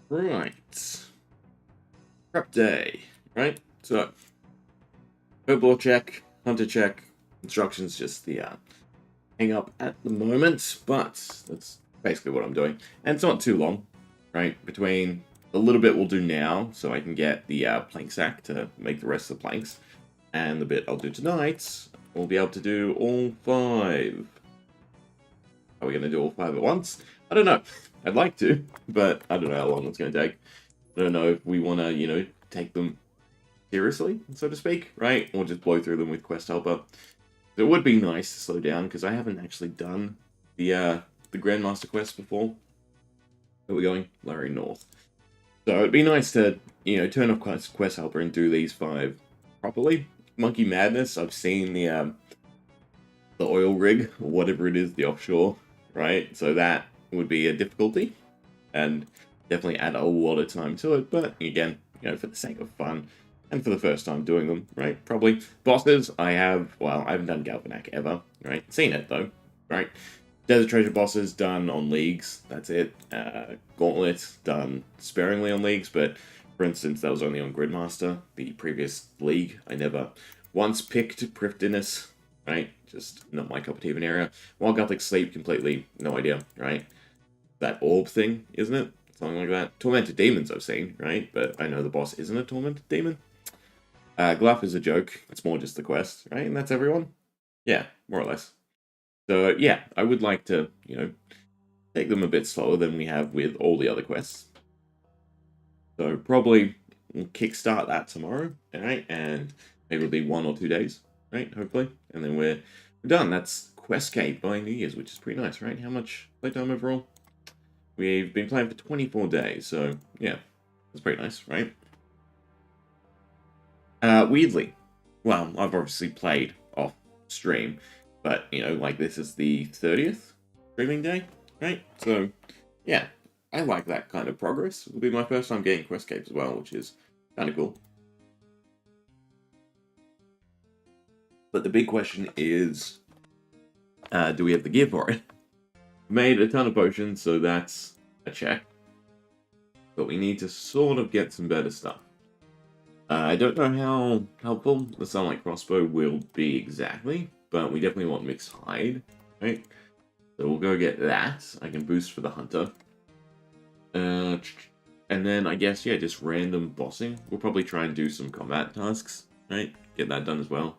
Right. Prep day. Right? So, herbal check, hunter check, instructions just the hang up at the moment, but that's basically what I'm doing. And it's not too long, right? Between a little bit we'll do now, so I can get the plank sack to make the rest of the planks, and the bit I'll do tonight, we'll be able to do all 5. Are we going to do all 5 at once? I don't know. I'd like to, but I don't know how long it's going to take. I don't know if we want to, take them seriously, so to speak, right? Or just blow through them with Quest Helper. It would be nice to slow down, because I haven't actually done the Grandmaster quest before. Where are we going? Larry North. So it'd be nice to, turn off Quest Helper and do these 5 properly. Monkey Madness, I've seen the oil rig, or whatever it is, the offshore, right? So that would be a difficulty, and definitely add a lot of time to it, but again, for the sake of fun, and for the first time doing them, right? Probably. Bosses, I haven't done Galvanac ever, right? Seen it, though, right? Desert Treasure bosses done on leagues, that's it. Gauntlet done sparingly on leagues, but for instance, that was only on Gridmaster, the previous league. I never once picked Prifdinus, right? Just not my cup of tea of an area. Wild Gothic Sleep, completely no idea, right? That orb thing, isn't it? Something like that. Tormented Demons I've seen, right? But I know the boss isn't a Tormented Demon. Gluff is a joke. It's more just the quest, right? And that's everyone? Yeah, more or less. So, yeah, I would like to, take them a bit slower than we have with all the other quests. So, probably we'll kickstart that tomorrow, right? And maybe it'll be 1 or 2 days, right? Hopefully. And then we're done. That's Questcape by New Year's, which is pretty nice, right? How much playtime overall? We've been playing for 24 days, so, yeah. That's pretty nice, right? Weirdly, well, I've obviously played off stream, but, like this is the 30th streaming day, right? So, yeah, I like that kind of progress. It'll be my first time getting Questcape as well, which is kind of cool. But the big question is, do we have the gear for it? Made a ton of potions, so that's a check. But we need to sort of get some better stuff. I don't know how helpful the Sunlight Crossbow will be exactly, but we definitely want Mixed Hide, right? So we'll go get that. I can boost for the Hunter. And then I guess, yeah, just random bossing. We'll probably try and do some combat tasks, right? Get that done as well.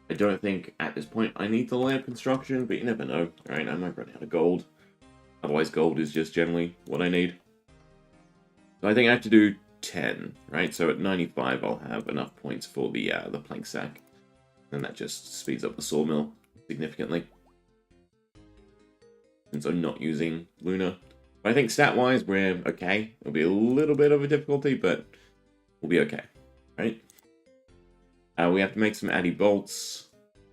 I don't think at this point I need the lamp construction, but you never know, right? I might run out of gold. Otherwise, gold is just generally what I need. So I think I have to do 10, right? So at 95, I'll have enough points for the plank sack, and that just speeds up the sawmill significantly. Since I'm not using Luna, but I think stat-wise we're okay. It'll be a little bit of a difficulty, but we'll be okay, right? We have to make some addy bolts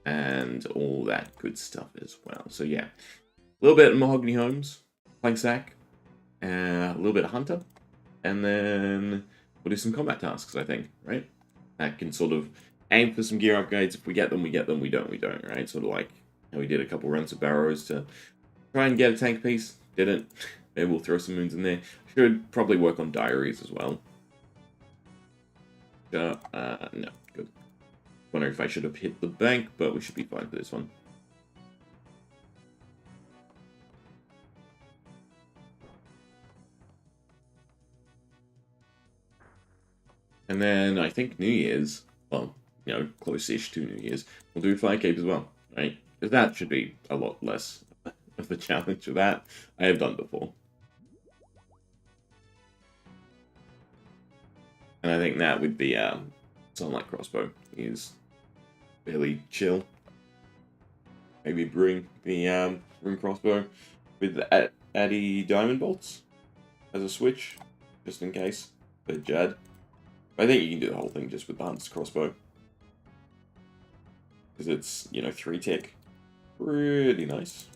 and all that good stuff as well. So yeah, a little bit of mahogany homes, plank sack, a little bit of hunter. And then we'll do some combat tasks, I think, right? That can sort of aim for some gear upgrades. If we get them, we get them. We don't, right? Sort of like how we did a couple runs of Barrows to try and get a tank piece. Didn't. Maybe we'll throw some moons in there. Should probably work on Diaries as well. No, good. Wondering if I should have hit the bank, but we should be fine for this one. And then I think New Year's, well, close-ish to New Year's, we'll do Fire Cape as well, right? Because that should be a lot less of a challenge for that. I have done before. And I think that with the Sunlight Crossbow is fairly chill. Maybe bring the Rune Crossbow with the Addy Diamond Bolts as a switch, just in case, for Jad. I think you can do the whole thing just with the Hunter's Crossbow. Because it's, 3-tick. Pretty nice.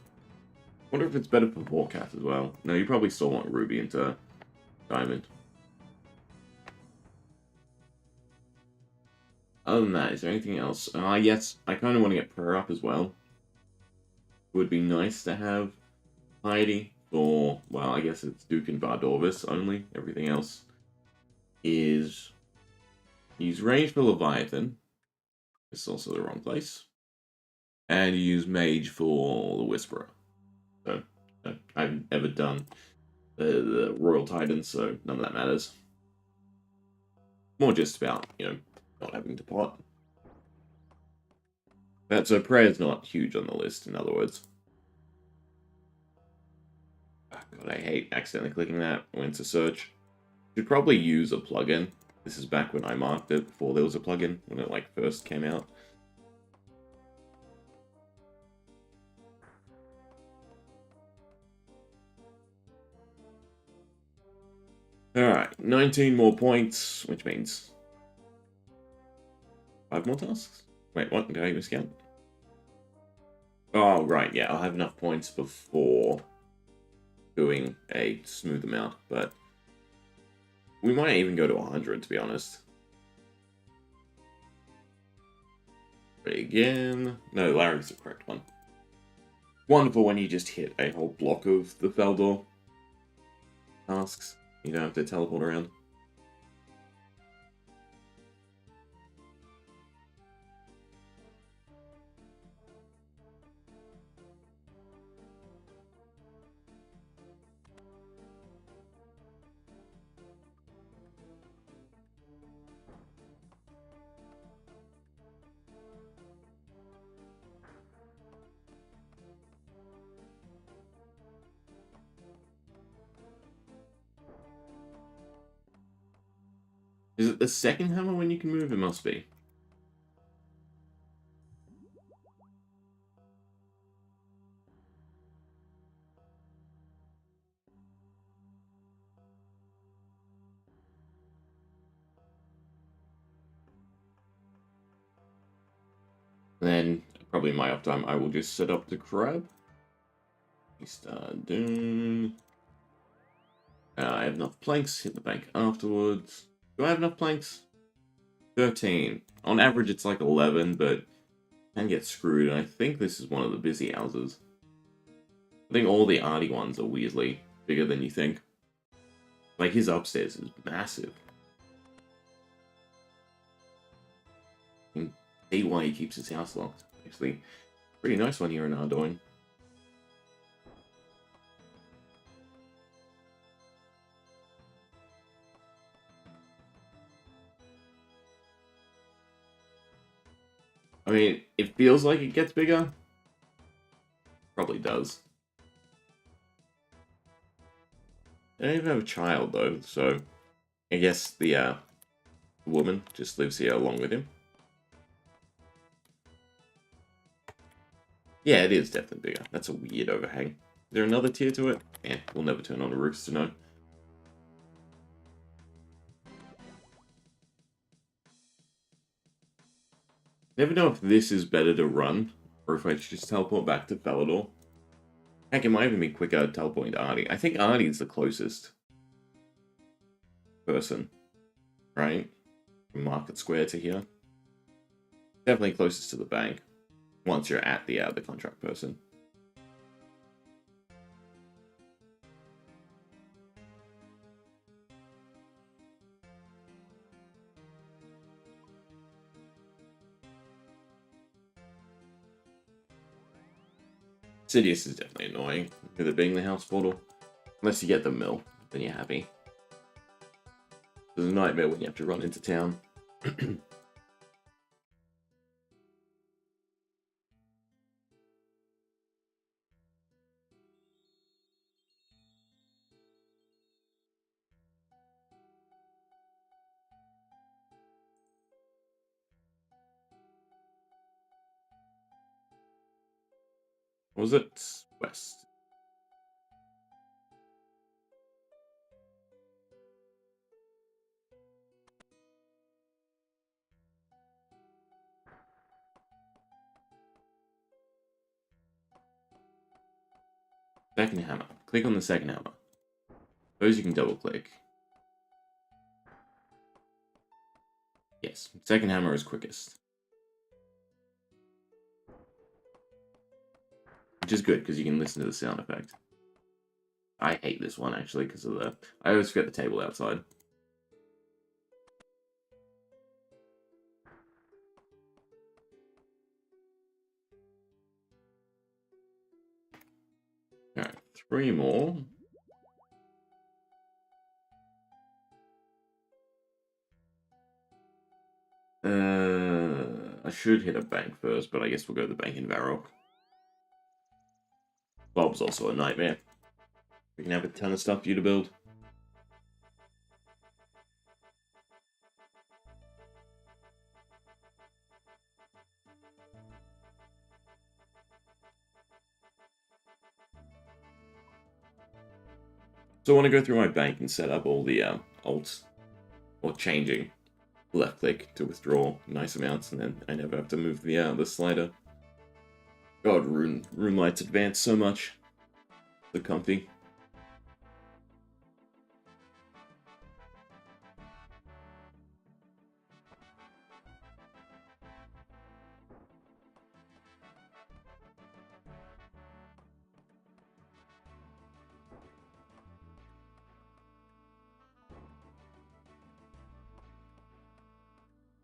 Wonder if it's better for Warcath as well. No, you probably still want Ruby into Diamond. Other than that, is there anything else? Yes, I kind of want to get Prayer up as well. It would be nice to have Piety for, well, I guess it's Duke and Vardorvis only. Everything else is use range for Leviathan. It's also the wrong place. And you use Mage for the Whisperer. So, I've never done the Royal Titans, so none of that matters. More just about, not having to pot. So Prayer's not huge on the list, in other words. Oh, God, I hate accidentally clicking that. Went to search. Should probably use a plugin. This is back when I marked it, before there was a plugin, when it first came out. Alright, 19 more points, which means 5 more tasks? Wait, what? Did I miscount? Oh, right, yeah, I'll have enough points before doing a smooth amount, but we might even go to 100, to be honest. But again, no, Larry's the correct one. Wonderful when you just hit a whole block of the Feldor tasks. You don't have to teleport around. Is it the second hammer when you can move? It must be. Then, probably in my off time, I will just set up the crab. Start doing... I have enough planks, hit the bank afterwards. Do I have enough planks? 13. On average, it's like 11, but can get screwed, and I think this is one of the busy houses. I think all the arty ones are weirdly bigger than you think. Like, his upstairs is massive. You can see why he keeps his house locked. Actually, pretty nice one here in Ardoin. I mean, it feels like it gets bigger. Probably does. I don't even have a child, though, so I guess the woman just lives here along with him. Yeah, it is definitely bigger. That's a weird overhang. Is there another tier to it? Yeah, we'll never turn on the roofs to know. Never know if this is better to run, or if I should just teleport back to Falador. Heck, it might even be quicker teleporting to Artie. I think Artie's the closest person, right? From Market Square to here. Definitely closest to the bank, once you're at the contract person. Sidious is definitely annoying, with it being the house portal. Unless you get the mill, then you're happy. It's a nightmare when you have to run into town. What was it? West. Second hammer. Click on the second hammer. Those you can double click. Yes, second hammer is quickest. Which is good, because you can listen to the sound effect. I hate this one, actually, because of the... I always forget the table outside. Alright, 3 more. I should hit a bank first, but I guess we'll go to the bank in Varrock. Bob's also a nightmare. We can have a ton of stuff for you to build. So I want to go through my bank and set up all the alts, or changing left click to withdraw nice amounts, and then I never have to move the slider. God, Rune Light's advanced so much. So comfy.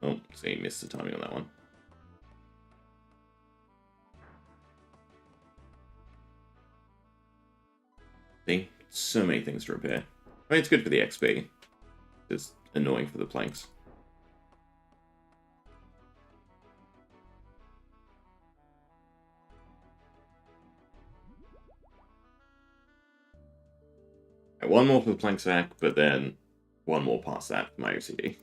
Oh, so you missed the timing on that one. See? So many things to repair. I mean, it's good for the XP. Just annoying for the planks. Right, one more for the plank sack, but then one more past that for my OCD.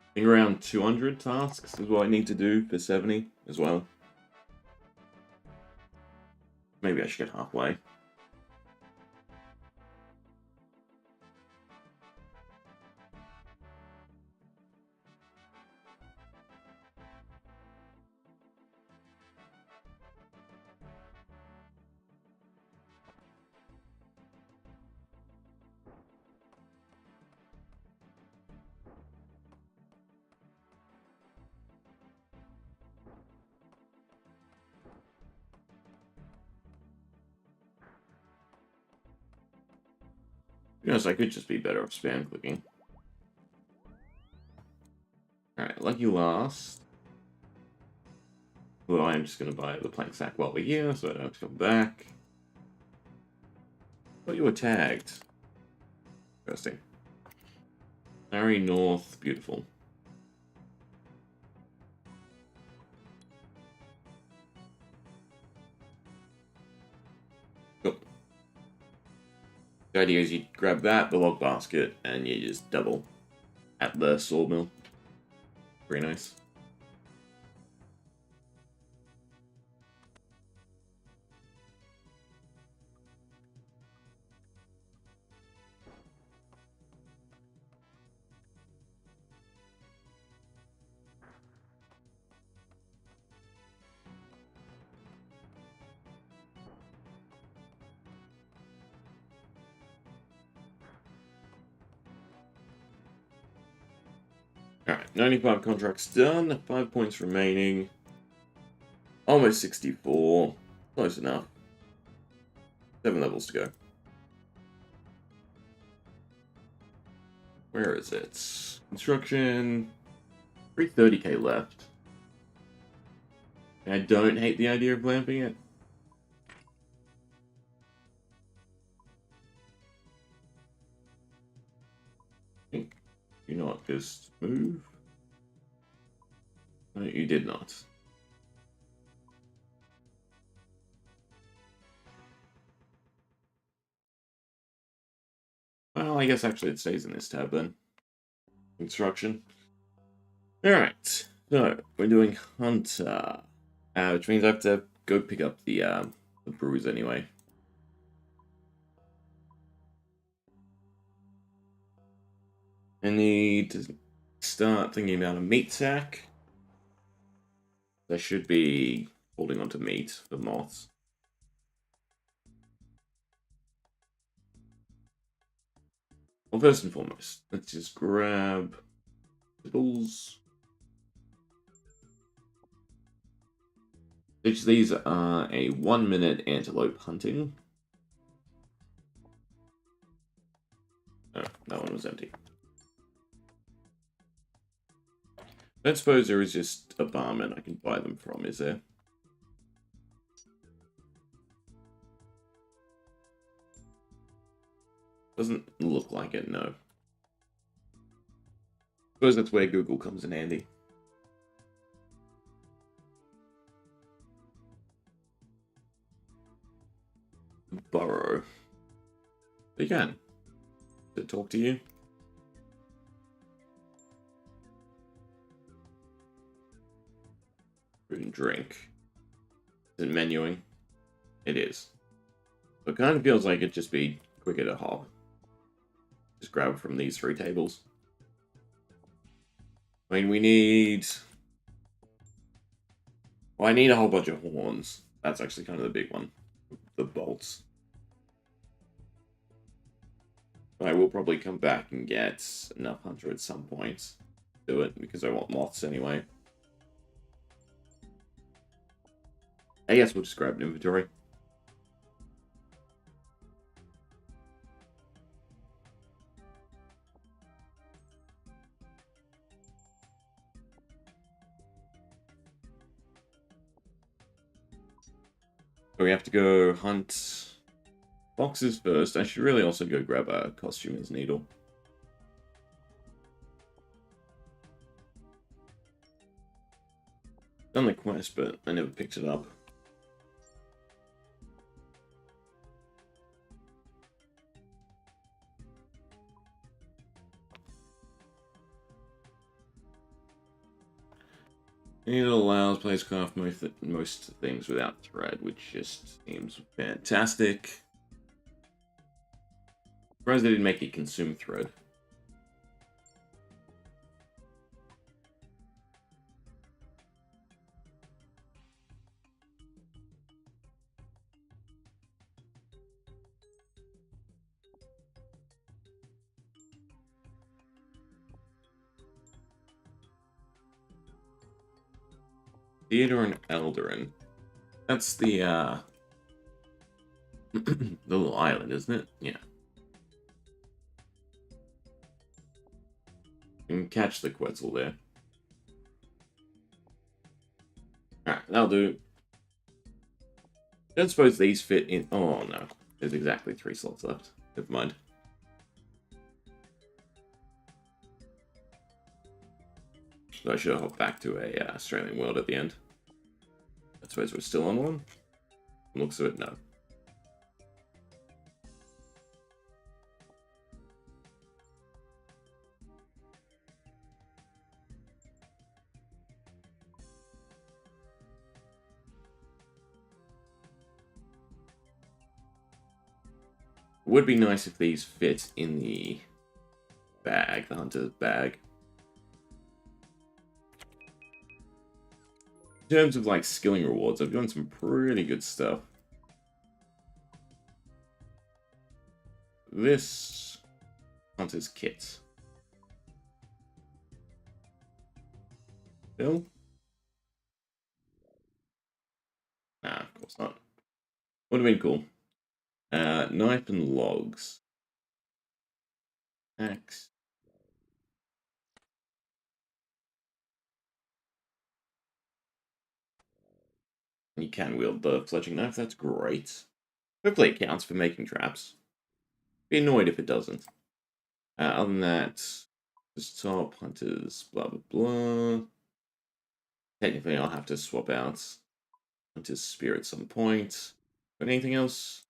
I think around 200 tasks is what I need to do for 70 as well. Maybe I should get halfway. To be honest, I could just be better at spam clicking. Alright, lucky last. Well, I'm just going to buy the plank sack while we're here, so I don't have to come back. But you were tagged. Interesting. Harry North, beautiful. Cool. The idea is you grab that, the log basket, and you just double at the sawmill. Very nice. Alright, 95 contracts done, 5 points remaining. Almost 64. Close enough. 7 levels to go. Where is it? Construction. 330k left. I don't hate the idea of glamping it. You not just move? No, you did not. Well, I guess actually it stays in this tab then. Construction. Alright, so we're doing Hunter. Which means I have to go pick up the brews anyway. I need to start thinking about a meat sack. I should be holding on to meat for moths. Well, first and foremost, let's just grab the bulls. Each of these are a 1-minute antelope hunting. Oh, that one was empty. I don't suppose there is just a barman I can buy them from, is there? Doesn't look like it, no. Suppose that's where Google comes in handy. Burrow. They can. Does it talk to you? Food and drink. Is it menuing? It is. So it kind of feels like it'd just be quicker to hop. Just grab from these 3 tables. I mean, we need... Well, I need a whole bunch of horns. That's actually kind of the big one. The bolts. But I will probably come back and get enough hunter at some point to do it, because I want moths anyway. I guess we'll just grab an inventory. So we have to go hunt foxes first. I should really also go grab a costumer's needle. Done the quest, but I never picked it up. It allows players to craft most things without thread, which just seems fantastic. Surprised they didn't make it consume thread. Theodore and Eldarin. That's the, the little island, isn't it? Yeah. You can catch the Quetzal there. Alright, that'll do. Don't suppose these fit in... Oh, no. There's exactly 3 slots left. Never mind. So I should hop back to a Australian world at the end. I suppose we're still on one. Looks of it, no. Would be nice if these fit in the bag, the hunter's bag. In terms of like skilling rewards, I've done some pretty good stuff. This hunter's kit. Bill? Nah, of course not. Would have been cool. Knife and logs. Axe. You can wield the fletching knife, that's great. Hopefully it counts for making traps. Be annoyed if it doesn't. Other than that, just top, hunters, blah blah blah. Technically I'll have to swap out hunter's spear at some point. But anything else?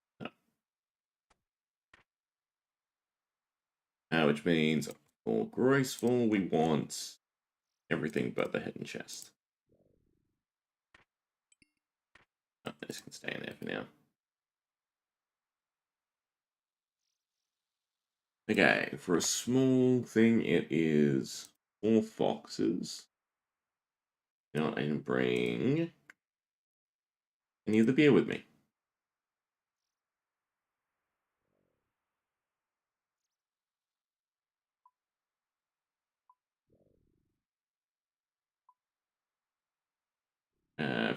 No. Which means for graceful we want everything but the head and chest. Oh, this can stay in there for now. Okay, for a small thing, it is 4 foxes. You know what, I didn't bring any of the beer with me.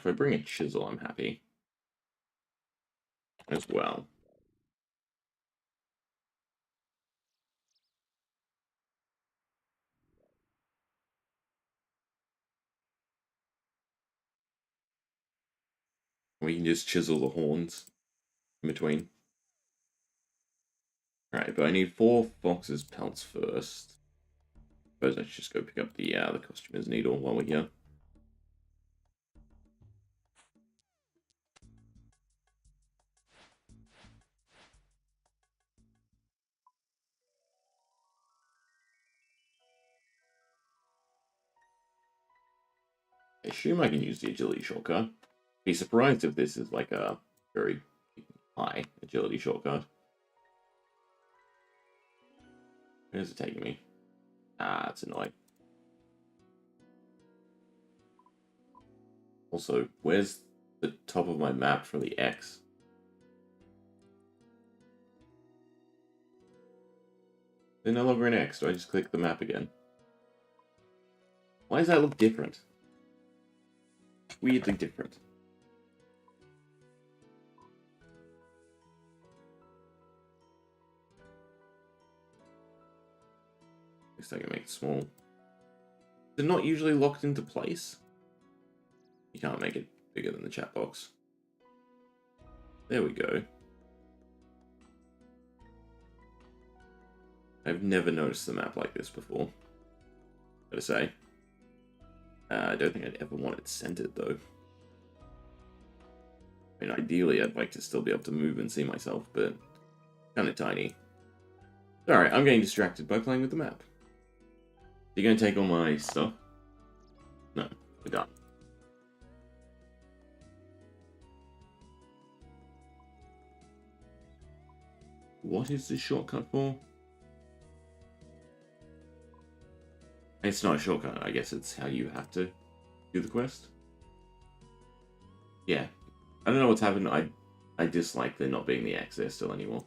if I bring a chisel, I'm happy. As well. We can just chisel the horns in between. Alright, but I need 4 foxes' pelts first. Suppose I should just go pick up the costumer's needle while we're here. I assume I can use the agility shortcut. Be surprised if this is like a very high agility shortcut. Where's it taking me? Ah, it's annoying. Also, where's the top of my map for the X? They're no longer an X. Do I just click the map again? Why does that look different? Weirdly different. At least I can make it small. They're not usually locked into place. You can't make it bigger than the chat box. There we go. I've never noticed the map like this before. Gotta say. I don't think I'd ever want it centered, though. I mean, ideally, I'd like to still be able to move and see myself, but kind of tiny. Alright, I'm getting distracted by playing with the map. Are you going to take all my stuff? No, we're done. What is this shortcut for? It's not a shortcut, I guess it's how you have to do the quest. Yeah. I don't know what's happened. I dislike there not being the X there still anymore.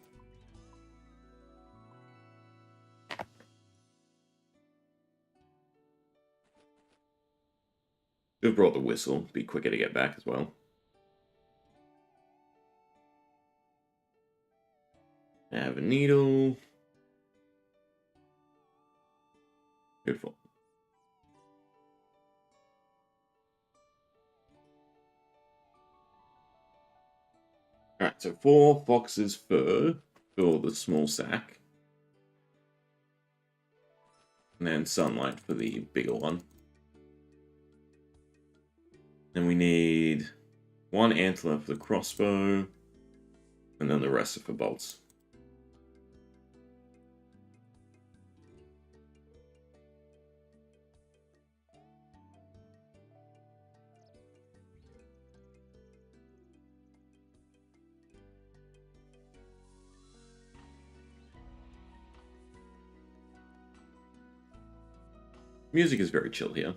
Should have brought the whistle. Be quicker to get back as well. I have a needle. Beautiful. Alright, so 4 foxes' fur for the small sack. And then sunlight for the bigger one. And we need 1 antler for the crossbow. And then the rest are for bolts. Music is very chill here.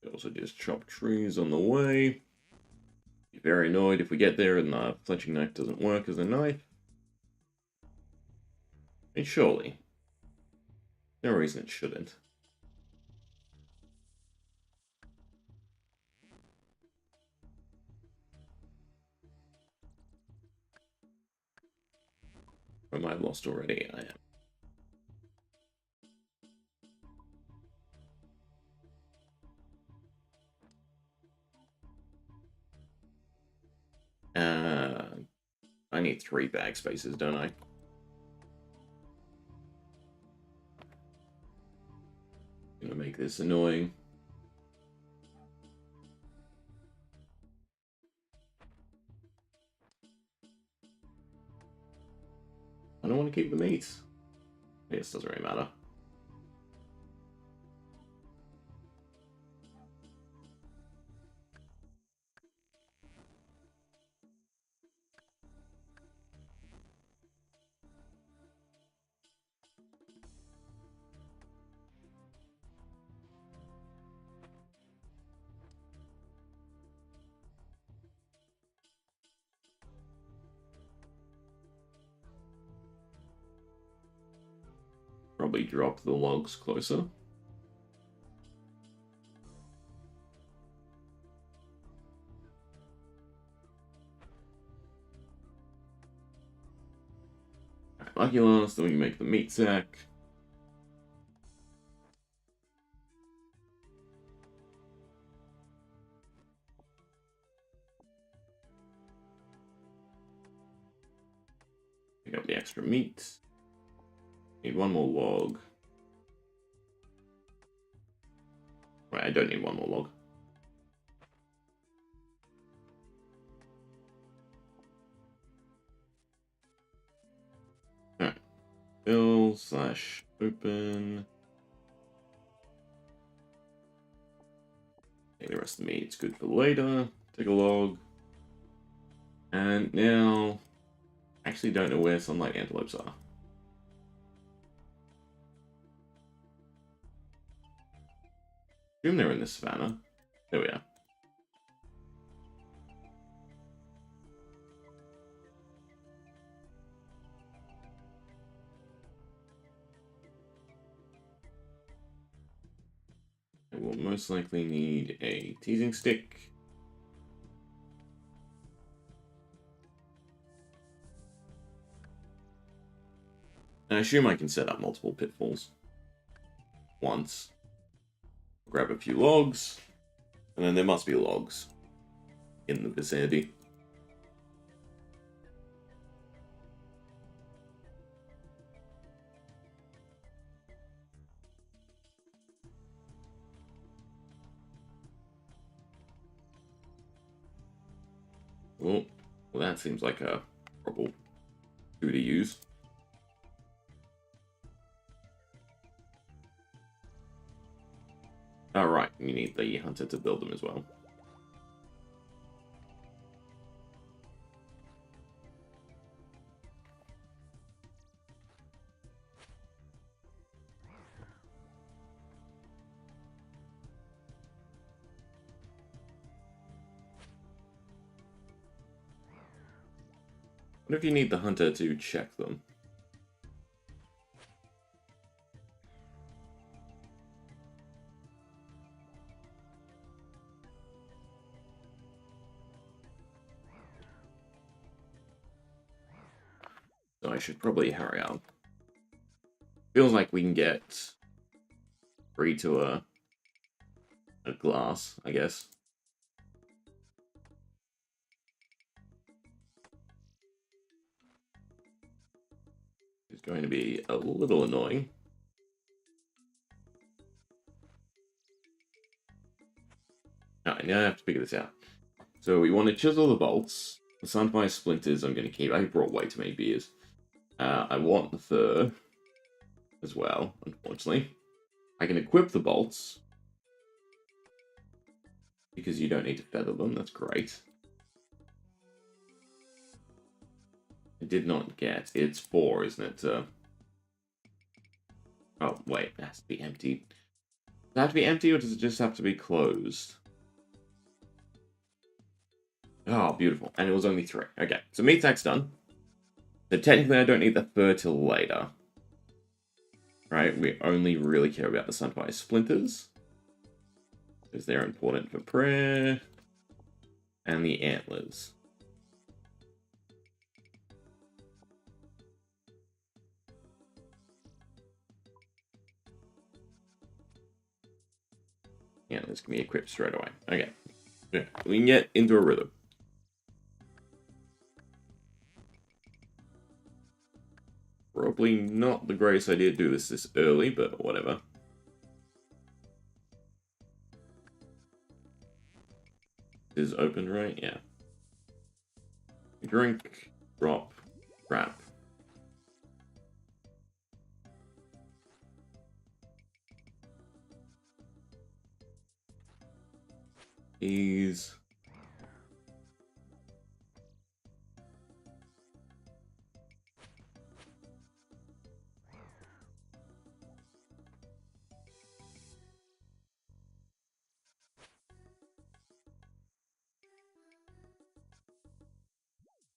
We also just chop trees on the way. Be very annoyed if we get there and the fletching knife doesn't work as a knife. And surely, no reason it shouldn't. Am I lost already? I am. I need 3 bag spaces, don't I? Gonna make this annoying. I don't want to keep the meat. I guess it doesn't really matter. probably drop the logs closer. Alright, lucky last, then we can make the meat sack. Pick up the extra meat. Need one more log. Right, I don't need one more log. Alright. Fill/open. Take the rest of the meat. It's good for later. Take a log. And now, I actually don't know where sunlight antelopes are. Assume they're in the savannah. There we are. I will most likely need a teasing stick. I assume I can set up multiple pitfalls once. Grab a few logs, and then there must be logs in the vicinity. Well, that seems like a horrible tool to use. Alright, you need the hunter to build them as well. What if you need the hunter to check them? So I should probably hurry up. Feels like we can get 3 to a glass, I guess. It's going to be a little annoying. Alright, now I have to figure this out. So we want to chisel the bolts. The sunfire splinters I'm going to keep. I brought way too many beers. I want the fur as well, unfortunately. I can equip the bolts, because you don't need to feather them. That's great. I did not get... It's 4, isn't it? Oh, wait. It has to be emptied. Does it have to be empty, or does it just have to be closed? Oh, beautiful. And it was only 3. Okay, so meat sack's done. So technically I don't need the fur till later. Right, we only really care about the sunfire splinters, because they're important for prayer. And the antlers. Antlers can be equipped straight away. Okay, yeah, we can get into a rhythm. Probably not the greatest idea to do this early, but whatever. Is open, right? Yeah. Drink, drop, wrap. Ease.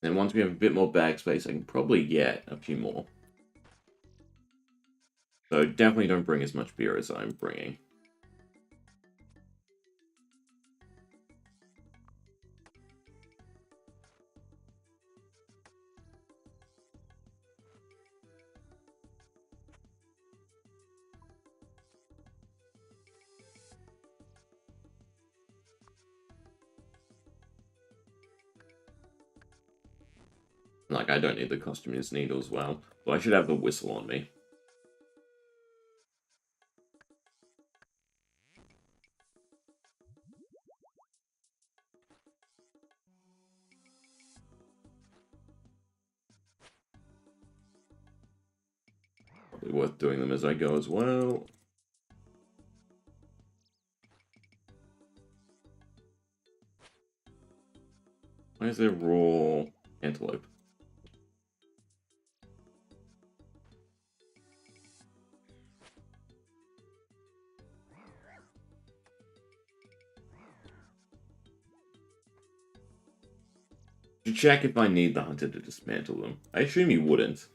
And once we have a bit more bag space, I can probably get a few more. So definitely don't bring as much beer as I'm bringing. Like, I don't need the costumer's needle as well, but I should have the whistle on me. Probably worth doing them as I go as well. Why is there raw antelope? To check if I need the hunter to dismantle them. I assume you wouldn't.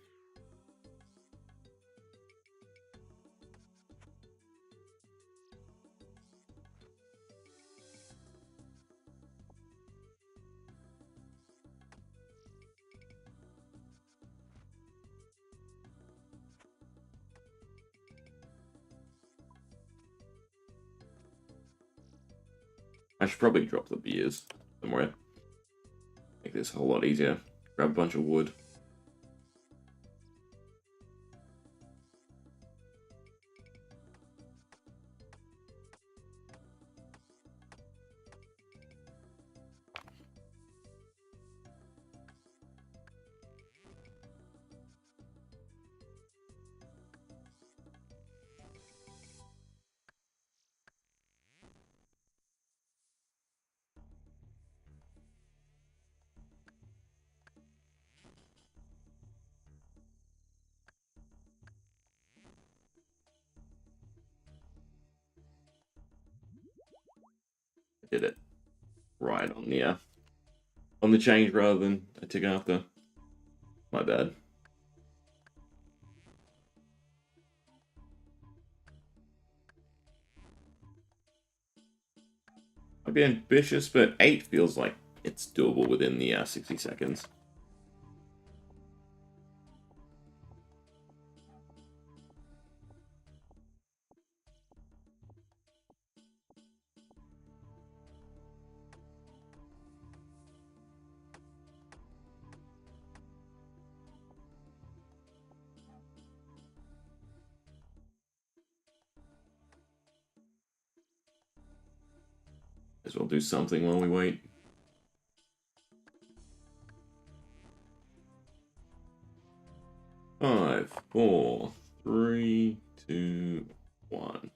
I should probably drop the beers somewhere. Make this a whole lot easier. Grab a bunch of wood. I did it right on the change rather than I tick after. My bad. I'd be ambitious, but 8 feels like it's doable within the 60 seconds. As well do something while we wait. Five, four, three, two, one.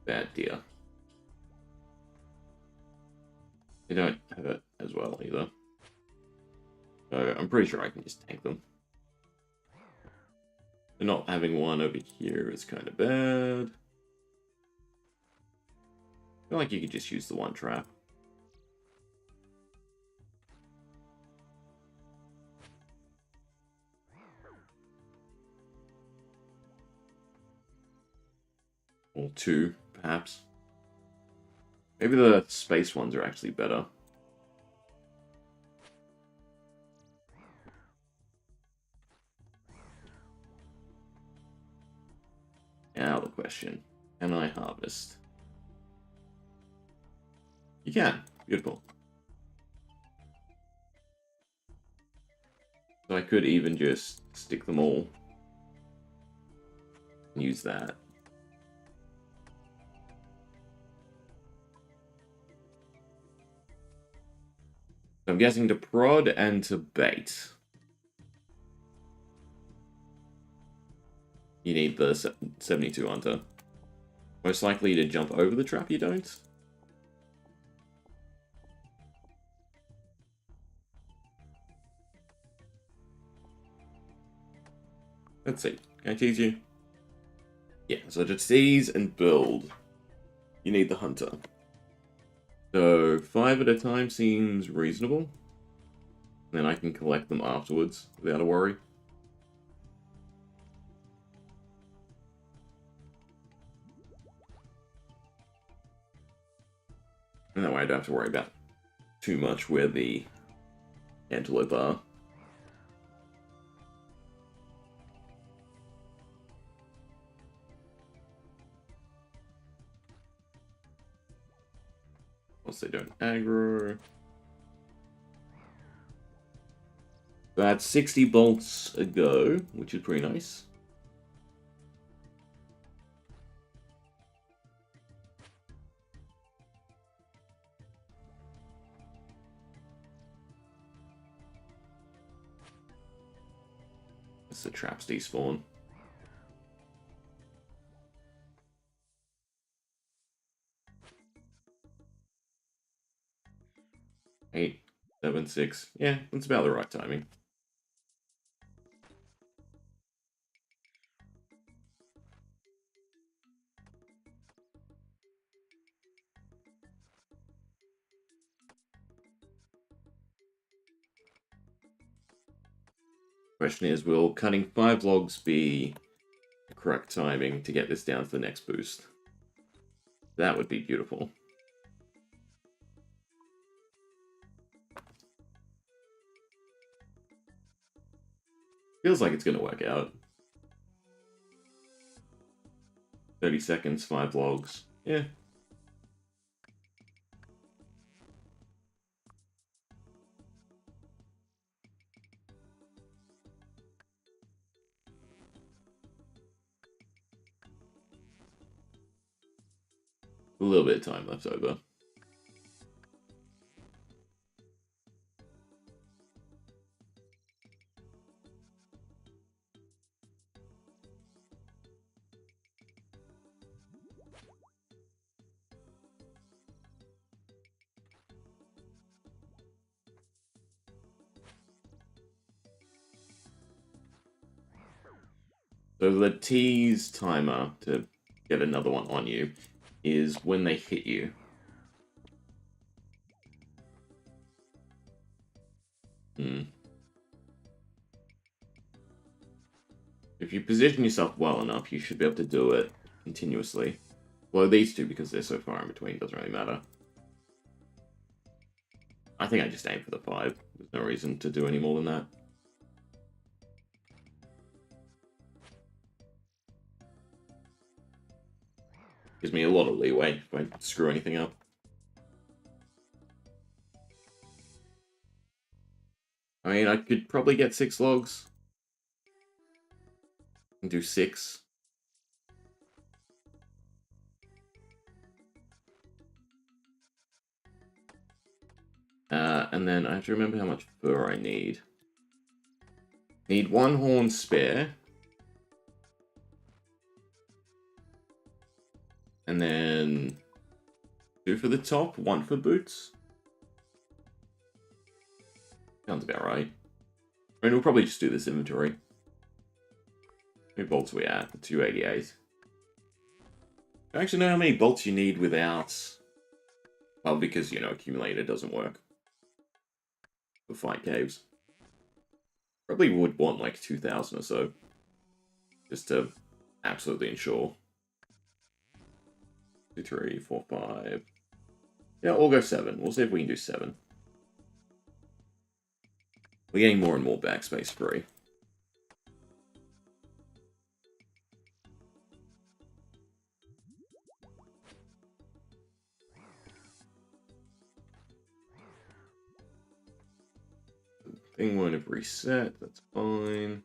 Bad deal. They don't have it as well either. So I'm pretty sure I can just tank them. And not having one over here is kind of bad. I feel like you could just use the one trap. Or two, perhaps. Maybe the space ones are actually better. Now the question, can I harvest? You can. Beautiful. So I could even just stick them all. And use that. So I'm guessing to prod and to bait. You need the 72 hunter. Most likely to jump over the trap, you don't? Let's see. Can I tease you? Yeah, so to tease and build, you need the hunter. So 5 at a time seems reasonable. Then I can collect them afterwards without a worry. And that way I don't have to worry about too much where the antelope are. Once they don't aggro. That's 60 bolts a go, which is pretty nice. That's the traps despawn. Eight, 7, 6. Yeah, that's about the right timing. Question is, will cutting 5 logs be the correct timing to get this down to the next boost? That would be beautiful. Feels like it's going to work out. 30 seconds, 5 logs. Yeah. A little bit of time left over. So the tease timer to get another one on you is when they hit you. If you position yourself well enough, you should be able to do it continuously. Well, these two, because they're so far in between, doesn't really matter. I think I just aim for the 5. There's no reason to do any more than that. Gives me a lot of leeway if I screw anything up. I mean, I could probably get 6 logs. And do 6. And then I have to remember how much fur I need. Need 1 horn spare. And then 2 for the top, 1 for boots. Sounds about right. I mean, we'll probably just do this inventory. How many bolts are we at? 288. I actually know how many bolts you need without... Well, because, you know, accumulator doesn't work. For fight caves. Probably would want like 2,000 or so. Just to absolutely ensure. 2, 3, 4, 5. Yeah, we'll go 7. We'll see if we can do 7. We're getting more and more backspace free. Thing won't have reset, that's fine.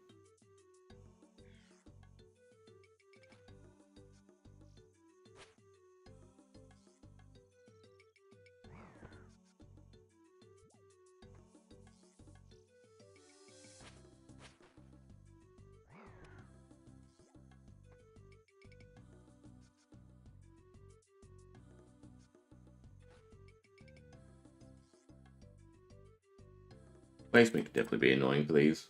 Placement could definitely be annoying for these.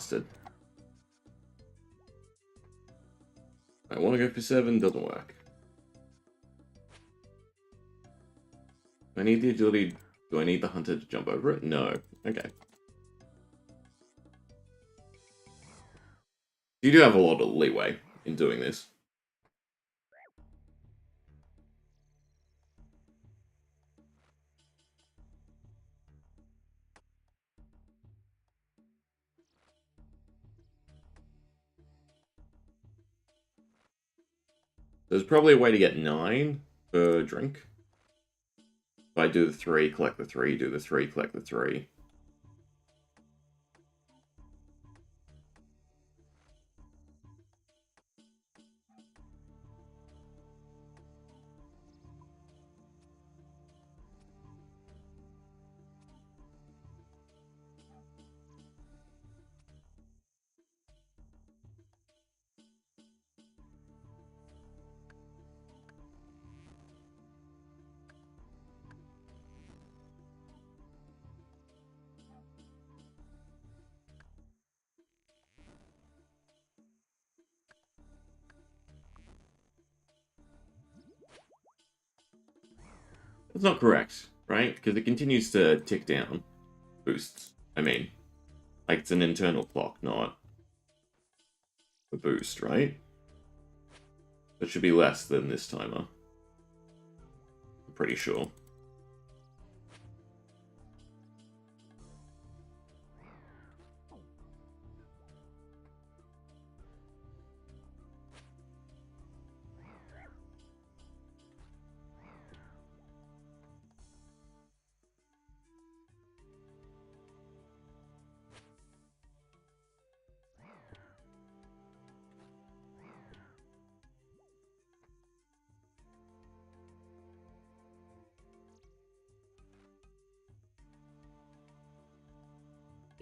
bastard. I want to go for 7, doesn't work. Do I need the agility? Do I need the hunter to jump over it? No. Okay. You do have a lot of leeway in doing this. There's probably a way to get 9 per drink. If I do the 3, collect the 3, do the 3, collect the 3. That's not correct, right? Because it continues to tick down. Boosts. I mean, like it's an internal clock, not a boost, right? It should be less than this timer. I'm pretty sure.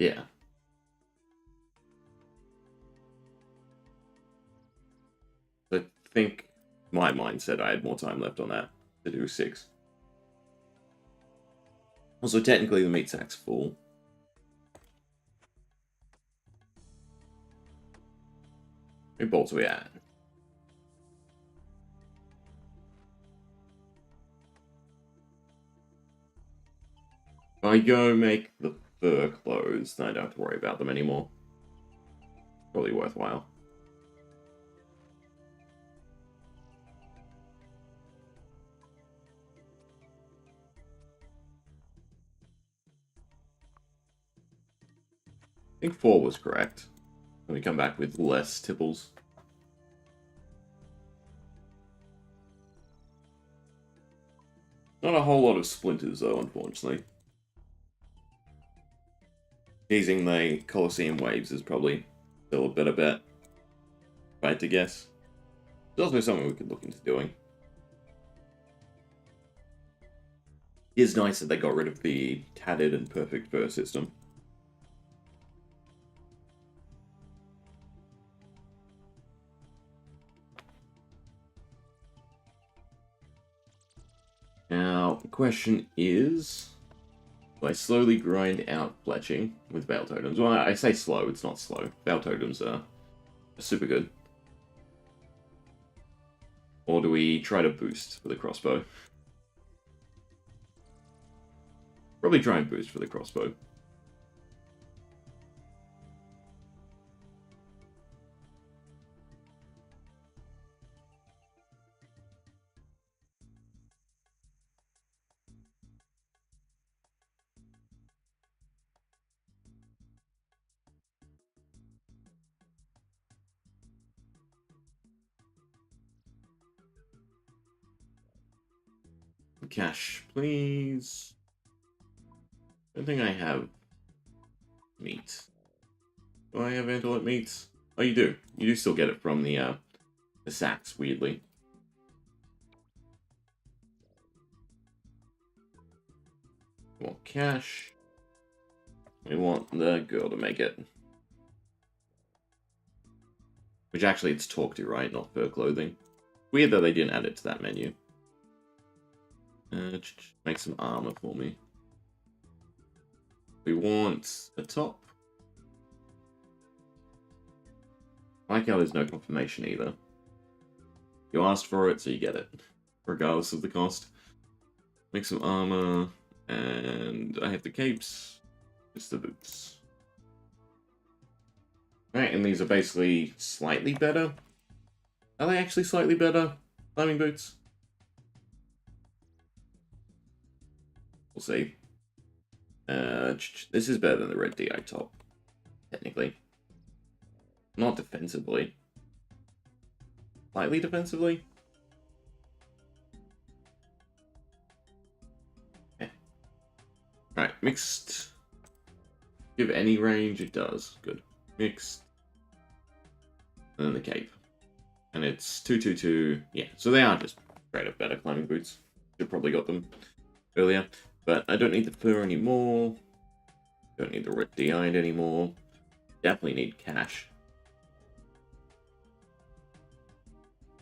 Yeah. I think my mind said I had more time left on that to do 6. Also, technically the meat sack's full. How many bolts are we at? If I go make the fur clothes, then I don't have to worry about them anymore. Probably worthwhile. I think 4 was correct. Let me come back with less tipples. Not a whole lot of splinters, though, unfortunately. Using the Colosseum waves is probably still a better bet, if I had to guess. It's also something we could look into doing. It is nice that they got rid of the tattered and perfect fur system. Now, the question is, do I slowly grind out fletching with Veil Totems? Well, I say slow, it's not slow. Veil Totems are super good. Or do we try to boost for the crossbow? Probably try and boost for the crossbow. Cash, please. I don't think I have meat. Do I have antelope meat? Oh, you do. You do still get it from the sacks, weirdly. We want cash. We want the girl to make it. Which actually it's talk to, right? Not fur clothing. Weird that they didn't add it to that menu. Make some armor for me. We want a top. I like how there's no confirmation either. You asked for it, so you get it, regardless of the cost. Make some armor, and I have the capes, just the boots. Right, and these are basically slightly better. Are they actually slightly better climbing boots? We'll see. This is better than the red DI top, technically. Not defensively. Slightly defensively? Yeah. Right, mixed. Give any range, it does. Good. Mixed. And then the cape. And it's 222. Yeah, so they are just straight up better climbing boots. Should probably got them earlier. But I don't need the fur anymore. Don't need the red DI'd anymore. Definitely need cash.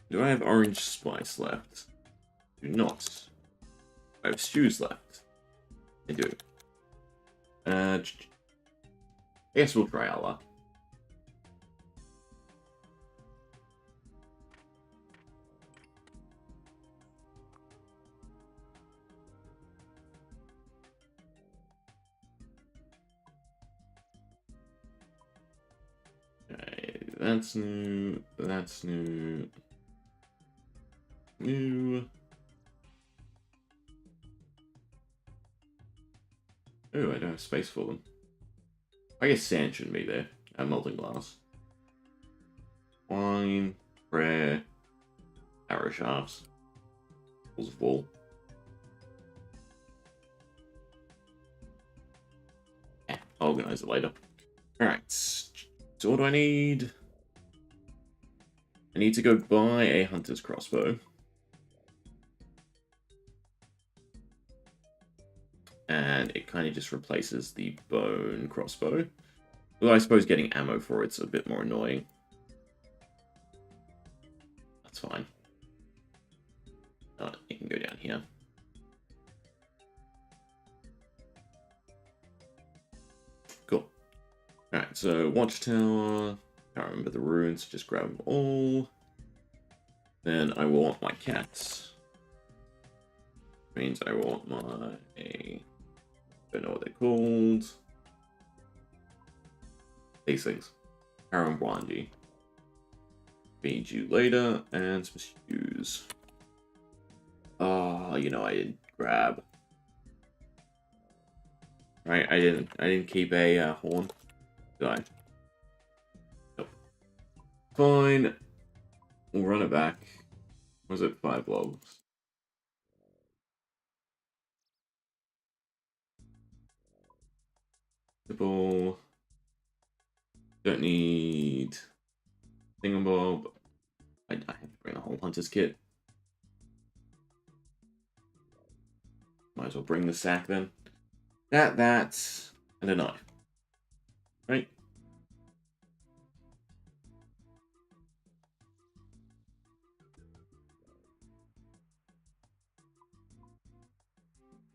Do I have orange spice left? Do not. I have stews left. I do. I guess we'll try Allah. Okay, that's new. That's new. New. Oh, I don't have space for them. I guess sand shouldn't be there. Molten glass. Wine, prayer, arrow shafts, walls of wool. Yeah, I'll organize it later. Alright, so what do I need? I need to go buy a hunter's crossbow. And it kind of just replaces the bone crossbow. Although I suppose getting ammo for it's a bit more annoying. That's fine. You can go down here. Cool. Alright, so watchtower. Can't remember the runes, just grab them all. Then I will want my cats. Means I want my... don't know what they're called. These things. Harem Blondie. Feed you later, and some shoes. Oh, you know I didn't grab. Right, I didn't keep a horn. Did I? Nope. Fine. We'll run it back. Was it 5 logs? Simple. Don't need thingamabob. I have to bring a whole hunter's kit. Might as well bring the sack then. That, and a knife. Right?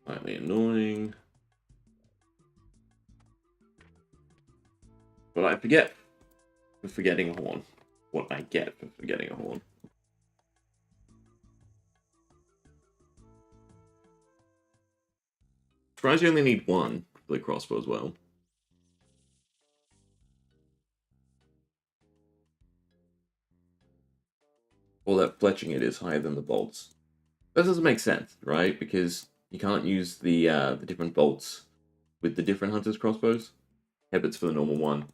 Slightly annoying. But I forget for forgetting a horn. What I get for forgetting a horn. Surprised you only need one for the crossbow as well. Or that fletching it is higher than the bolts. That doesn't make sense, right? Because you can't use the different bolts with the different hunter's crossbows. Habits for the normal one,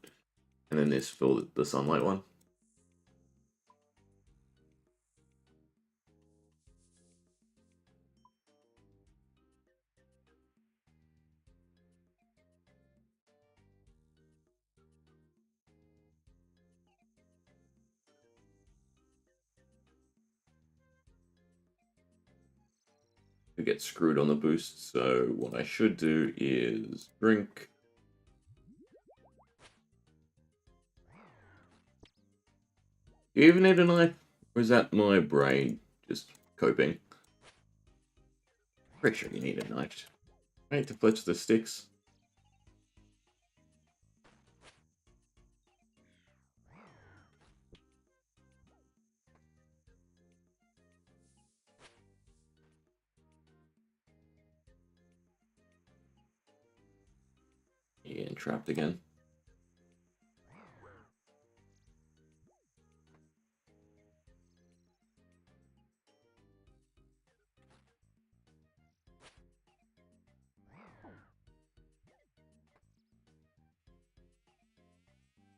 and then this for the sunlight one. We get screwed on the boost, so what I should do is drink. Do you even need a knife? Or is that my brain just coping? Pretty sure you need a knife. Right, to fletch the sticks. trapped again.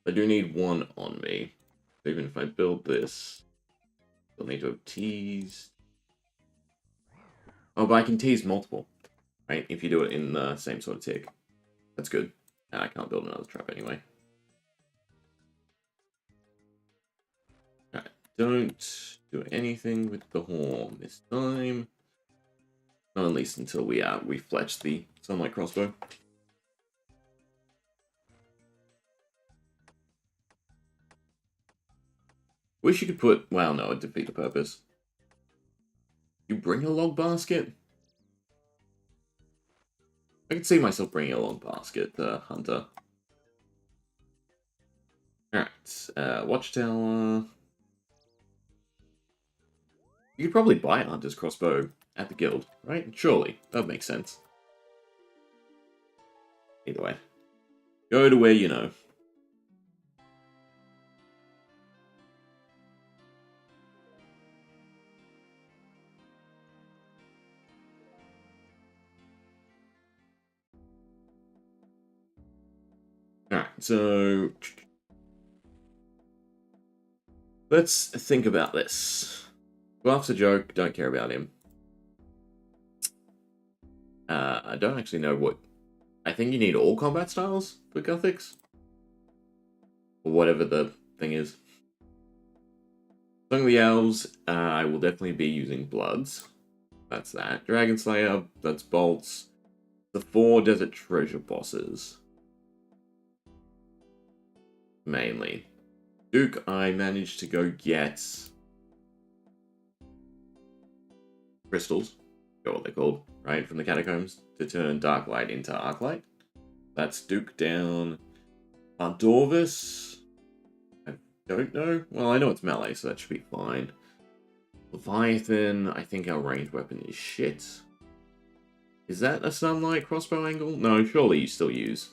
I do need one on me. Even if I build this, I'll need to have teased. Oh, but I can tease multiple, right? If you do it in the same sort of tick. That's good. And I can't build another trap anyway. Alright, don't do anything with the horn this time. Not at least until we fletch the sunlight crossbow. Wish you could put... Well, no, it'd defeat the purpose. You bring a log basket? I could see myself bringing a log basket, Hunter. Alright, Watchtower. You could probably buy a Hunter's crossbow at the guild, right? Surely, that makes sense. Either way. Go to where you know. Alright, so... let's think about this. Bluff's a joke, don't care about him. I don't actually know what... I think you need all combat styles for Gothics. Or whatever the thing is. Song of the Elves, I will definitely be using Bloods. That's that. Dragon Slayer, that's Bolts. The 4 Desert Treasure bosses. Mainly. Duke, I managed to go get... crystals. Got what they're called, right? From the catacombs to turn Dark Light into Arclight. That's Duke down. Dorvis. I don't know. Well, I know it's melee, so that should be fine. Leviathan, I think our ranged weapon is shit. Is that a sunlight crossbow angle? No, surely you still use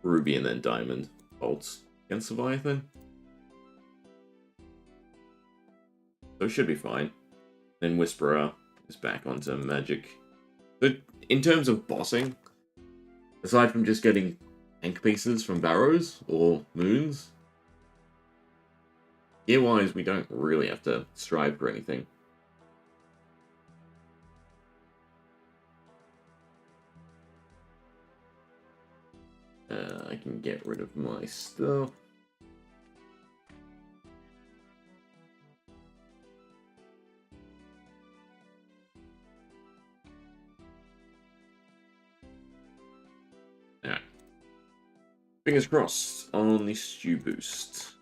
ruby and then diamond bolts against Leviathan. So it should be fine. Then Whisperer is back onto magic. But in terms of bossing, aside from just getting tank pieces from Barrows or Moons, gear-wise, we don't really have to strive for anything. I can get rid of my stuff. Alright. Fingers crossed on the stew boost.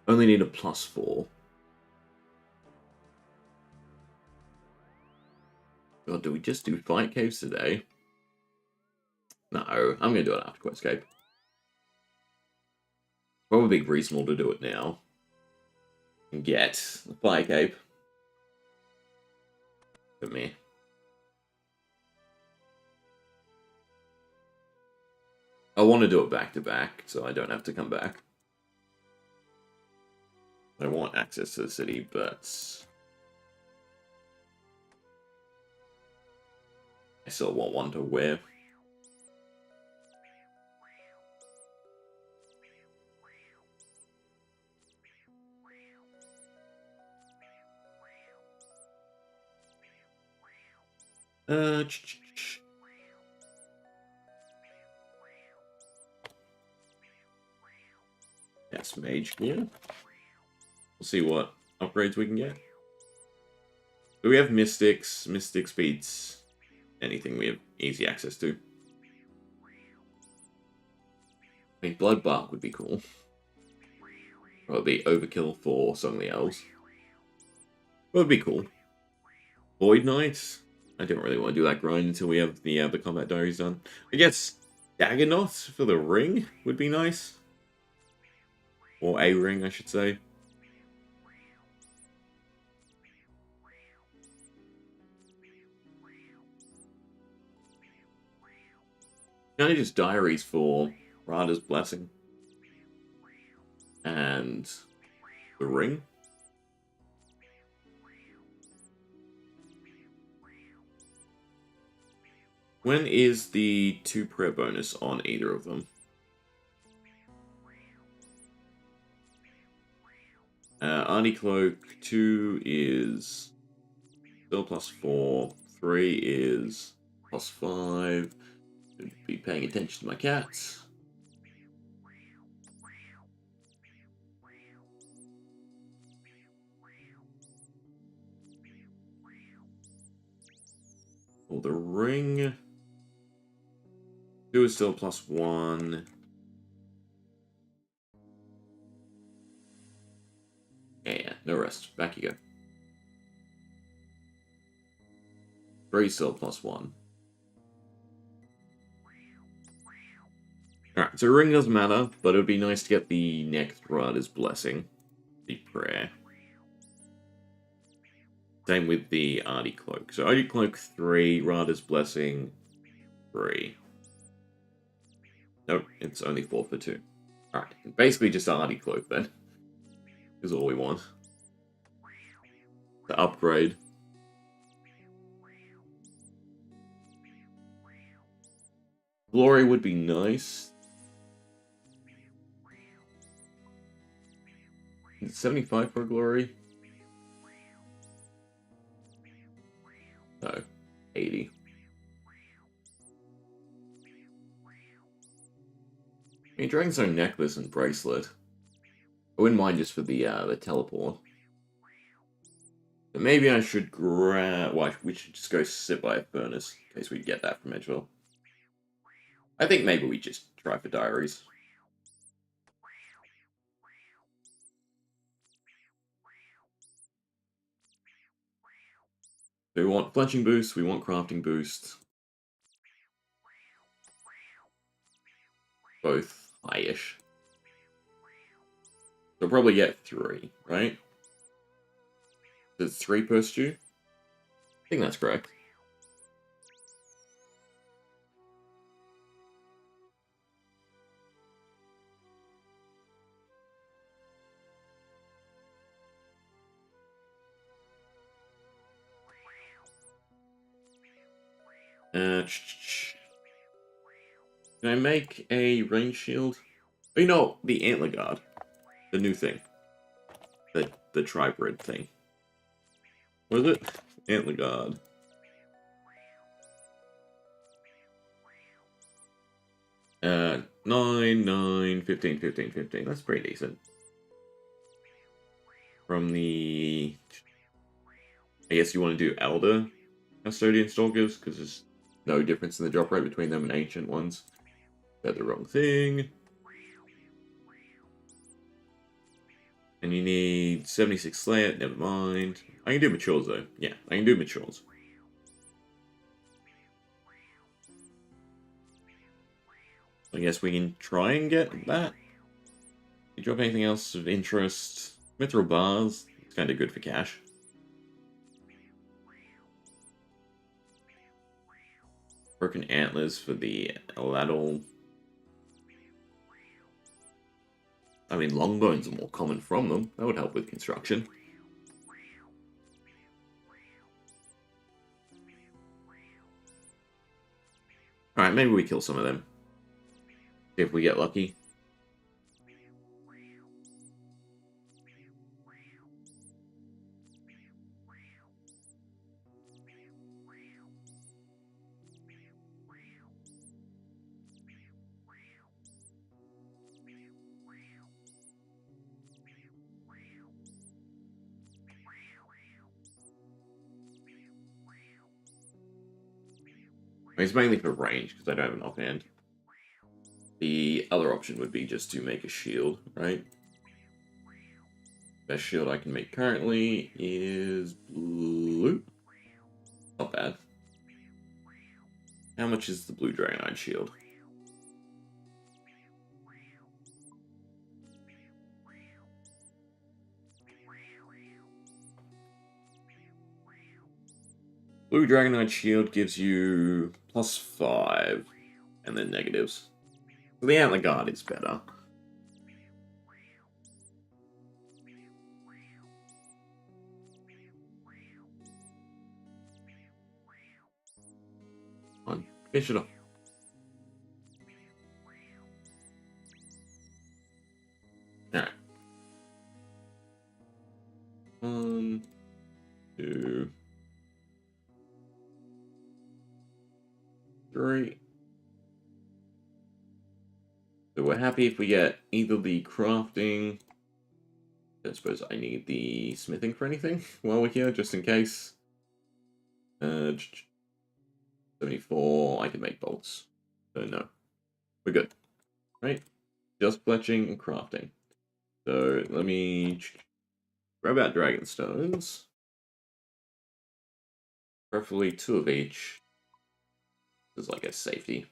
Only need a +4. God, do we just do fight caves today? No, I'm going to do it after Questscape. Probably reasonable to do it now. And get the fire cape. For me. I want to do it back to back, so I don't have to come back. I want access to the city, but I still want one to wear. Yes, mage gear. We'll see what upgrades we can get. Do we have Mystics? Mystics beats anything we have easy access to. I mean, Blood Bark would be cool. Probably overkill for Song of the Elves. But it would be cool. Void Knight? I don't really want to do that grind until we have the combat diaries done. I guess Dagger Knot for the ring would be nice. Or a ring, I should say. Can I just Diaries for Rada's Blessing? And the ring? When is the 2 prayer bonus on either of them? Arnie Cloak 2 is still +4. 3 is +5. Should be paying attention to my cats. Well, the ring 2 is still +1. Yeah, no rest. Back you go. 3 still +1. Alright, so ring doesn't matter, but it would be nice to get the next Rada's Blessing. The prayer. Same with the Artie Cloak. So Artie Cloak 3, Rada's Blessing 3. Nope, it's only 4 for 2. Alright, basically just Artie Cloak then. Is all we want. To upgrade. Glory would be nice. 75 for Glory? No, 80. I mean, Dragonstone Necklace and Bracelet. I wouldn't mind just for the teleport. But maybe I should grab... Well, we should just go sit by a furnace, in case we get that from Edgeville. I think maybe we just try for Diaries. So we want fletching boost, we want crafting boost. Both high-ish. So we'll probably get 3, right? There's 3 per stew? I think that's correct. Can I make a range shield? Oh, you know, the Antler Guard. The new thing. The Tribrid thing. What is it? Antler Guard. Uh, 9, 9, 15, 15, 15. That's pretty decent. From the... I guess you want to do Elder Custodian Stalkers, because there's no difference in the drop rate between them and Ancient ones. They're the wrong thing. And you need 76 Slayer, never mind. I can do Matures though. Yeah, I can do Matures. I guess we can try and get that. You drop anything else of interest? Mithril Bars, it's kind of good for cash. Broken Antlers for the Aladol. I mean, longbones are more common from them. That would help with construction. Alright, maybe we kill some of them. See if we get lucky. It's mainly for range, because I don't have an offhand. The other option would be just to make a shield, right? Best shield I can make currently is blue. Not bad. How much is the blue Dragonite shield? Blue Dragonite Shield gives you +5 and then negatives. So the Antler Guard is better. Come on, finish it off. Alright. 1, 2, 3. So we're happy if we get either the crafting. I don't suppose I need the smithing for anything while we're here, just in case. 74, I can make bolts. So no, we're good. Right? Just fletching and crafting. So let me grab out dragon stones. Preferably 2 of each. As like a safety.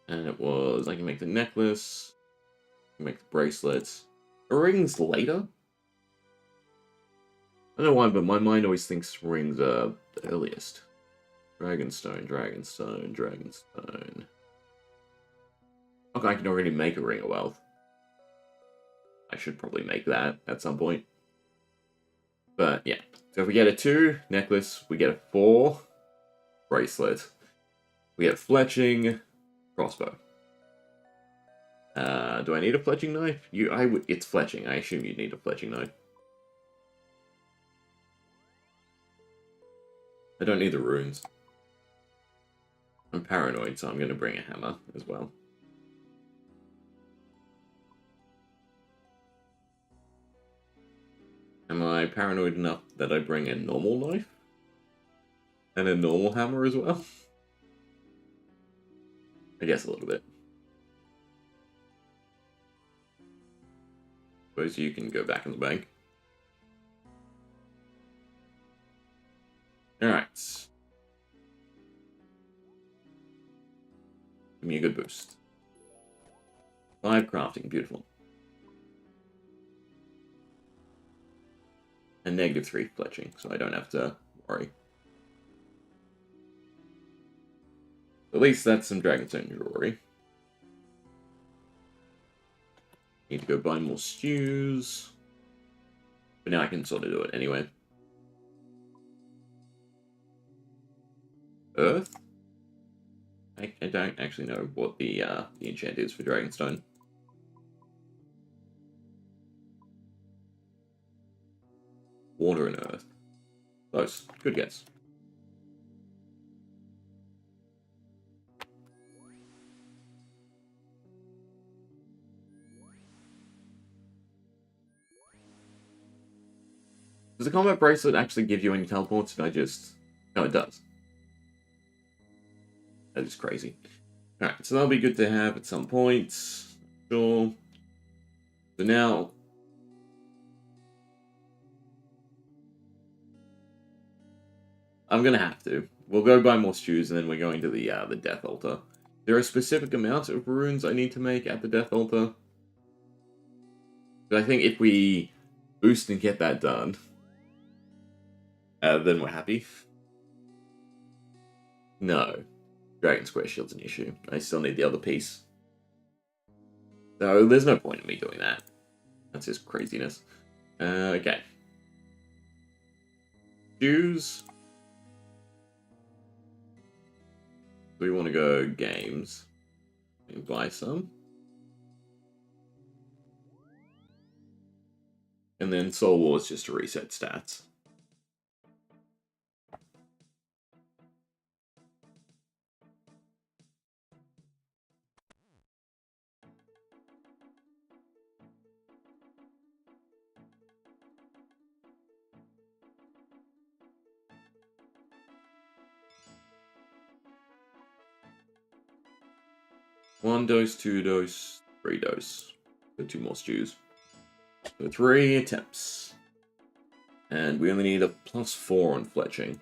And it was, I can make the necklace, I can make the bracelets. Rings later? I don't know why, but my mind always thinks rings are the earliest. Dragonstone, Dragonstone, Dragonstone. Okay, I can already make a Ring of Wealth. I should probably make that at some point. But yeah, so if we get a 2 necklace, we get a 4 bracelet. We get fletching, crossbow. Do I need a fletching knife? It's fletching. I assume you'd need a fletching knife. I don't need the runes. I'm paranoid, so I'm going to bring a hammer as well. Am I paranoid enough that I bring a normal knife? And a normal hammer as well? I guess a little bit. Suppose you can go back in the bank. Alright. Give me a good boost. 5 crafting, beautiful. And -3 fletching, so I don't have to worry. At least that's some Dragonstone jewelry. Need to go buy more stews. But now I can sort of do it anyway. Earth? I don't actually know what the enchant is for Dragonstone. Water and earth. Close. Good guess. Does the combat bracelet actually give you any teleports? Did I just... No, it does. That is crazy. Alright, so that'll be good to have at some point. Sure. So now... I'm gonna have to. We'll go buy more stews and then we're going to the Death Altar. There are a specific amount of runes I need to make at the Death Altar. But I think if we boost and get that done, then we're happy. No. Dragon Square Shield's an issue. I still need the other piece. So there's no point in me doing that. That's just craziness. Okay. Stews. We want to go games. And buy some. And then Soul Wars just to reset stats. One dose, 2 dose, 3 dose. So 2 more stews. So 3 attempts. And we only need a +4 on fletching.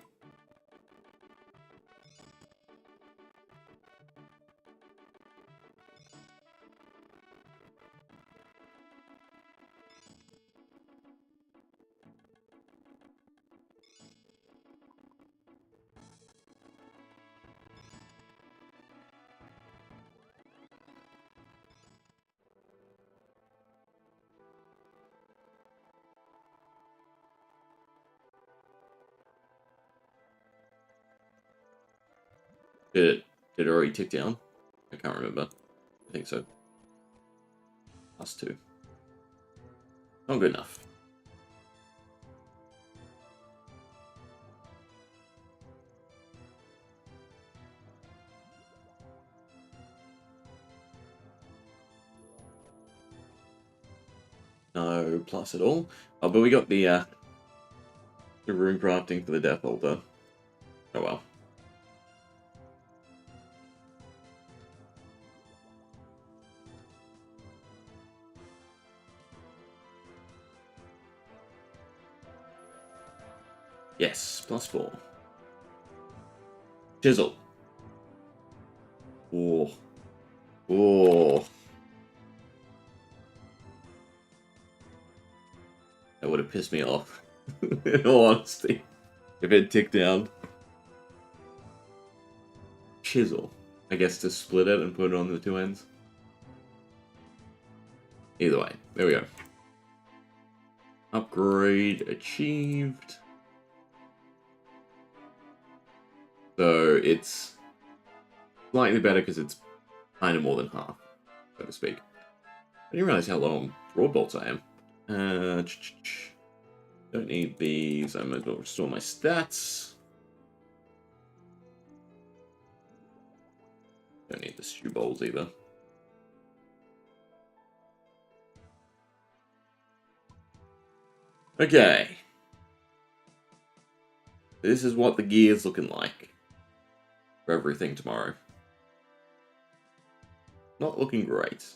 Did it already tick down? I can't remember. I think so. +2. Not good enough. No plus at all. Oh, but we got the rune crafting for the Death Altar. Oh well. Yes, +4. Chisel. Oh. Oh. That would have pissed me off. In all honesty. If it ticked down. Chisel. I guess to split it and put it on the two ends. Either way. There we go. Upgrade achieved. So it's slightly better because it's kind of more than half, so to speak. I didn't realize how low on broad bolts I am. Don't need these. I might as well restore my stats. Don't need the stew bowls either. Okay. This is what the gear's looking like for everything tomorrow. Not looking great.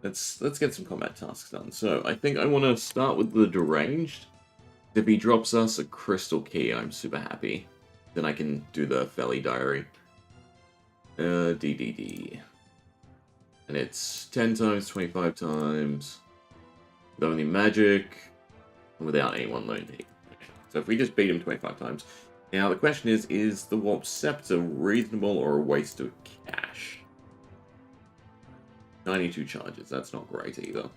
Let's get some combat tasks done. So I think I want to start with the deranged. If he drops us a crystal key, I'm super happy. Then I can do the Felly Diary. DDD. And it's 10 times, 25 times. Without any magic. And without anyone learning. So if we just beat him 25 times. Now the question is the Warp Scepter reasonable or a waste of cash? 92 charges, that's not great either.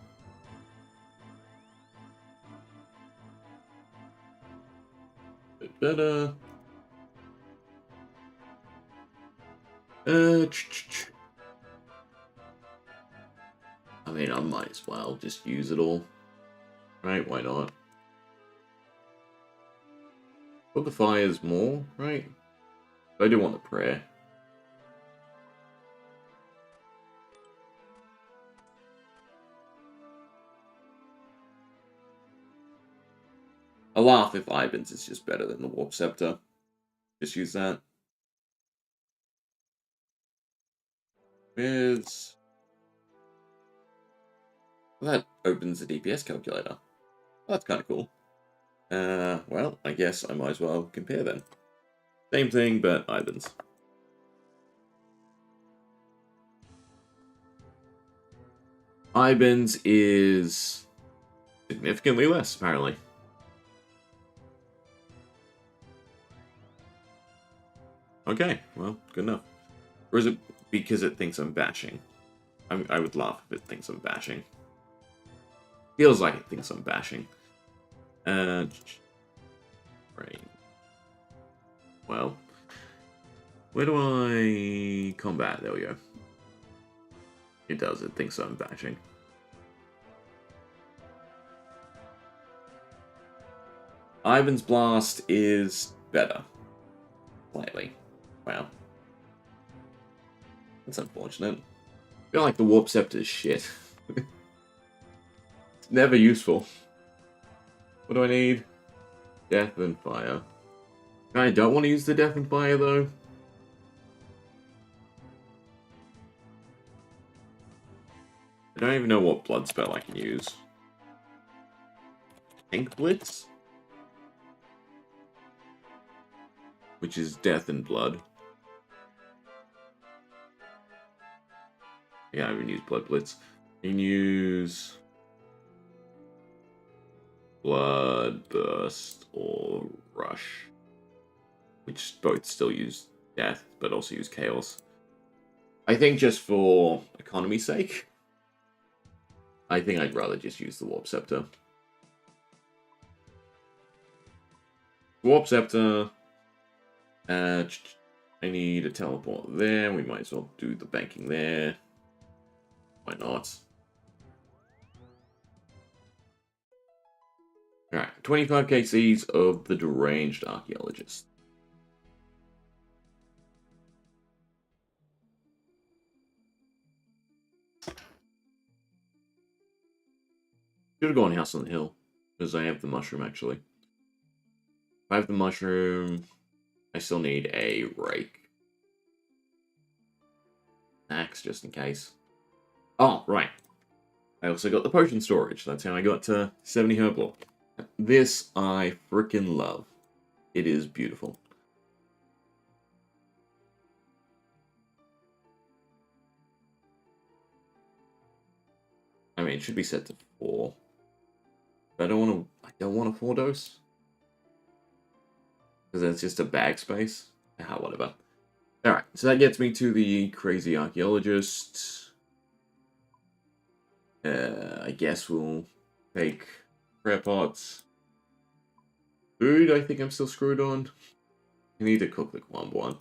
Bit better. I mean, I might as well just use it all. Right, why not? But the fire's more, right? But I do want the prayer. I'll laugh if Ivan's is just better than the Warp Scepter. Just use that. Where's... Well, that opens the DPS calculator. Oh, that's kind of cool. Well, I guess I might as well compare then. Same thing, but Ivan's. Ivan's is significantly less, apparently. Okay, well, good enough. Or is it because it thinks I'm bashing? I would laugh if it thinks I'm bashing. Feels like it thinks I'm bashing. Right. Well, where do I combat? There we go. It does. It thinks I'm bashing. Ivan's Blast is better. Slightly. Wow. That's unfortunate. I feel like the Warp Scepter is shit. It's never useful. What do I need? Death and Fire. I don't want to use the Death and Fire, though. I don't even know what blood spell I can use. Pink Blitz? Which is Death and Blood. Yeah, I haven't used Blood Blitz. I can use... Blood Burst or Rush. Which both still use Death, but also use Chaos. I think just for economy's sake, I think I'd rather just use the Warp Scepter. Warp Scepter. I need a teleport there. We might as well do the banking there. Why not? Alright, 25 KCs of the Deranged Archaeologist. Should have gone House on the Hill, because I have the mushroom, actually. If I have the mushroom, I still need a rake. Axe, just in case. Oh, right. I also got the potion storage. That's how I got to 70 herb lore. This I freaking love. It is beautiful. I mean, it should be set to 4. But I don't want a 4 dose. Because it's just a bag space. Ah, whatever. Alright, so that gets me to the crazy archaeologist. I guess we'll take prayer pots. Food, I think I'm still screwed on. I need to cook the Kwamb one.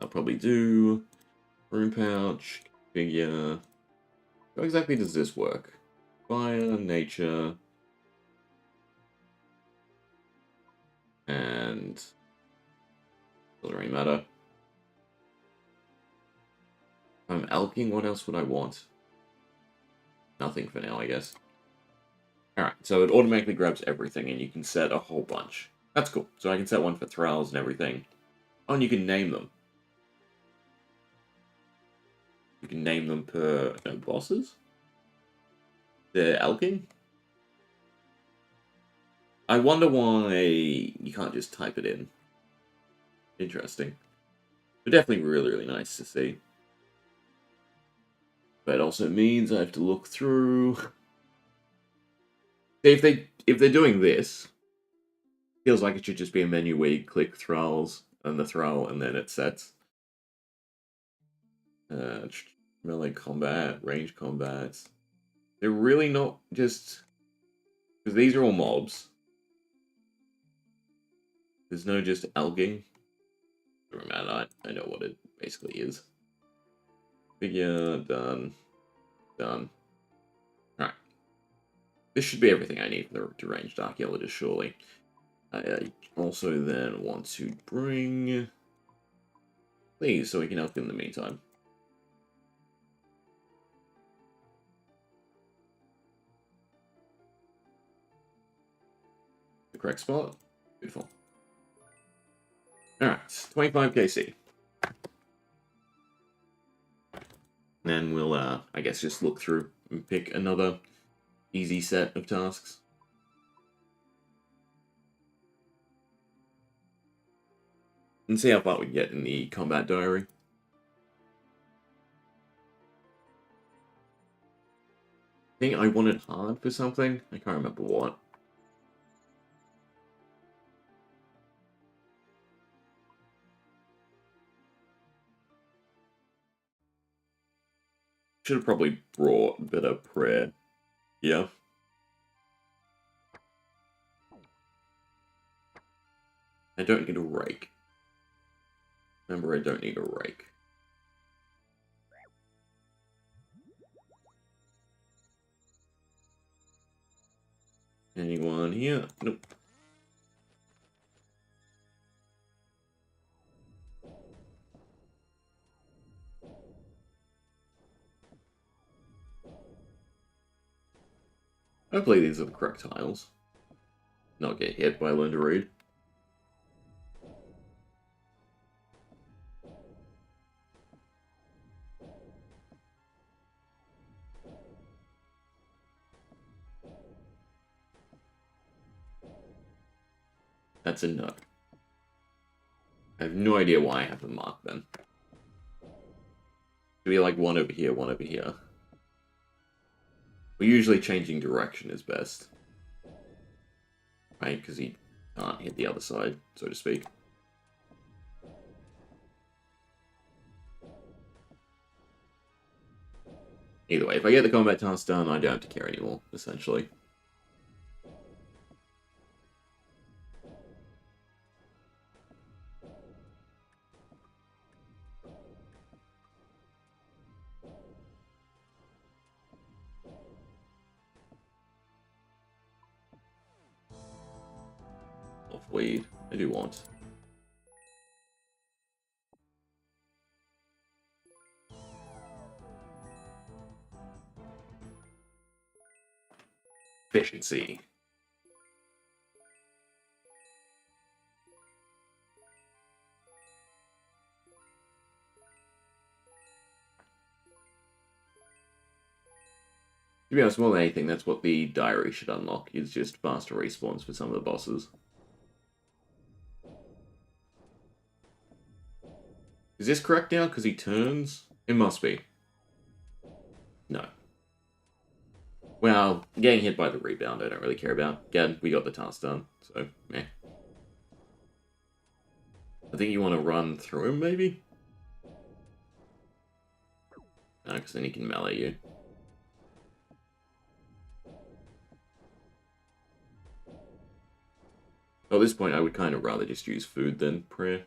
I'll probably do room pouch, figure. How exactly does this work? Fire, nature, and doesn't really matter. If I'm elking, what else would I want? Nothing for now, I guess. Alright, so it automatically grabs everything, and you can set a whole bunch. That's cool. So I can set one for thralls and everything. Oh, and you can name them. You can name them per bosses? They're elking? I wonder why you can't just type it in. Interesting. But definitely really, really nice to see. But it also means I have to look through. If they're doing this, feels like it should just be a menu where you click thralls and the thrall and then it sets. Melee combat, range combat. They're really not just because these are all mobs. There's no just elging. Doesn't matter. I know what it basically is. Figure done. Done. Alright. This should be everything I need for the deranged archaeologist, surely. I also then want to bring these so we can help in the meantime. The correct spot. Beautiful. Alright, 25 KC. Then we'll, I guess, just look through and pick another easy set of tasks. And see how far we get in the combat diary. I think I wanted hard for something. I can't remember what. Should have probably brought a bit of prayer. Yeah. I don't need a rake. Remember, I don't need a rake. Anyone here? Nope. Hopefully these are the correct tiles. Not get hit by learn to read. That's a no. I have no idea why I have them marked then. It'd be like one over here, one over here. Well, usually changing direction is best. Right, because he can't hit the other side, so to speak. Either way, if I get the combat task done, I don't have to care anymore, essentially. weed. I do want. Efficiency. To be honest, more than anything, that's what the diary should unlock, is just faster respawns for some of the bosses. Is this correct now? Because he turns? It must be. No. Well, getting hit by the rebound I don't really care about. Again, we got the task done, so meh. I think you want to run through him, maybe? No, because then he can melee you. At this point, I would kind of rather just use food than prayer.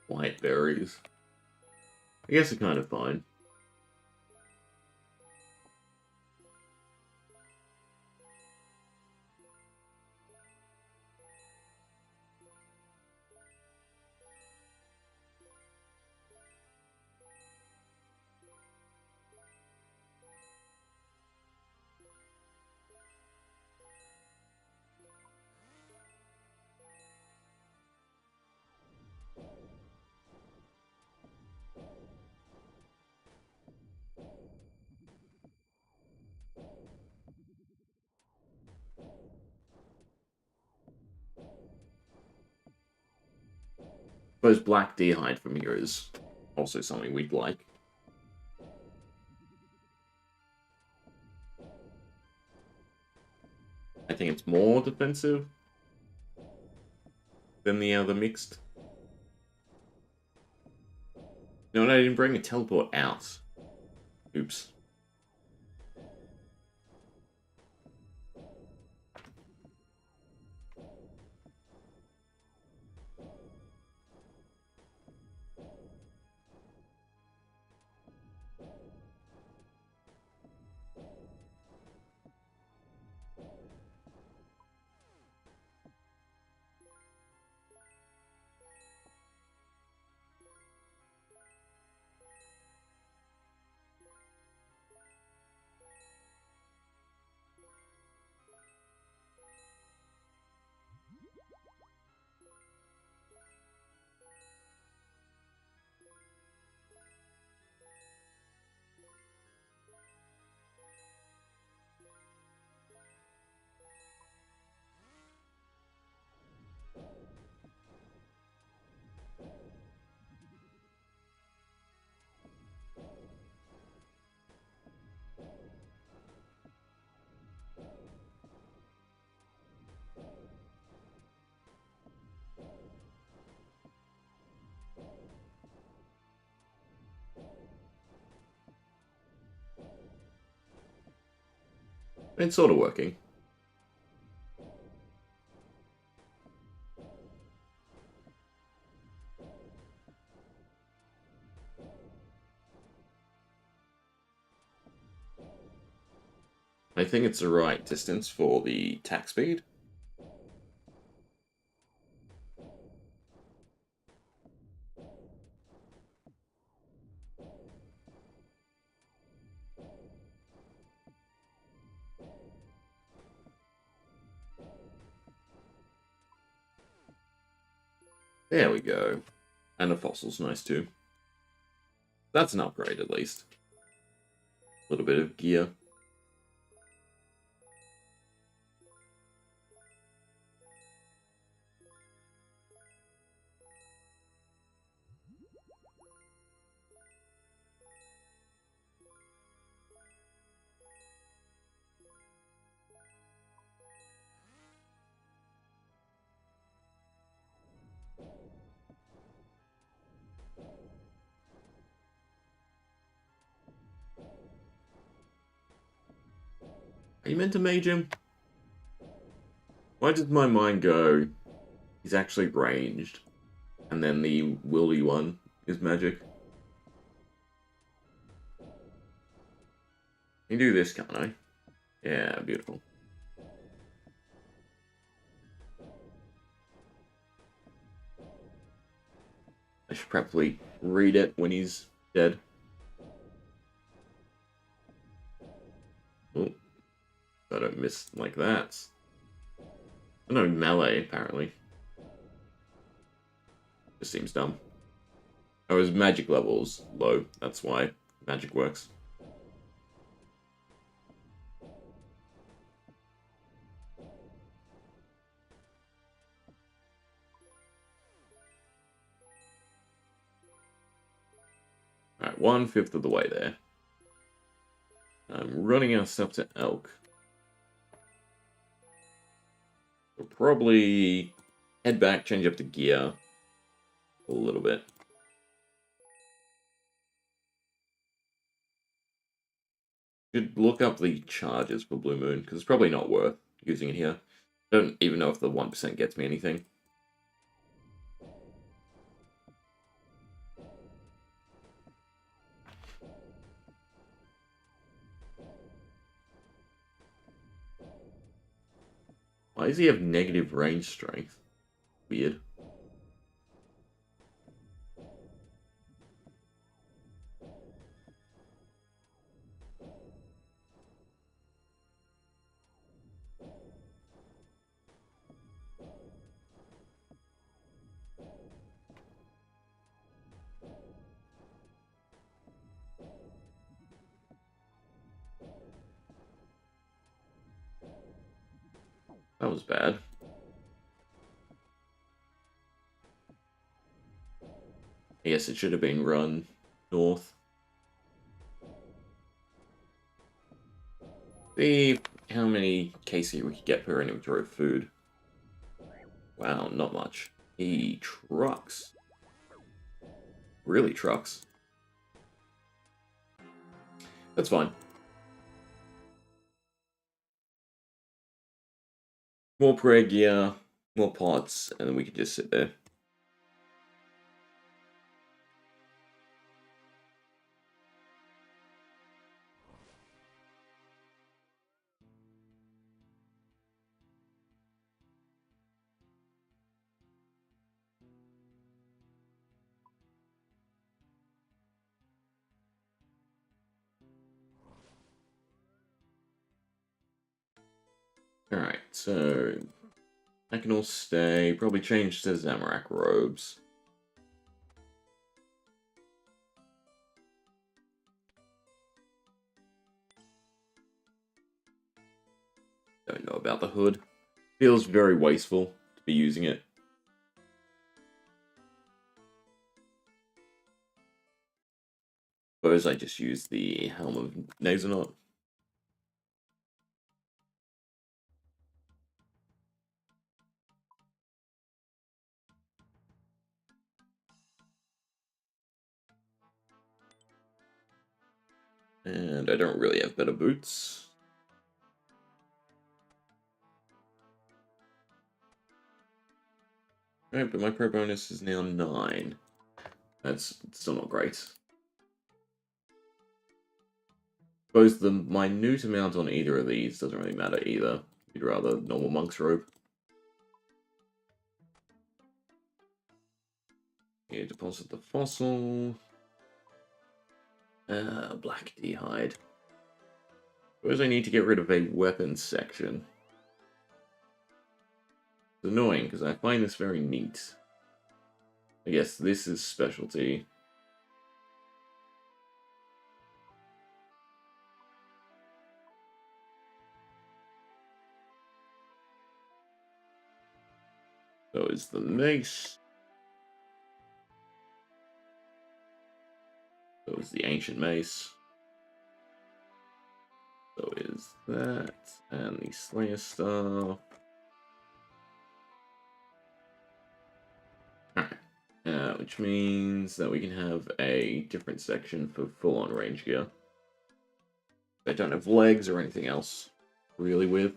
White berries. I guess they're kind of fine. Suppose black deer hide from here is also something we'd like. I think it's more defensive than the other mixed. No, I didn't bring a teleport out. Oops. It's sort of working. I think it's the right distance for the attack speed. There we go. And the fossil's nice too. That's an upgrade at least. A little bit of gear. Are you meant to mage him? Why does my mind go, he's actually ranged, and then the willy one is magic? Can you do this, can't I? Yeah, beautiful. I should probably read it when he's dead. Oh, I don't miss like that. I know melee, apparently. Just seems dumb. Oh, his magic level's low. That's why magic works. Alright, 1/5 of the way there. I'm running our stuff to Elk. We'll probably head back, change up the gear a little bit. Should look up the charges for Blue Moon, because it's probably not worth using it here. I don't even know if the 1% gets me anything. Why does he have negative range strength? Weird. That was bad. I guess it should have been run north. See how many KC we could get per inventory of food. Wow, not much. He trucks. Really trucks. That's fine. More prayer gear, more pots, and then we can just sit there. Alright, so I can all stay. Probably change to Zamorak robes. Don't know about the hood. Feels very wasteful to be using it. Suppose I just use the Helm of Nasonaut. And I don't really have better boots. Alright, but my pro bonus is now 9. That's still not great. Suppose the minute amount on either of these doesn't really matter either. You'd rather normal monk's robe. Here, deposit the fossil. Black D-hide. Suppose I need to get rid of a weapons section. It's annoying, because I find this very neat. I guess this is specialty. So is the mace. So is the ancient mace. So is that. And the Slayer stuff. Alright. Which means that we can have a different section for full-on range gear. I don't have legs or anything else really with.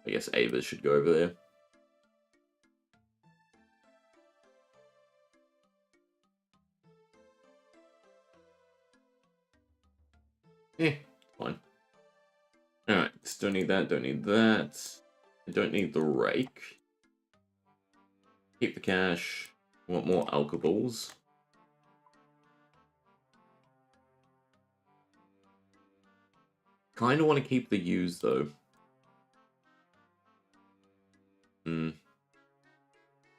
I guess Ava should go over there. Fine. Alright, don't need that, don't need that. I don't need the rake. Keep the cash. Want more alcohols. Kinda want to keep the use though. I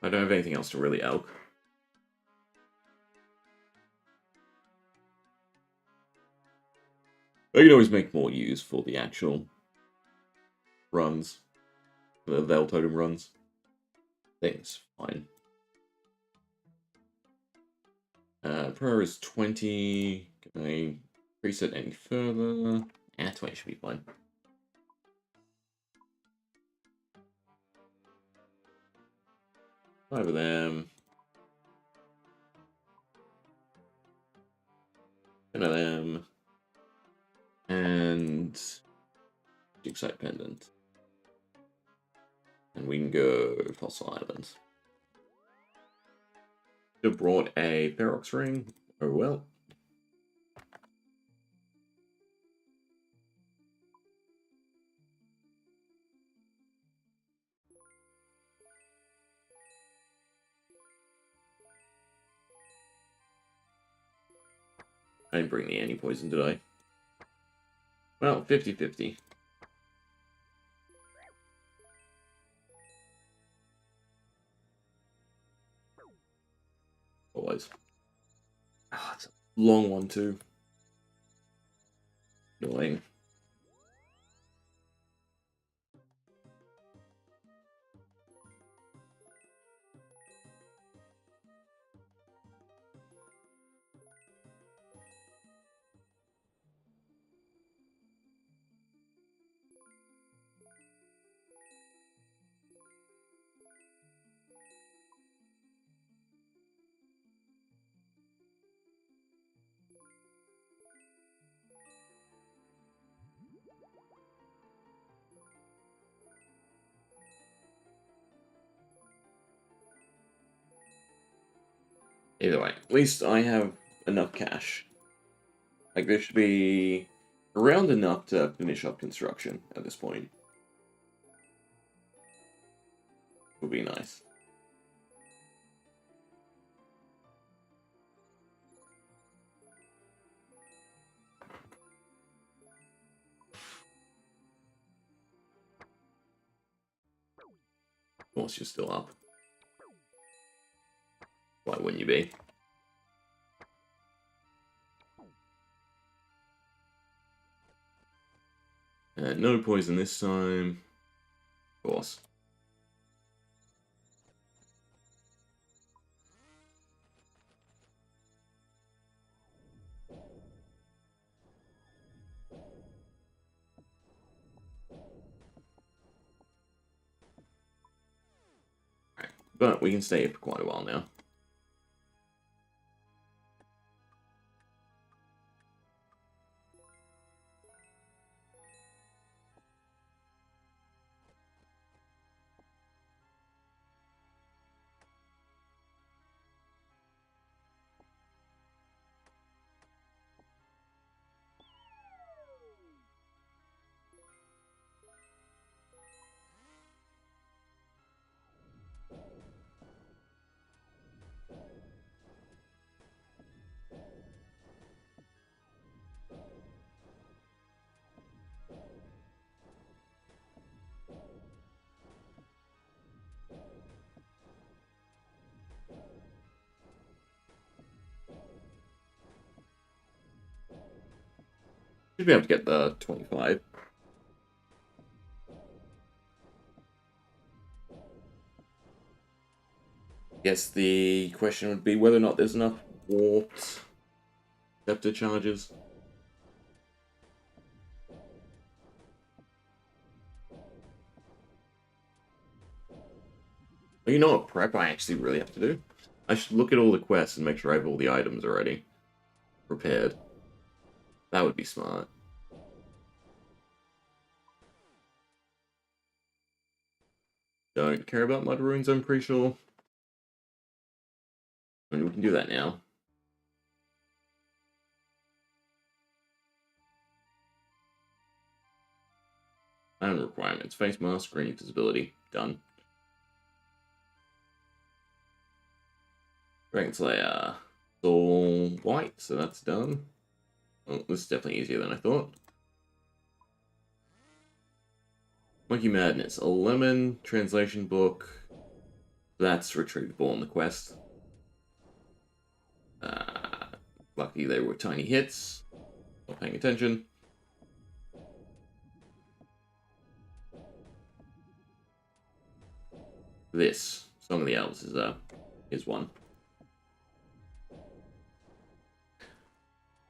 don't have anything else to really elk. I can always make more use for the actual runs. The Veil Totem runs. I think it's fine. Prayer is 20. Can I increase it any further? 20 should be fine. Five of them. 10 of them. And Duke-side Pendant. And we can go Fossil Island. Should have brought a Ferox ring. Oh well. I didn't bring the anti-poison, did I? Well, 50-50. Always. Ah, it's a long one too. Annoying. Either way, at least I have enough cash. Like, there should be around enough to finish up construction at this point. Would be nice. Of course, you're still up. Why wouldn't you be? No poison this time. Of course. Right. But we can stay here for quite a while now. Should be able to get the 25. Guess the question would be whether or not there's enough warped scepter charges. Well, you know what prep I actually really have to do? I should look at all the quests and make sure I have all the items already prepared. That would be smart. don't care about mud runes, I'm pretty sure. I mean, we can do that now. And requirements. Face mask, green visibility. Done. Dragon Slayer. It's all white, so that's done. Well, this is definitely easier than I thought. Monkey Madness. A lemon translation book. That's retrievable on the quest. Lucky they were tiny hits. Not paying attention. This Song of the Elves is one.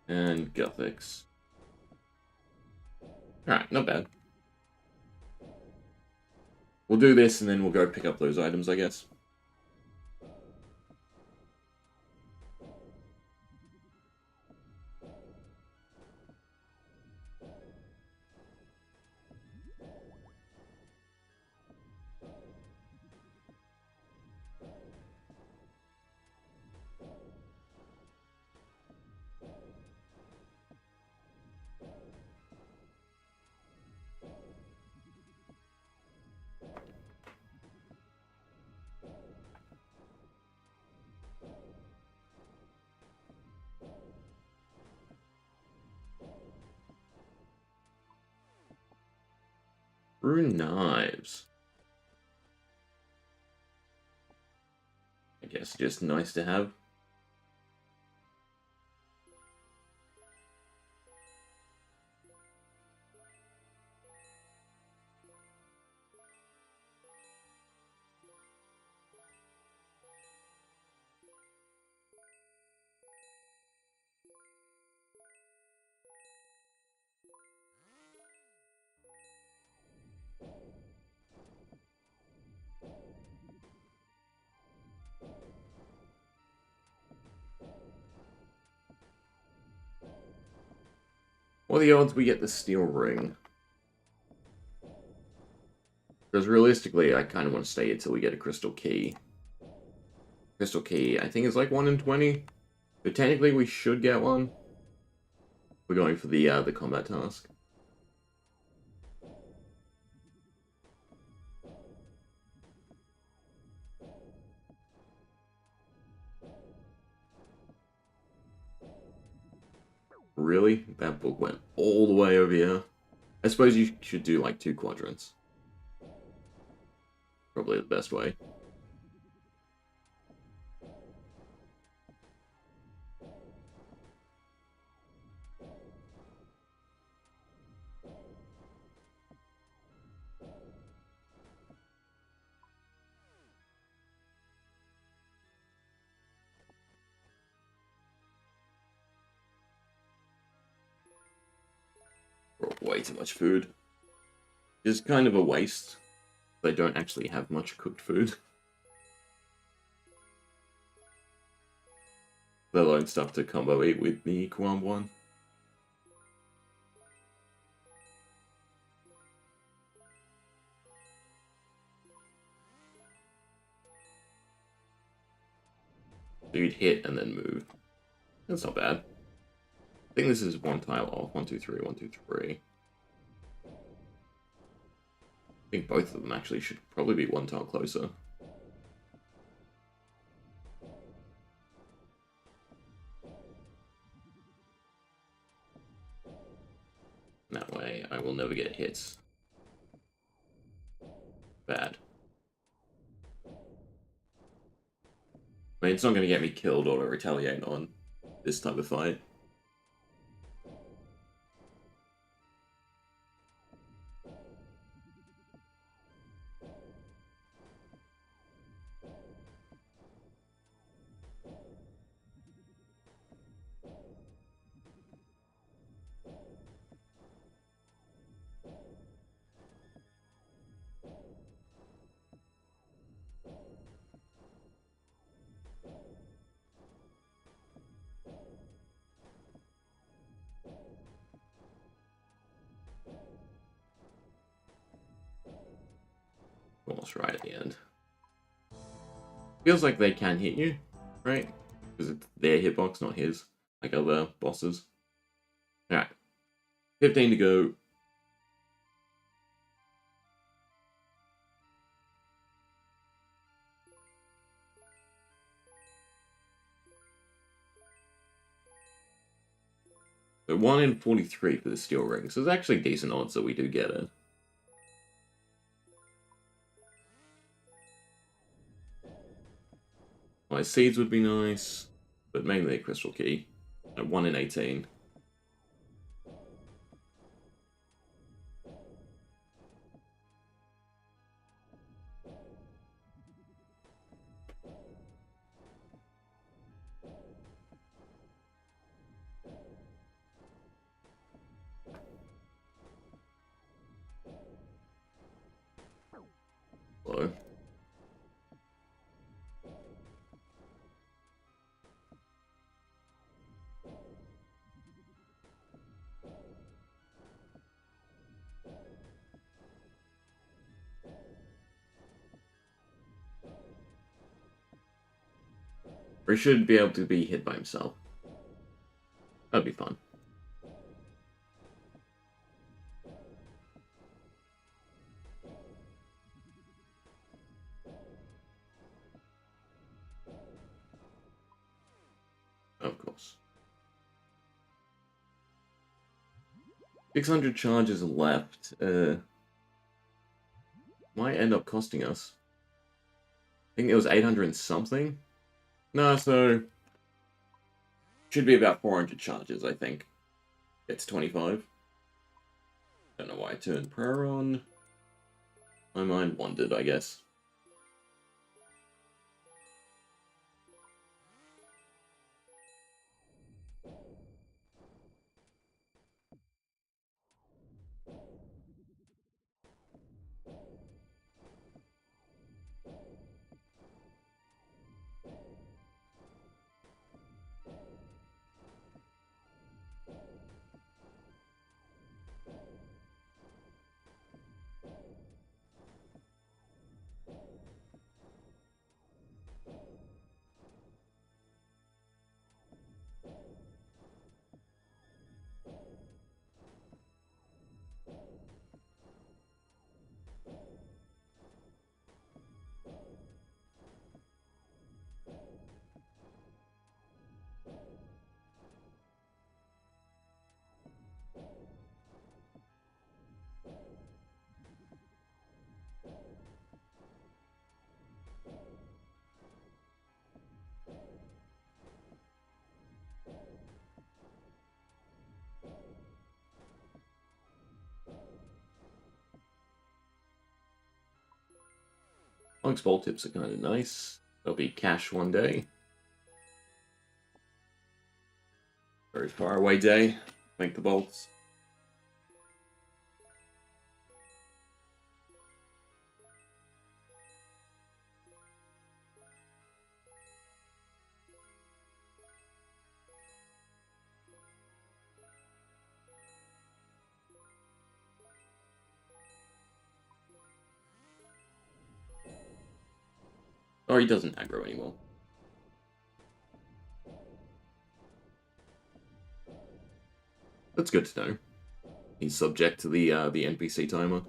And Gothics. Alright, not bad. We'll do this and then we'll go pick up those items, I guess. Rune knives. I guess just nice to have. What are the odds we get the steel ring? Because realistically, I kind of want to stay until we get a crystal key. Crystal key, I think, is like 1 in 20. But technically, we should get one. We're going for the combat task. Really? That book went all the way over here. I suppose you should do like 2 quadrants. Probably the best way. Way too much food. It's kind of a waste. They don't actually have much cooked food. Let alone stuff to combo eat with the Quam one. So you'd hit and then move. That's not bad. I think this is 1 tile off. 1, 2, 3, 1, 2, 3. I think both of them actually should probably be 1 tile closer. That way, I will never get hits. Bad. I mean, it's not going to get me killed or retaliate on this type of fight. Almost right at the end. Feels like they can hit you, right? Because it's their hitbox, not his, like other bosses. Alright. 15 to go. So 1 in 43 for the steel ring. So there's actually decent odds that we do get it. My seeds would be nice, but mainly a crystal key. At 1 in 18. Hello. Or he should be able to be hit by himself. That'd be fun. Of course. 600 charges left. Might end up costing us. I think it was 800 and something. No, so should be about 400 charges, I think. It's 25. Don't know why I turned prayer on. My mind wandered, I guess. Onyx bolt tips are kind of nice. They'll be cash one day. Very far away day. Make the bolts. Or he doesn't aggro anymore. That's good to know. He's subject to the NPC timer.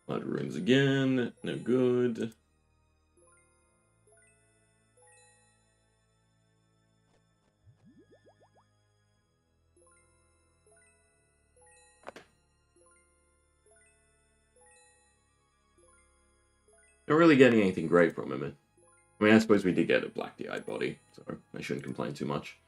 Blood runes again. No good. Not really getting anything great from him. I mean, I suppose we did get a black DI body, so I shouldn't complain too much.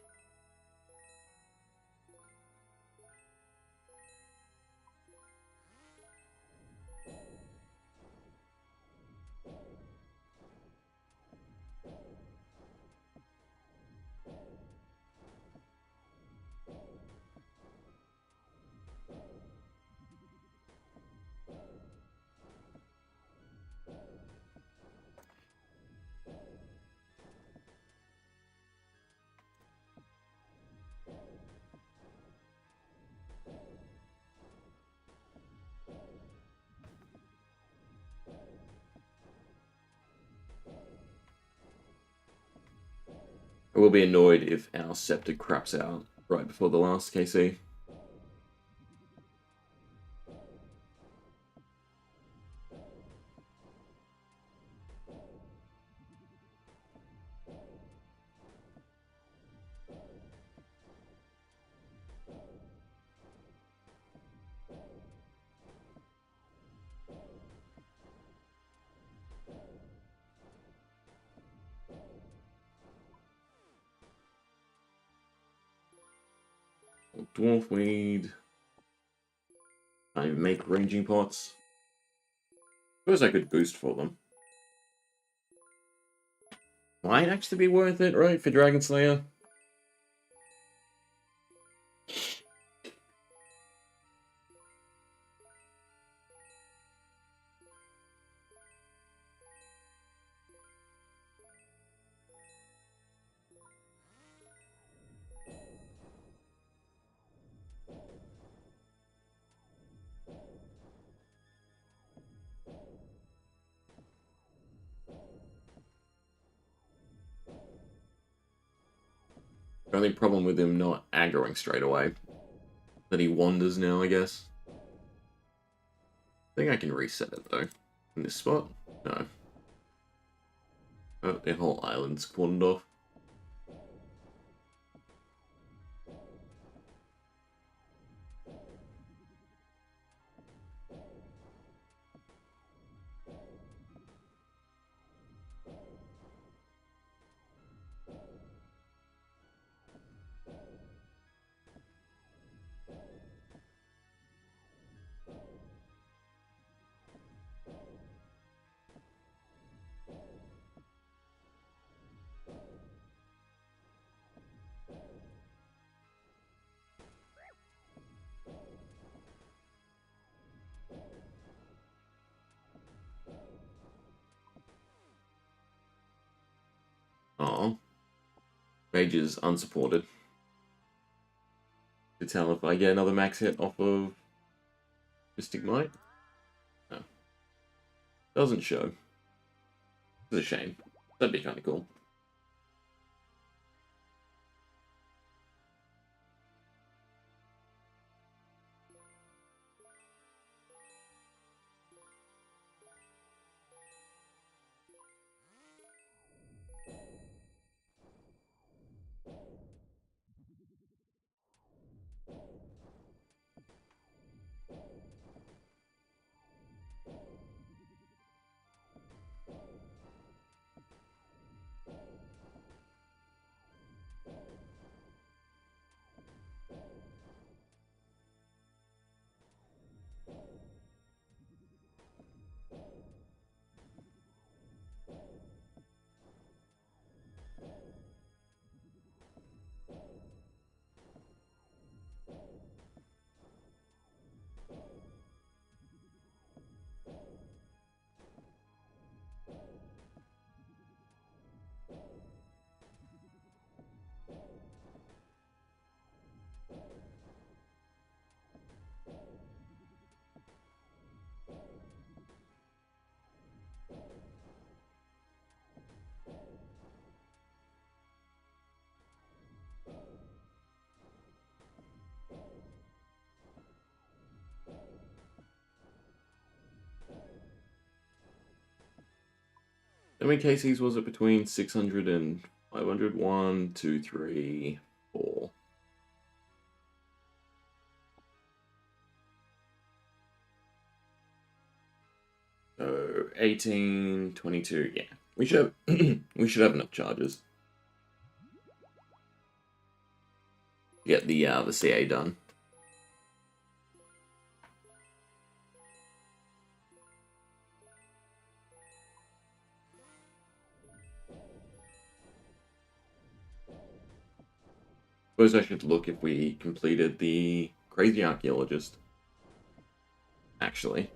I will be annoyed if our scepter craps out right before the last KC. Dwarf weed. I make ranging pots. Suppose I could boost for them. Might actually be worth it, right, for Dragon Slayer? The only problem with him not aggroing straight away. That he wanders now, I guess. I think I can reset it, though. In this spot? No. Oh, the whole island's cordoned off. Oh. Mage is unsupported. To tell if I get another max hit off of Mystic Might? No. Doesn't show. It's a shame. That'd be kind of cool. How many KCs was it between 600 and 500? 1, 2, 3, 4. So 18, 22, yeah. We should have we should have enough charges. Get the CA done. Suppose I should look if we completed the Crazy Archaeologist. Actually.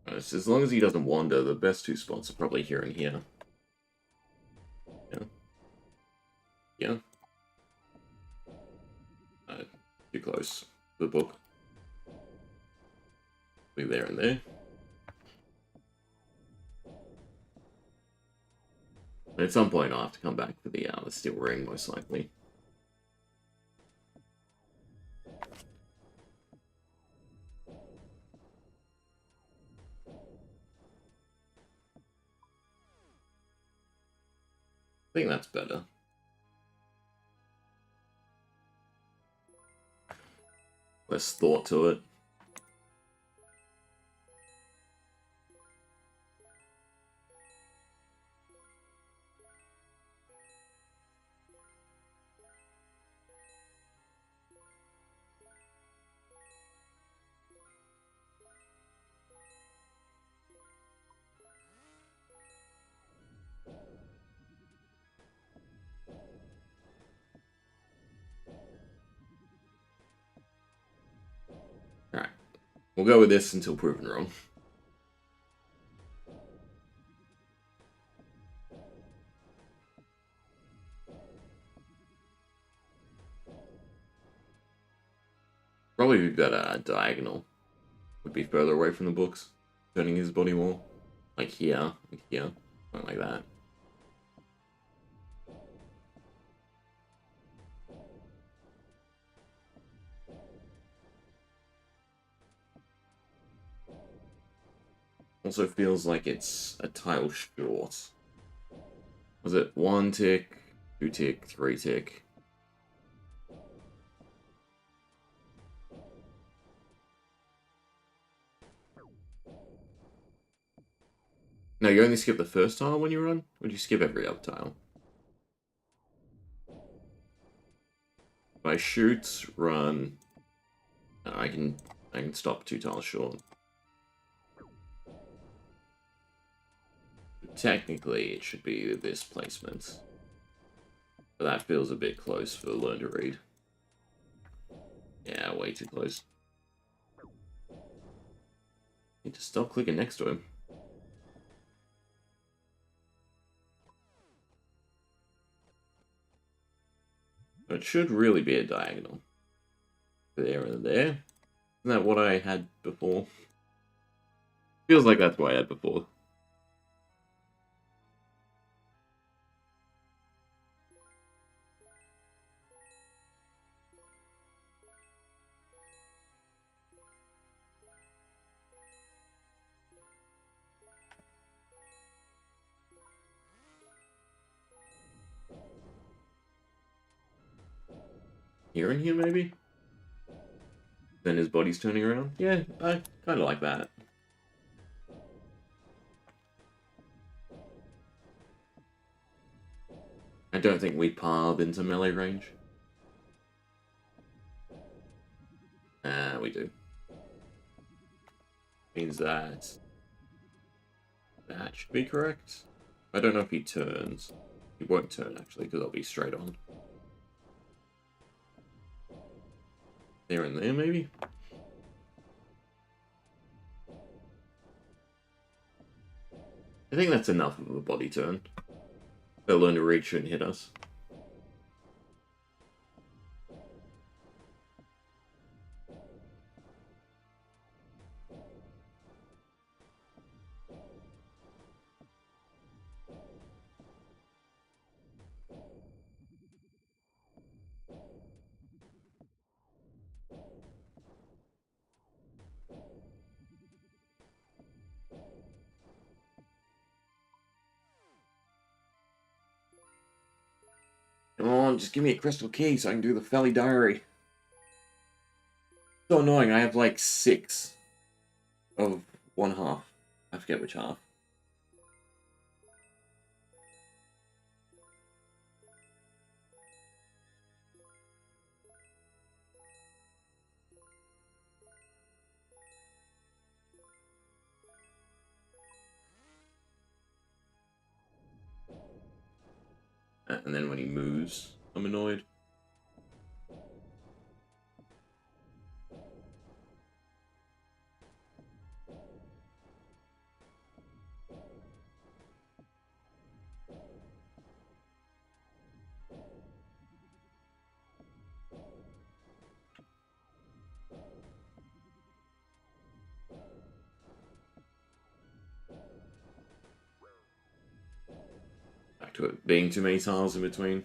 As long as he doesn't wander, the best two spots are probably here and here. Yeah. book. Be there and there. At some point, I'll have to come back for the steel ring, most likely. I think that's better. Less thought to it. Alright. We'll go with this until proven wrong. Probably be better diagonal. Would be further away from the books. Turning his body more. Like here, something like that. Also feels like it's a tile short. Was it 1 tick, 2 tick, 3 tick? No, you only skip the first tile when you run? Or do you skip every other tile? If I shoot, run, I can stop 2 tiles short. Technically, it should be this placement. But that feels a bit close for learn to read. Yeah, way too close. Need to stop clicking next to him. But it should really be a diagonal. There and there. Isn't that what I had before? Feels like that's what I had before. Here and here, maybe? Then his body's turning around? Yeah, I kind of like that. I don't think we path into melee range. We do. Means that should be correct. I don't know if he turns. He won't turn, actually, because I'll be straight on. There and there, maybe? I think that's enough of a body turn. They'll learn to reach and hit us. Come on, just give me a crystal key so I can do the Felly Diary. So annoying, I have like 6 of 1/2. I forget which half. And then when he moves, I'm annoyed. back to it being too many tiles in between.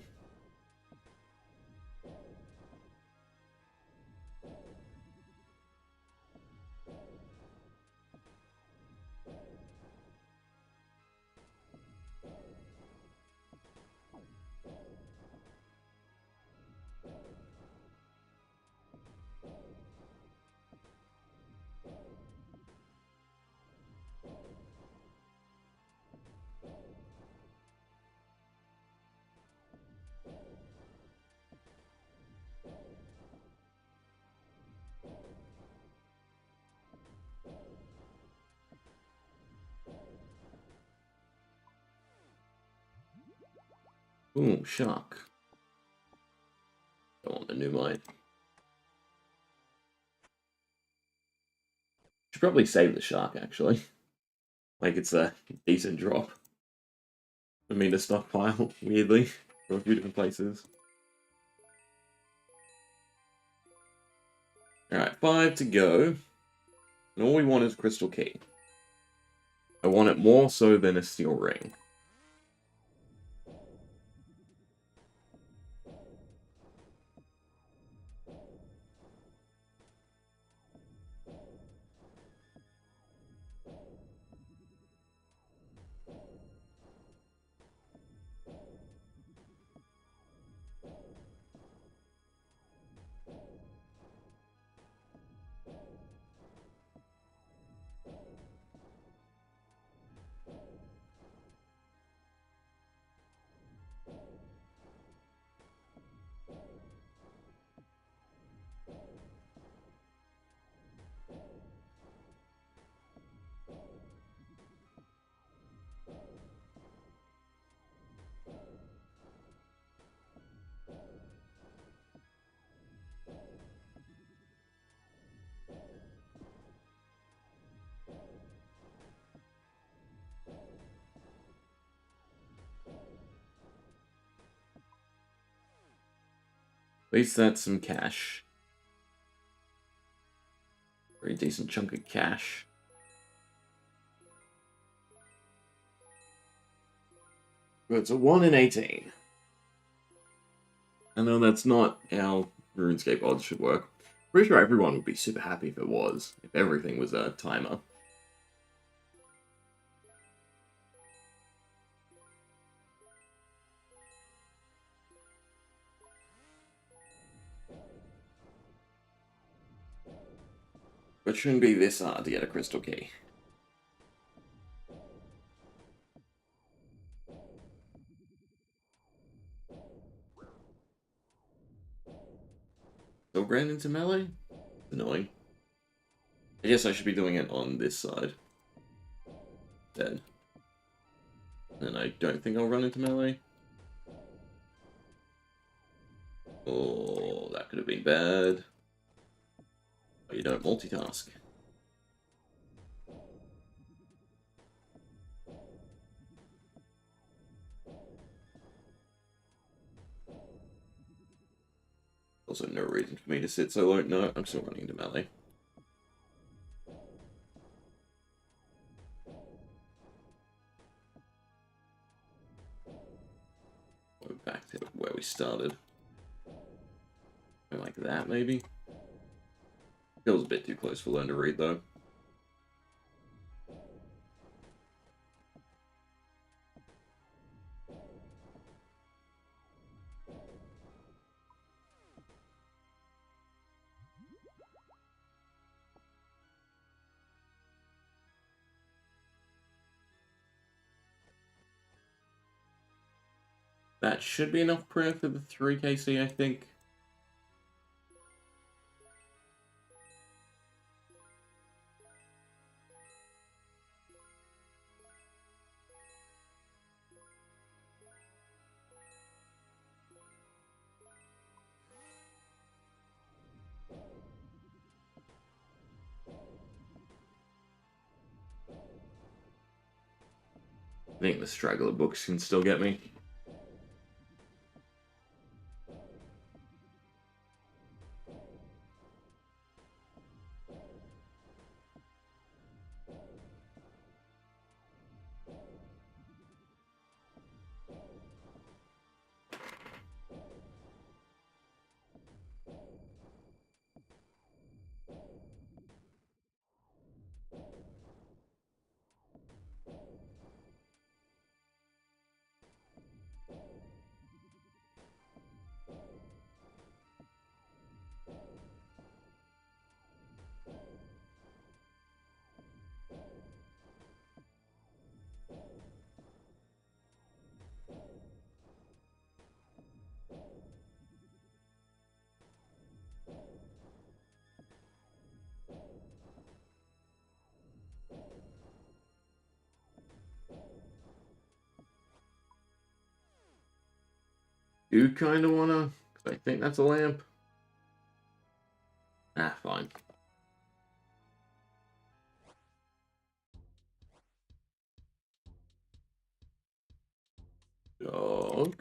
Ooh, shark. Don't want the new light. Should probably save the shark, actually. Like, it's a decent drop. I mean, the stockpile, weirdly, from a few different places. Alright, 5 to go. And all we want is crystal key. I want it more so than a steel ring. At least that's some cash. Very decent chunk of cash. But it's a 1 in 18. I know that's not how RuneScape odds should work. Pretty sure everyone would be super happy if it was. If everything was a timer. But it shouldn't be this hard to get a crystal key. Still ran into melee? Annoying. I guess I should be doing it on this side. Dead. And I don't think I'll run into melee. Oh, that could have been bad. But you don't multitask. Also, no reason for me to sit so low. No, I'm still running into melee. Go back to where we started. Like that, maybe? Feels a bit too close for Learn to Read, though. That should be enough prayer for the 3KC, I think. I think the straggler books can still get me. do kind of want to, because I think that's a lamp. Ah, fine. Dog.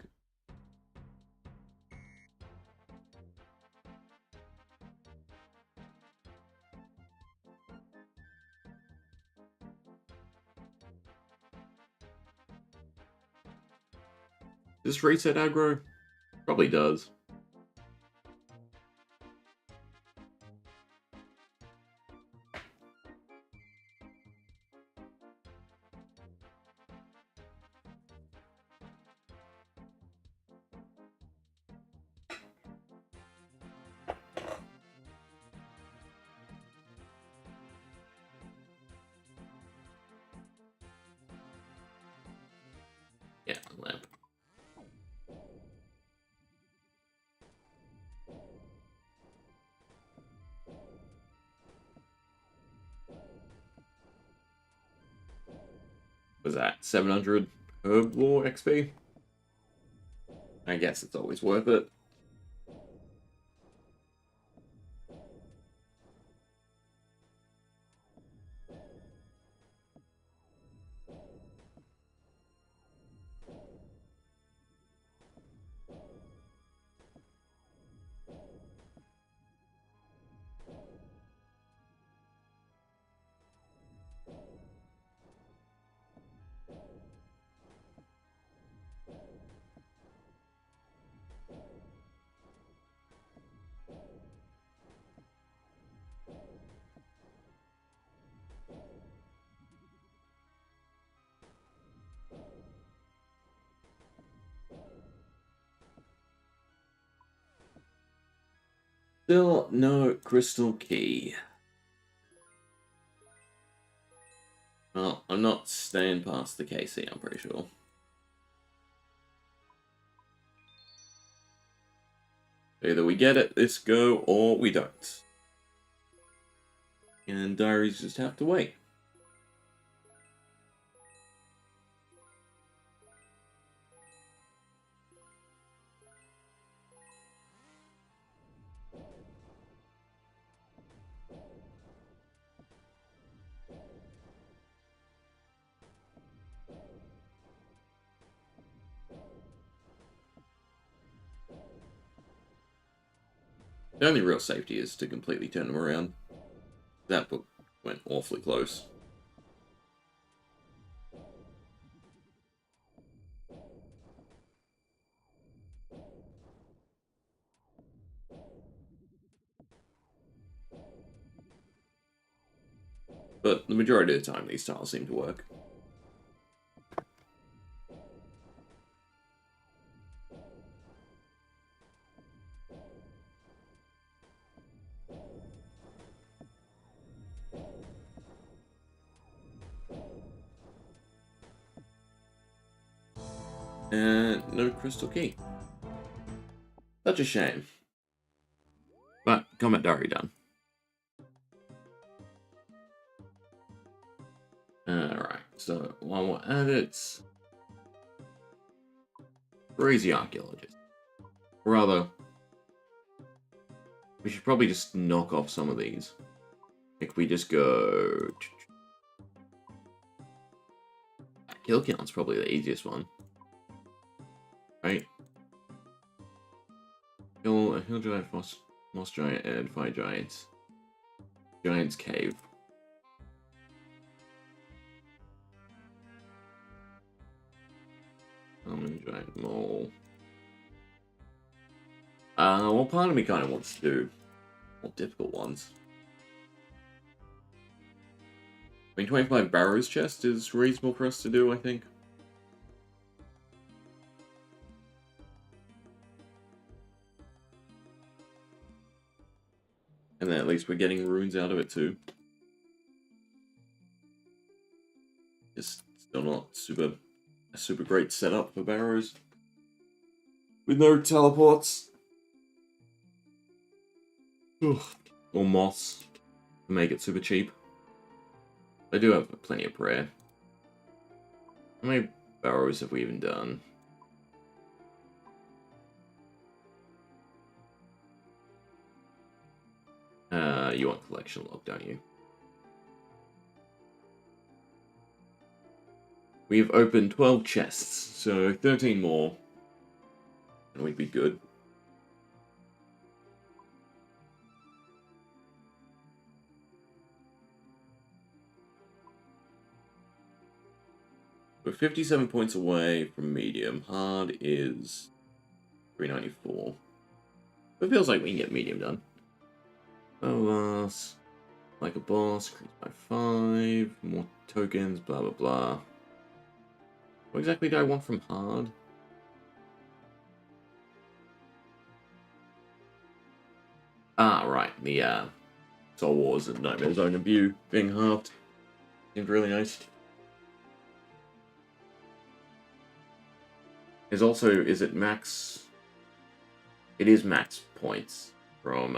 Does this reset aggro? Probably does. Yeah, lamp. Was that 700 herb lore XP? I guess it's always worth it. Still no crystal key. Well, I'm not staying past the KC, I'm pretty sure. Either we get it this go, or we don't. And Diaries just have to wait. The only real safety is to completely turn them around. That book went awfully close. But the majority of the time, these tiles seem to work. And no crystal key. Such a shame. But Combat Diary done. Alright, so while we're at it, crazy archaeologist. Rather, we should probably just knock off some of these. If we just go... Kill count's probably the easiest one. Right? Hill Giant, Moss Giant, and Fire Giant. Giant's Cave. Almond Giant Mole. Well, part of me kind of wants to do more difficult ones. I mean, 25 Barrows chest is reasonable for us to do, I think. And then at least we're getting runes out of it too. It's still not a super great setup for Barrows. With no teleports. Or moss to make it super cheap. I do have plenty of prayer. How many Barrows have we even done? You want collection log, don't you? We've opened 12 chests, so 13 more, and we'd be good. We're 57 points away from medium. Hard is 394. It feels like we can get medium done. Oh, like a boss, increase by 5, more tokens, blah blah blah. What exactly do I want from hard? Ah, right, the Soul Wars and Nightmare Zone and View being halved. Seemed really nice. There's also, is it max? It is max points from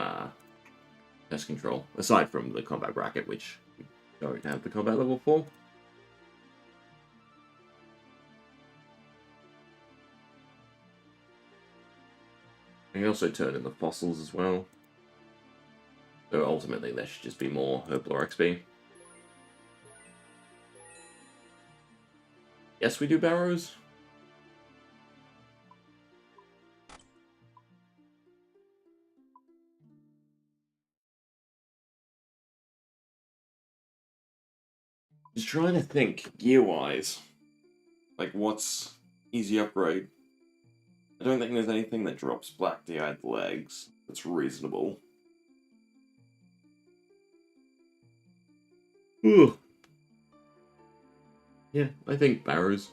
test control, aside from the combat bracket, which we don't have the combat level for. We can also turn in the fossils as well. So ultimately, there should just be more Herblore XP. Yes, we do barrows. Just trying to think gear-wise, like what's easy upgrade. I don't think there's anything that drops black DI'd legs that's reasonable. Ugh. Yeah, I think barrows.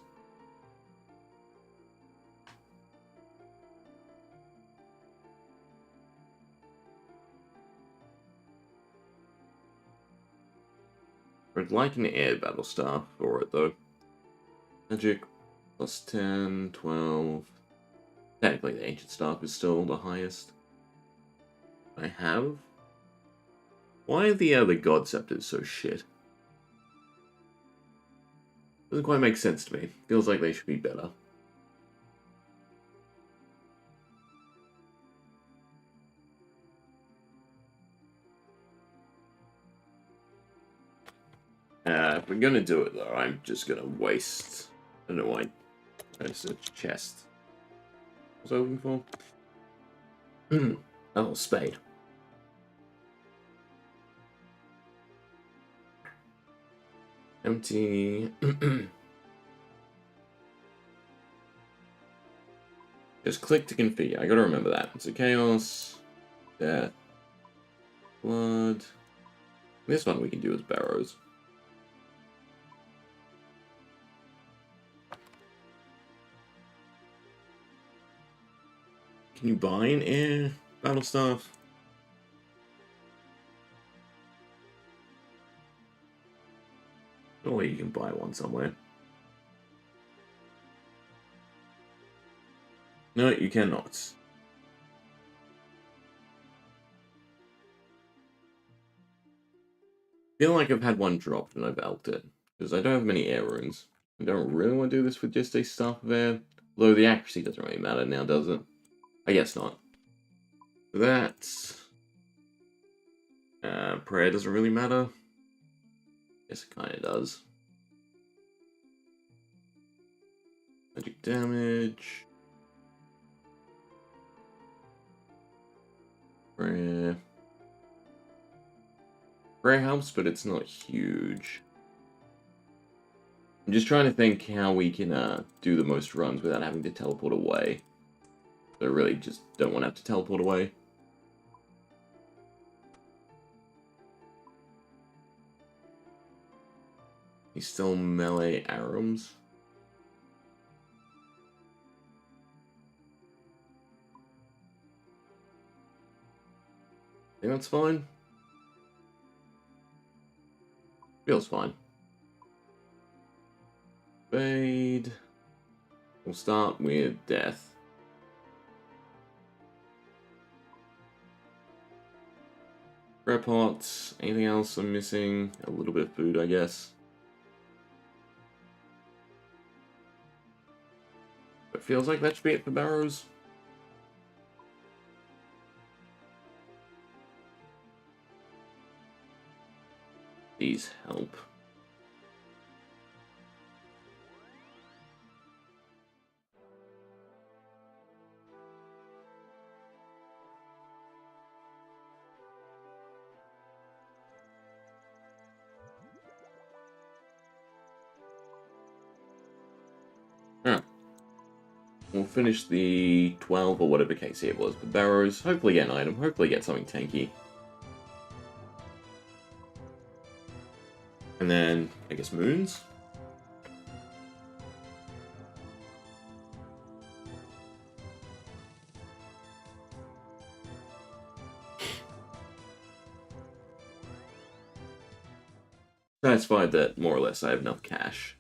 I'd like an air battle star for it though. Magic plus 10, 12. Technically the ancient staff is still the highest I have. Why are the god scepters so shit? Doesn't quite make sense to me. Feels like they should be better. If we're gonna do it though, I'm just gonna waste. I don't know why. It's a chest. What was I looking for? Oh, spade. Empty. Just click to configure. I gotta remember that. It's a chaos. Death. Blood. This one we can do as barrows. Can you buy an air battle staff? Oh, you can buy one somewhere. No, you cannot. I feel like I've had one dropped and I've elked it. Because I don't have many air runes. I don't really want to do this with just a staff of air. Although the accuracy doesn't really matter now, does it? I guess not. That... prayer doesn't really matter. Yes, it kind of does. Magic damage. Prayer. Prayer helps, but it's not huge. I'm just trying to think how we can do the most runs without having to teleport away. So I really just don't want to have to teleport away. He's still melee arrows. I think that's fine. Feels fine. Fade. We'll start with death. Prayer pots. Anything else I'm missing? A little bit of food, I guess. It feels like that should be it for barrows. These help. Alright. We'll finish the 12 or whatever case it was with barrows. Hopefully get an item. Hopefully get something tanky. And then, I guess, moons? Satisfied that, more or less, I have enough cash.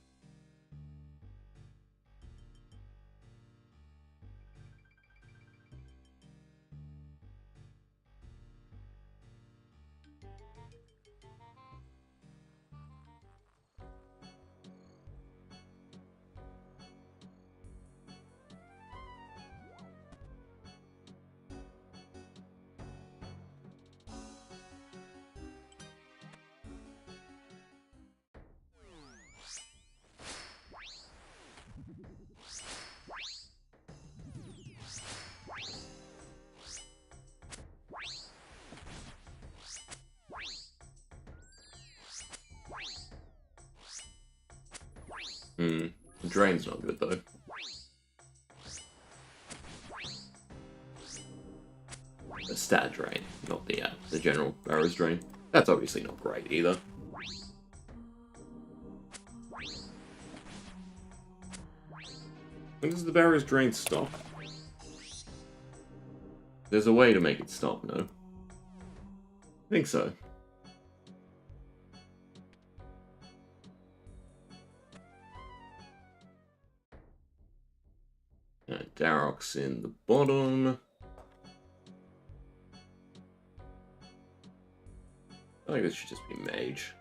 The drain's not good, though. The stat drain, not the general barrows drain. That's obviously not great, either. When does the barrows drain stop? There's a way to make it stop, no? I think so. Darok's in the bottom. I think this should just be mage.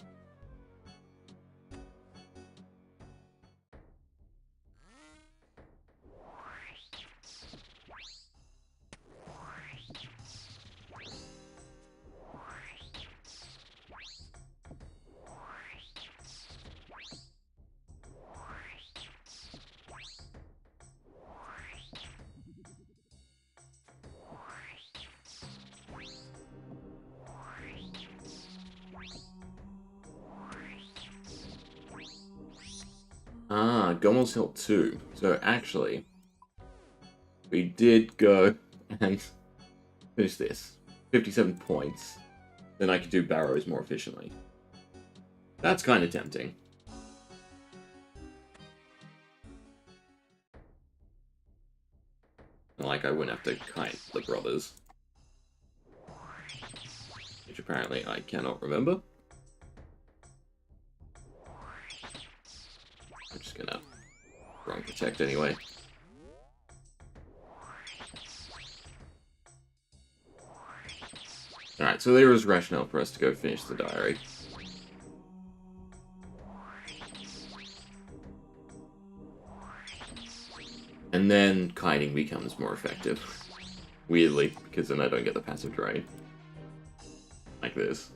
Gomel's helped too. So actually, we did go and finish this. 57 points. Then I could do barrows more efficiently. That's kind of tempting. Like I wouldn't have to kite the brothers. Which apparently I cannot remember. I'm just gonna wrong protect anyway. Alright, so there is rationale for us to go finish the diary. And then kiting becomes more effective. Weirdly, because then I don't get the passive drain. Like this.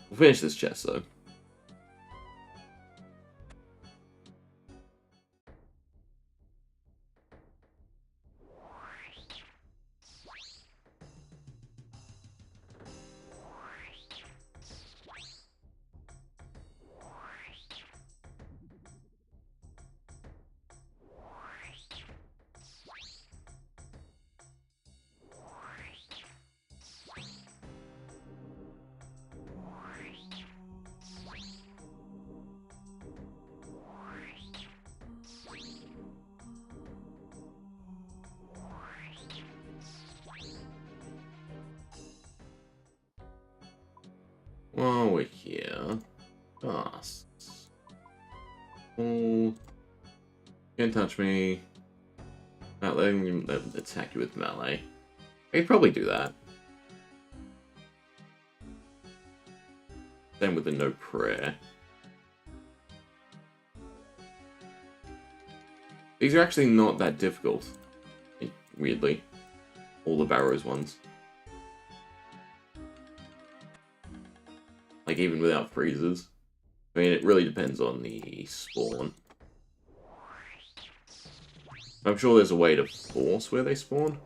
We'll finish this chest though. While we're here, casts. Oh, can't touch me. Not letting them attack you with melee. I could probably do that. Same with the no prayer. These are actually not that difficult. Weirdly, all the barrows ones. Like, even without freezes. I mean, it really depends on the spawn. I'm sure there's a way to force where they spawn.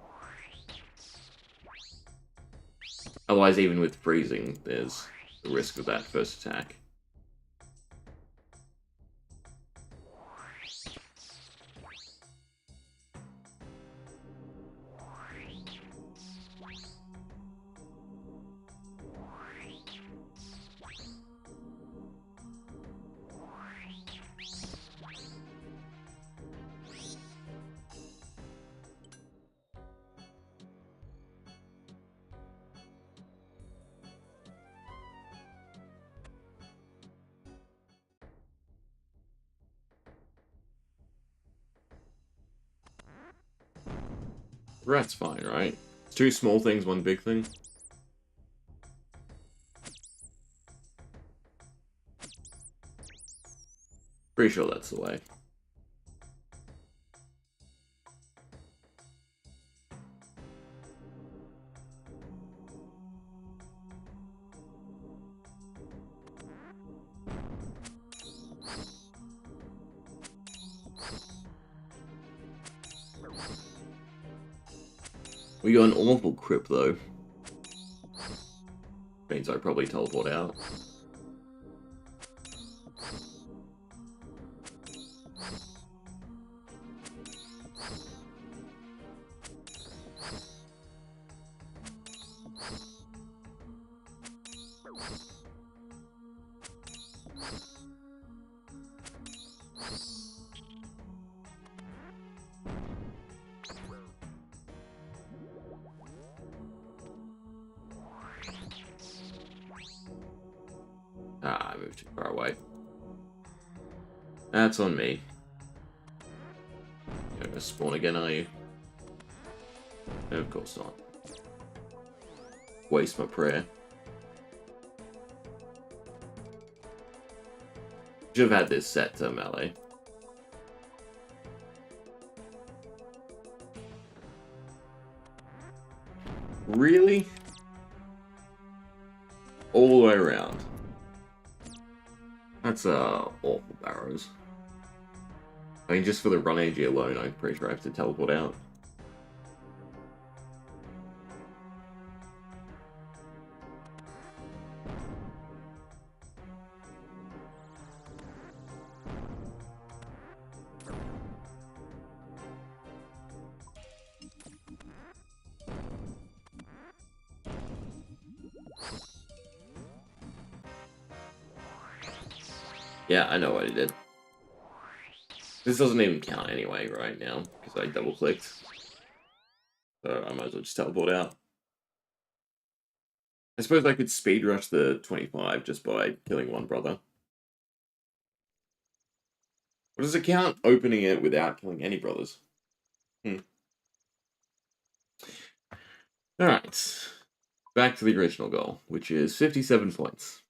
Otherwise, even with freezing, there's the risk of that first attack. Rat's fine, right? It's two small things, one big thing. Pretty sure that's the way. We got an awful crypt, though. Means I probably teleport out. Ah, I moved too far away. That's on me. You're gonna spawn again, are you? No, of course not. Waste my prayer. Should have had this set to melee. Really? All the way around. That's awful barrows. I mean, just for the run AG alone, I'm pretty sure I have to teleport out. Yeah, I know what I did. This doesn't even count anyway right now, because I double-clicked. So I might as well just teleport out. I suppose I could speed rush the 25 just by killing one brother. What does it count opening it without killing any brothers? Alright. Back to the original goal, which is 57 points.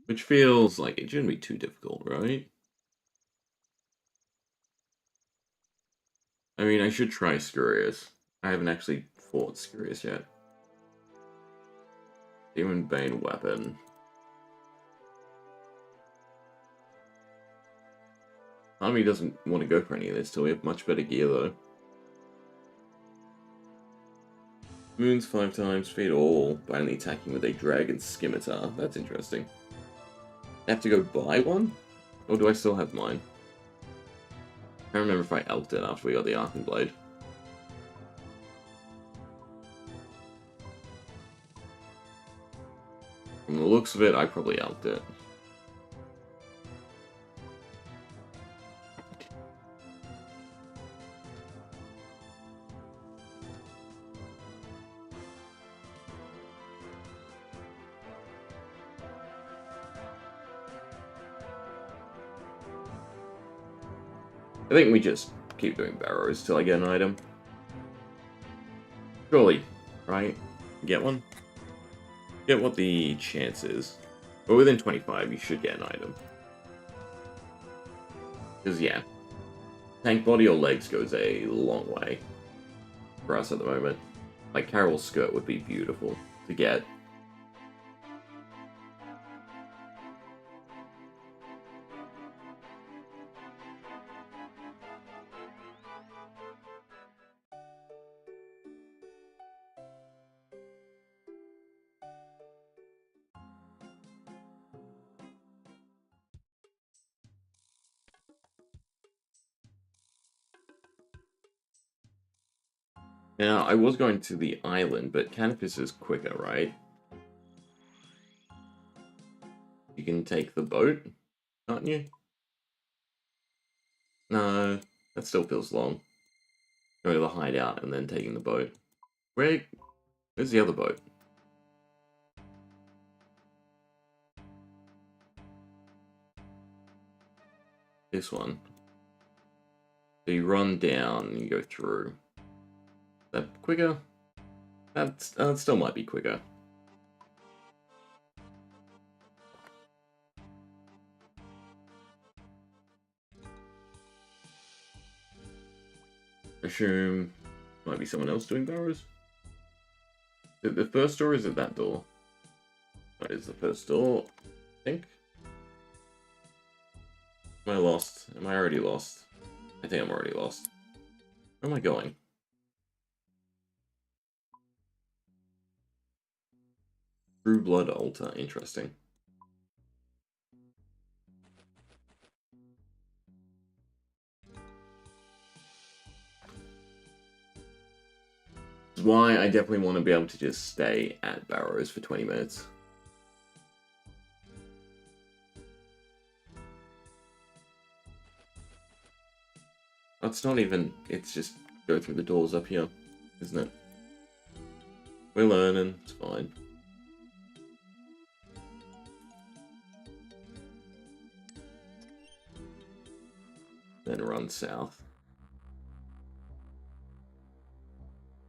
Which feels like it shouldn't be too difficult, right? I mean, I should try Scurious. I haven't actually fought Scurious yet. Demon Bane weapon. Army doesn't want to go for any of this till we have much better gear, though. Moons 5 times, feed all, by only attacking with a dragon scimitar. That's interesting. I have to go buy one? Or do I still have mine? I can't remember if I elked it after we got the Arcane Blade. From the looks of it, I probably elked it. I think we just keep doing barrows till I get an item. Surely, right? Get one? Get what the chance is. But within 25, you should get an item. Because, yeah. tank body or legs goes a long way for us at the moment. Like, Carol's skirt would be beautiful to get. Now, I was going to the island, but Canopus is quicker, right? You can take the boat, can't you? No, that still feels long. Going to the hideout and then taking the boat. Where's the other boat? This one. So you run down and you go through. Is that quicker? That still might be quicker. Assume might be someone else doing barrows. Is it the first door or is it that door? That is the first door, I think. Am I lost? Am I already lost? I think I'm already lost. Where am I going? True Blood Altar, interesting. This is why I definitely want to be able to just stay at Barrows for 20 minutes. It's not even, it's just go through the doors up here, isn't it? We're learning, it's fine. Then run south.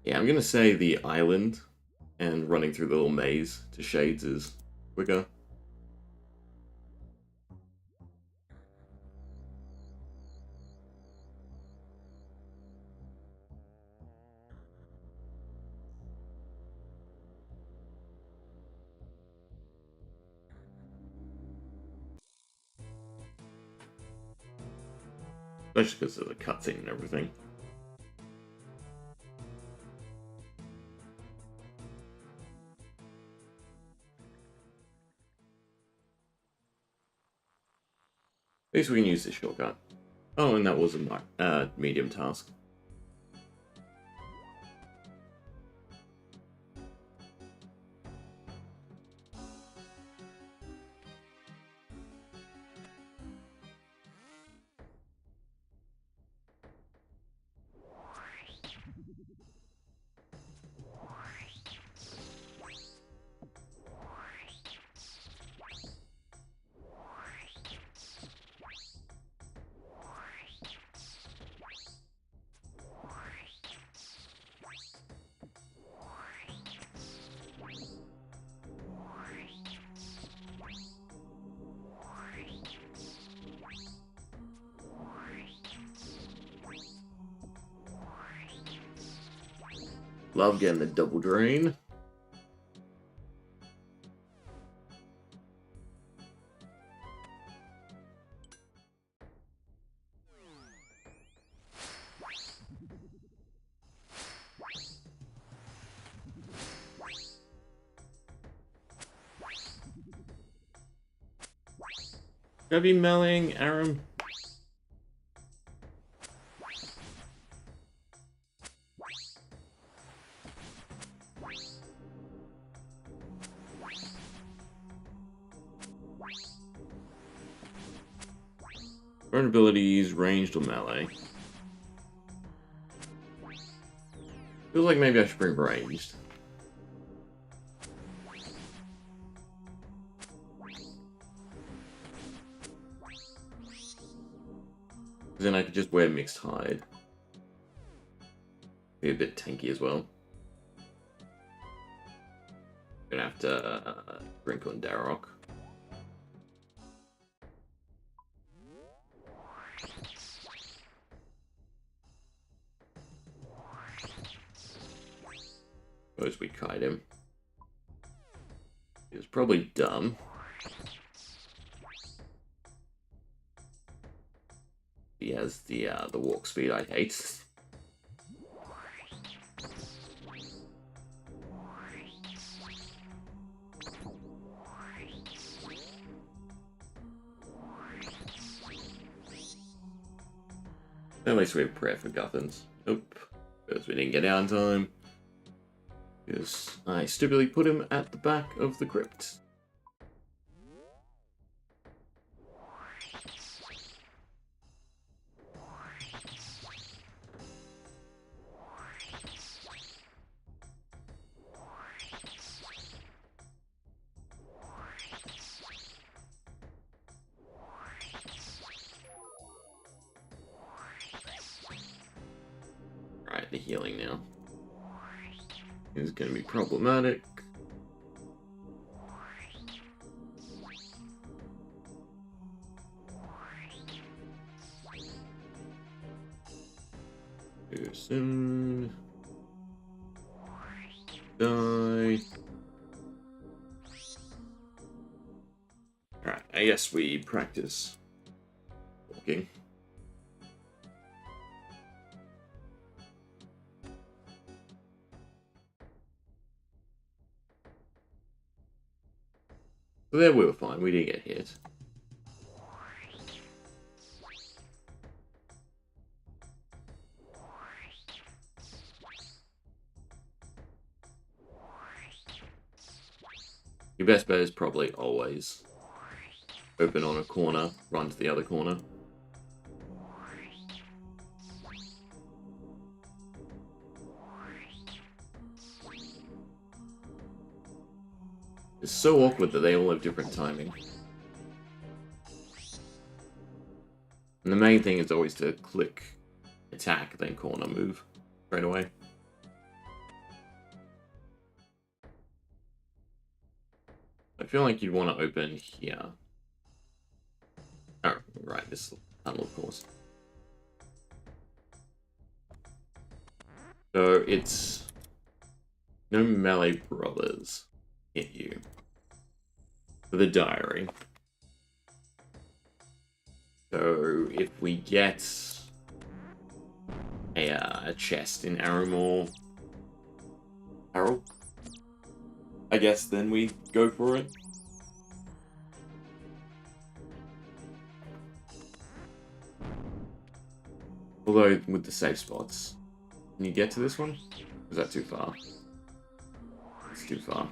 Yeah, I'm gonna say the island and running through the little maze to Shades is quicker. Especially because of the cutscene and everything. At least we can use this shortcut. Oh, and that was a medium task. Love getting the double drain. Should I be meleeing Aram? Current abilities, ranged or melee. Feels like maybe I should bring ranged. Then I could just wear mixed hide. Be a bit tanky as well. Gonna have to drink on Darrock. Suppose we kite him. He was probably dumb. He has the walk speed I hate. At least we have prayer for Guthans. Nope. Because we didn't get out in time. Because I stupidly put him at the back of the crypt. Right, the healing now. Is going to be problematic. Too soon. Die. Alright, I guess we practice walking. So there we were fine, we didn't get hit. Your best bet is probably always open on a corner, run to the other corner. It's so awkward that they all have different timing. And the main thing is always to click attack, then corner move right away. I feel like you'd want to open here. Oh, right, this tunnel, of course. So it's no melee brothers hit you for the diary. So if we get a chest in Arrowmore, I guess then we go for it. Although with the safe spots, can you get to this one? Is that too far? It's too far.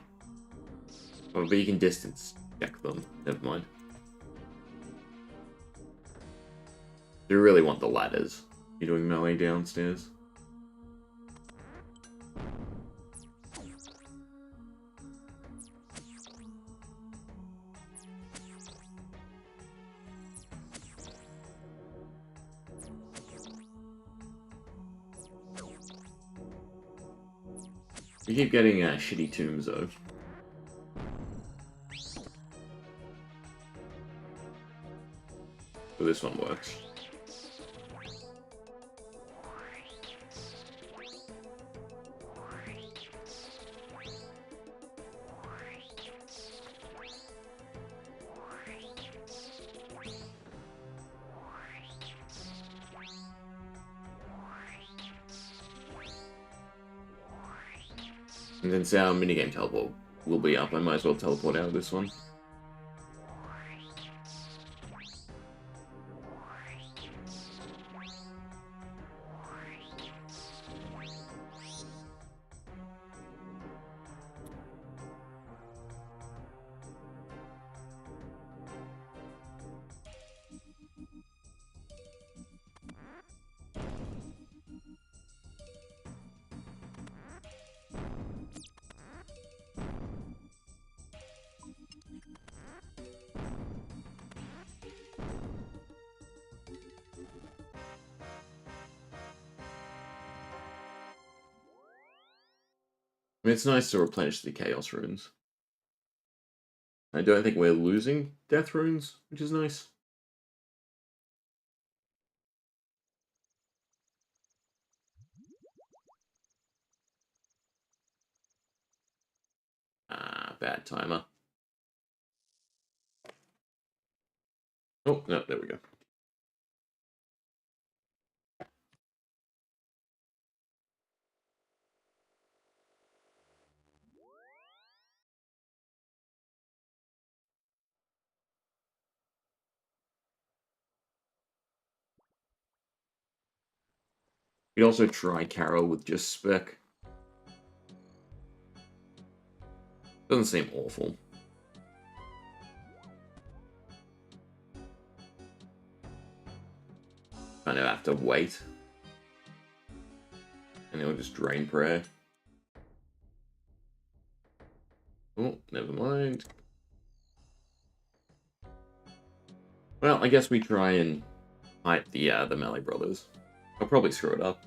Oh, but you can distance check them. Never mind. Do you really want the ladders? You're doing melee downstairs. You keep getting shitty tombs though. So this one works. And since our minigame teleport will be up, I might as well teleport out of this one. I mean, it's nice to replenish the Chaos Runes. I don't think we're losing Death Runes, which is nice. bad timer. Oh, no, there we go. You could also try Carol with just Spec. Doesn't seem awful. Kind of have to wait. And it'll just drain prayer. Oh, never mind. Well, I guess we try and fight the Melee Brothers. I'll probably screw it up.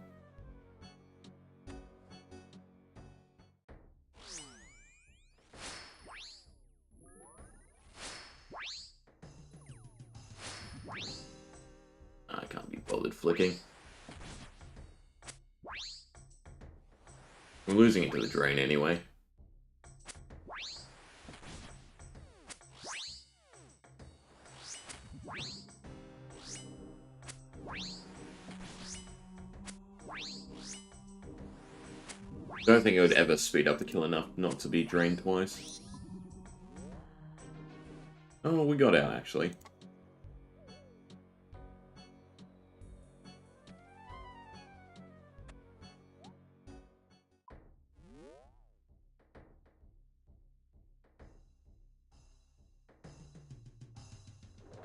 I can't be bothered flicking. We're losing it to the drain anyway. I don't think it would ever speed up the kill enough not to be drained twice. Oh, we got out, actually.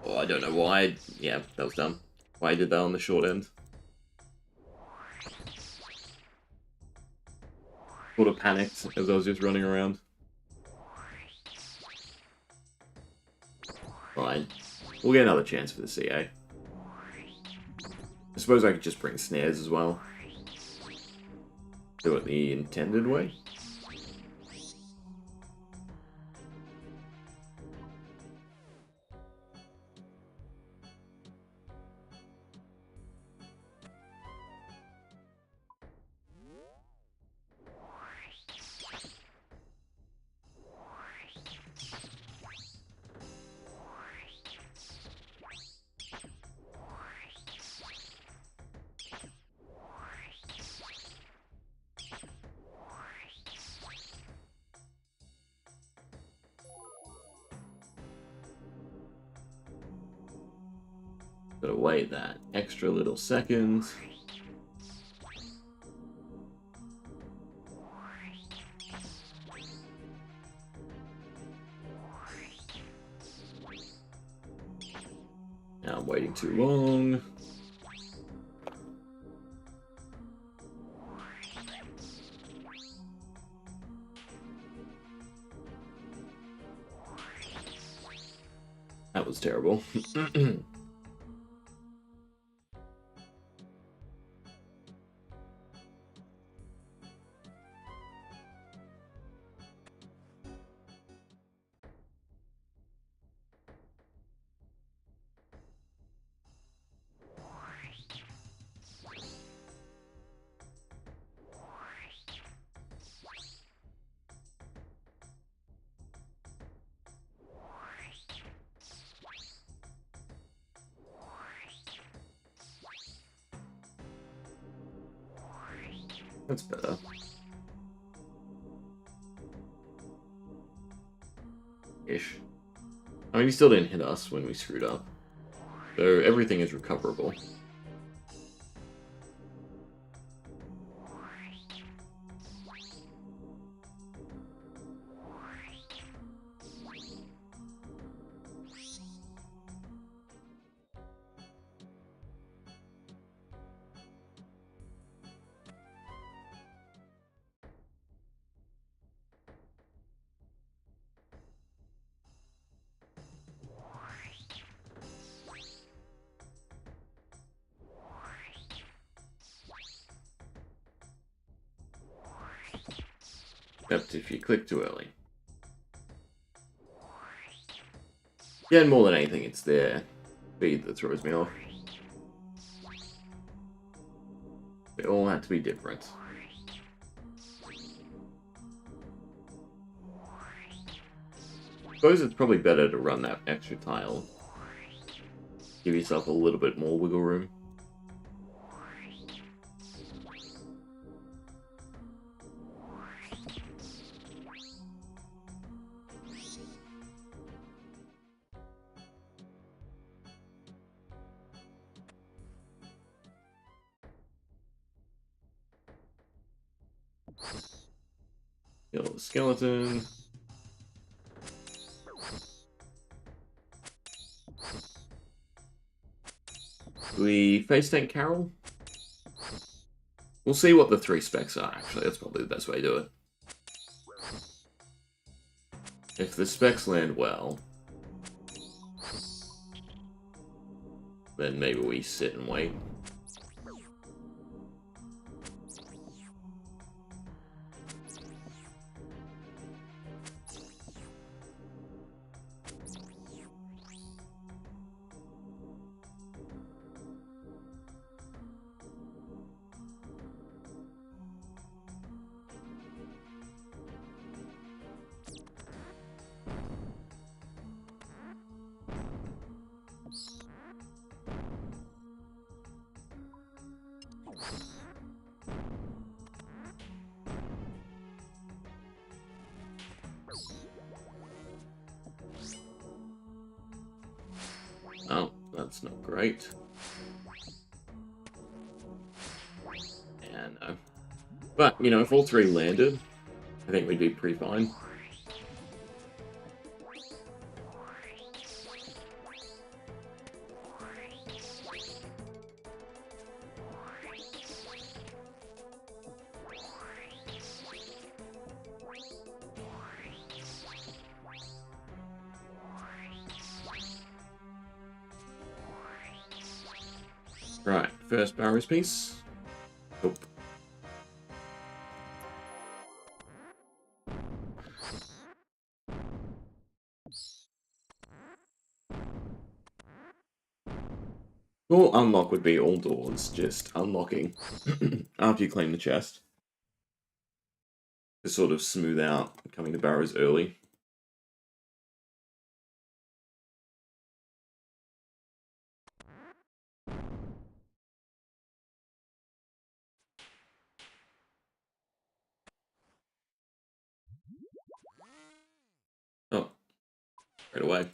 Oh, I don't know why. Yeah, that was dumb. Why I did that on the short end. Sort of panicked as I was just running around. Fine. We'll get another chance for the CA. I suppose I could just bring snares as well. Do it the intended way. Gotta wait that extra little second. Now I'm waiting too long. That was terrible. That's better. Ish. I mean, he still didn't hit us when we screwed up. So everything is recoverable. Except if you click too early. Yeah, and more than anything, it's their speed that throws me off. They all had to be different. suppose it's probably better to run that extra tile. Give yourself a little bit more wiggle room. Kill the skeleton. We face tank Carol. We'll see what the 3 specs are, actually. That's probably the best way to do it. If the specs land well, then maybe we sit and wait. Oh, that's not great. And no. But, you know, if all 3 landed, I think we'd be pretty fine. Right, first Barrows piece. Nope. Full unlock would be all doors, just unlocking after you claim the chest. To sort of smooth out coming to Barrows early. Oh, right away.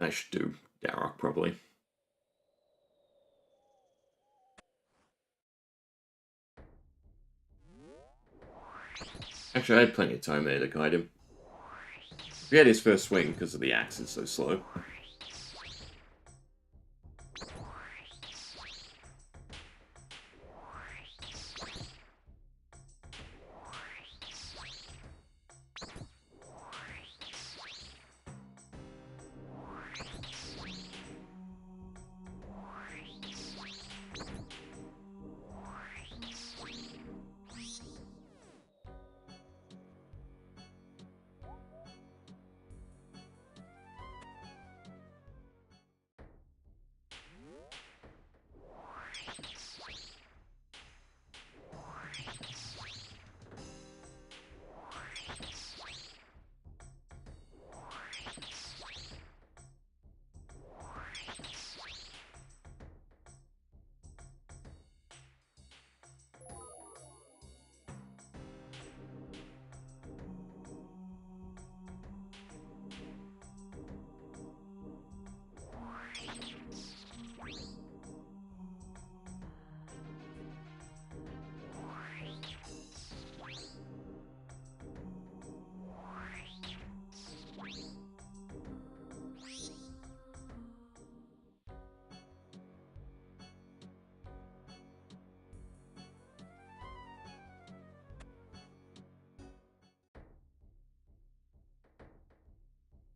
I should do Darrock probably. Actually, I had plenty of time there to guide him. We had his first swing because of the axe is so slow.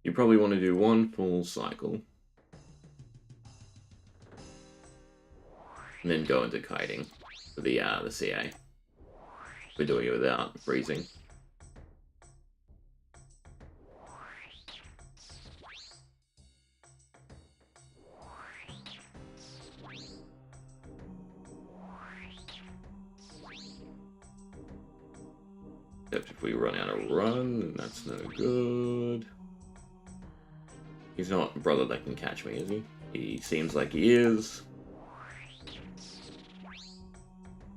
You probably want to do 1 full cycle. And then go into kiting for the CA. We're doing it without freezing. Except if we run out of run, then that's no good. He's not a brother that can catch me, is he? He seems like he is.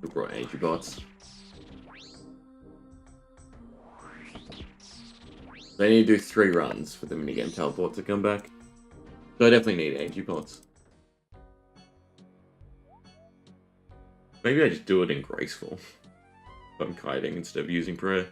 We brought AG bots. They need to do 3 runs for the minigame teleport to come back. So I definitely need AG bots. Maybe I just do it in Graceful. If I'm kiting instead of using Prayer.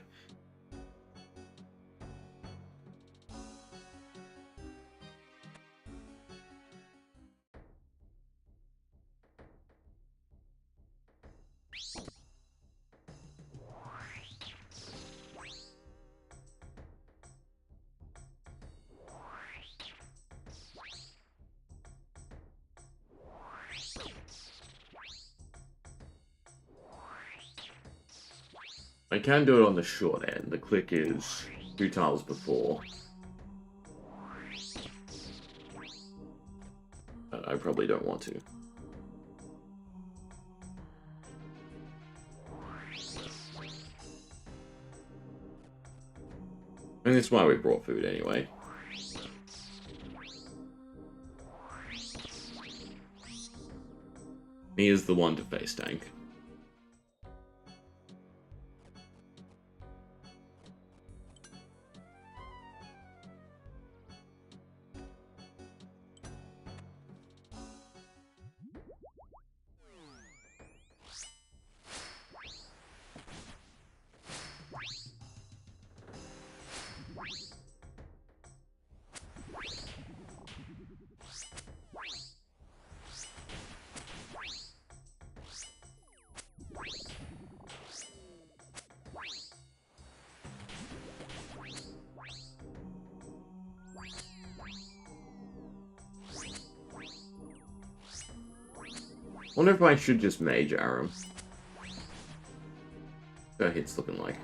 I can do it on the short end. The click is 2 tiles before. But I probably don't want to. And that's why we brought food anyway. He is the one to face tank. I wonder if I should just Mage Aram. What our hit's looking like.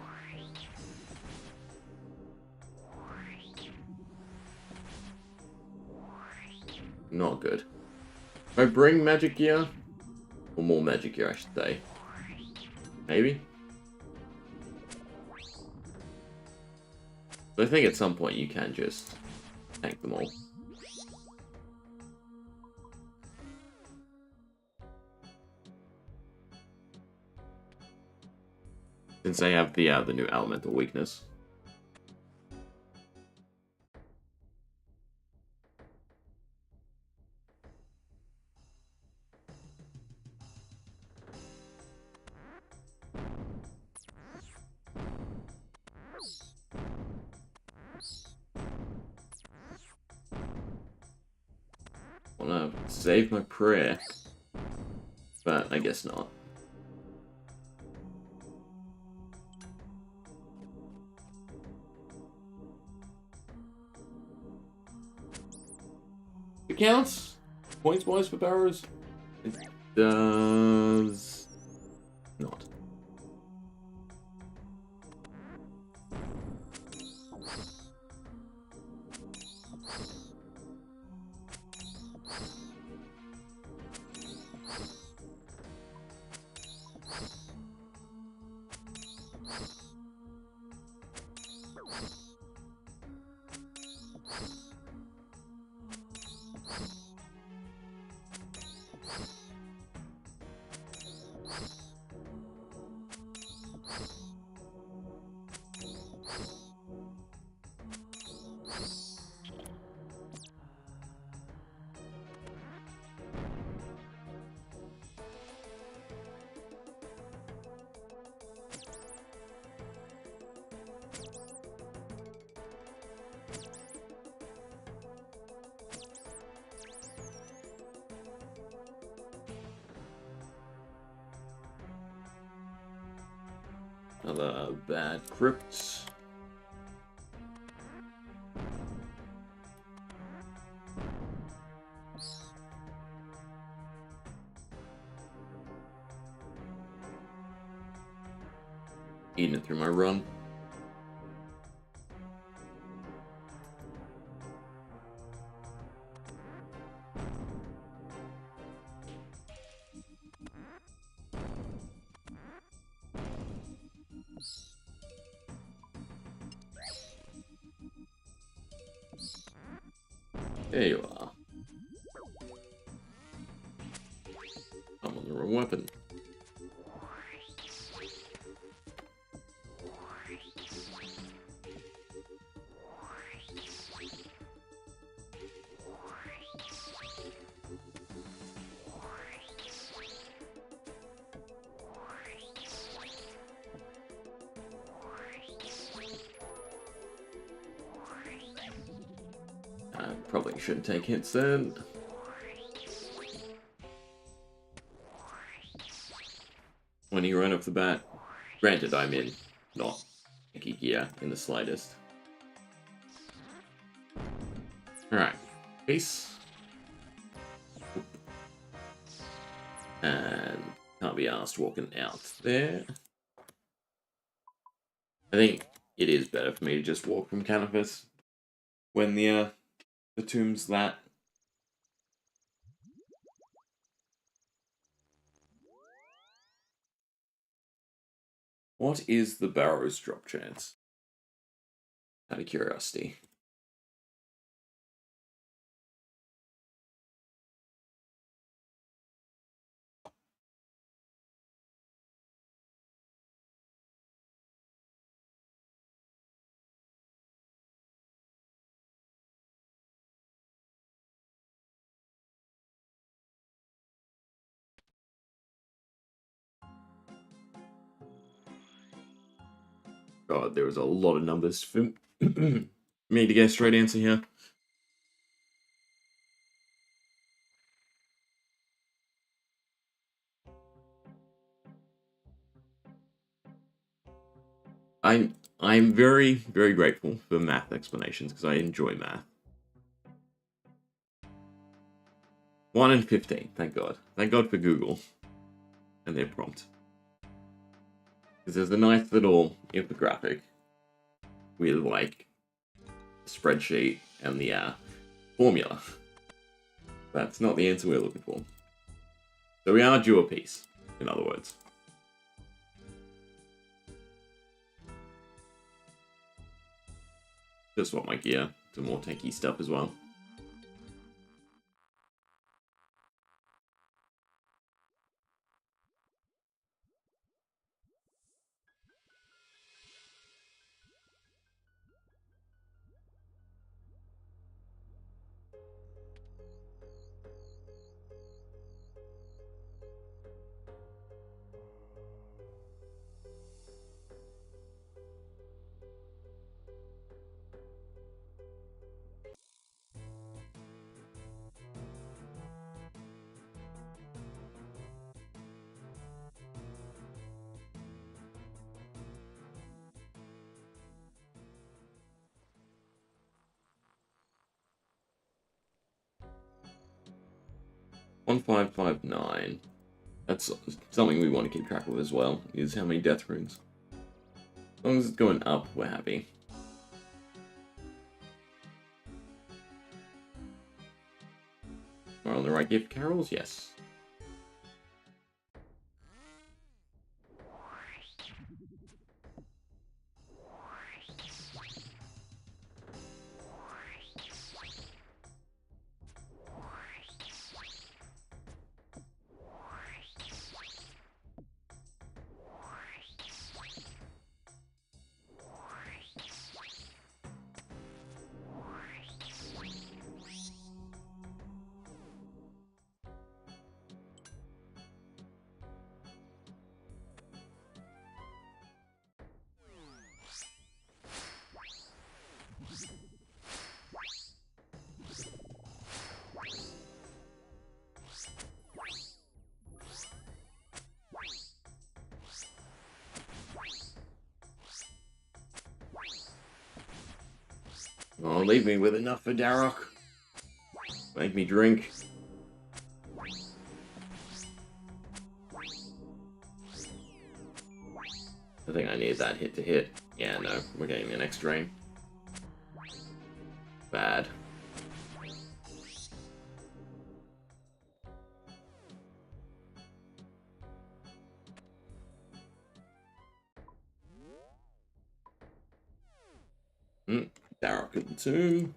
Not good. If I bring magic gear, or more magic gear I should say. Maybe? But I think at some point you can just tank them all. Since they have the new elemental weakness. I wanna save my prayer, but I guess not. It counts points wise for Barrows. It does not. Another bad crypt. Eating it through my run. There you are. I'm on the wrong weapon. I probably shouldn't take hits then. When you run off the bat, granted I'm in not tanky gear in the slightest. Alright, peace. And can't be asked walking out there. I think it is better for me to just walk from Canopus when the tomb's that. What is the Barrow's drop chance? Out of curiosity. God, there was a lot of numbers for me to get a straight answer here. I'm very, very grateful for math explanations because I enjoy math. 1 in 15, thank God. Thank God for Google and their prompt. Because there's a nice little infographic with like a spreadsheet and the formula. That's not the answer we're looking for. So we are due a piece, in other words. Just swap my gear to more tanky stuff as well. $1,559. That's something we want to keep track of as well, is how many death runes. As long as it's going up, we're happy. We're on the right gift carols? Yes. Oh, leave me with enough for Darroch. Make me drink. I think I need that hit to hit. Yeah, no, we're getting the next drain. Bad. Darroch at the tomb.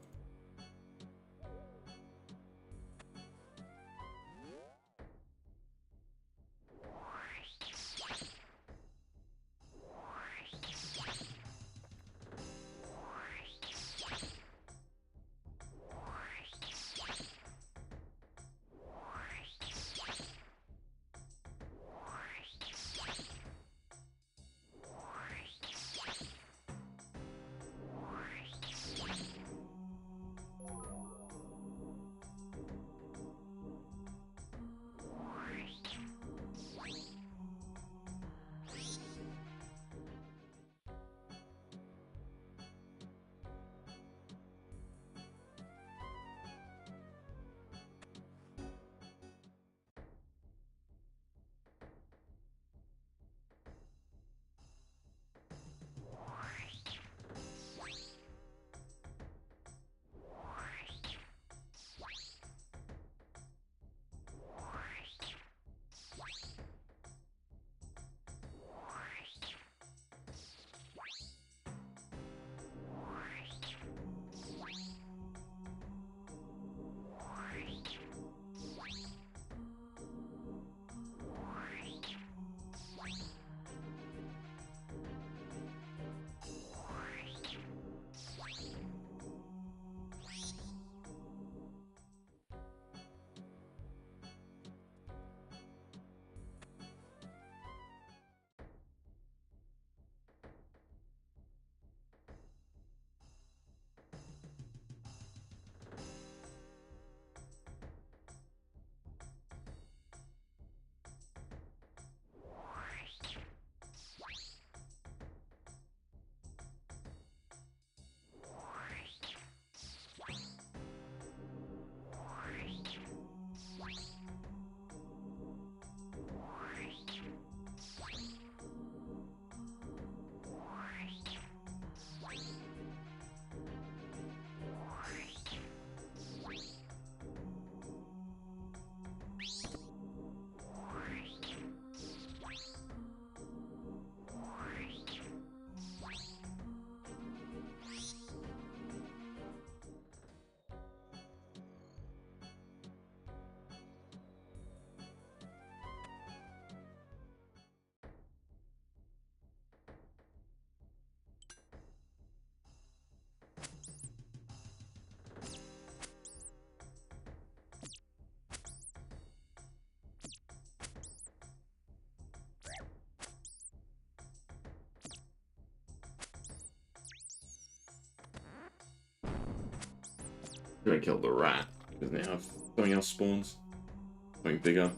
gonna kill the rat, because now if something else spawns, something bigger,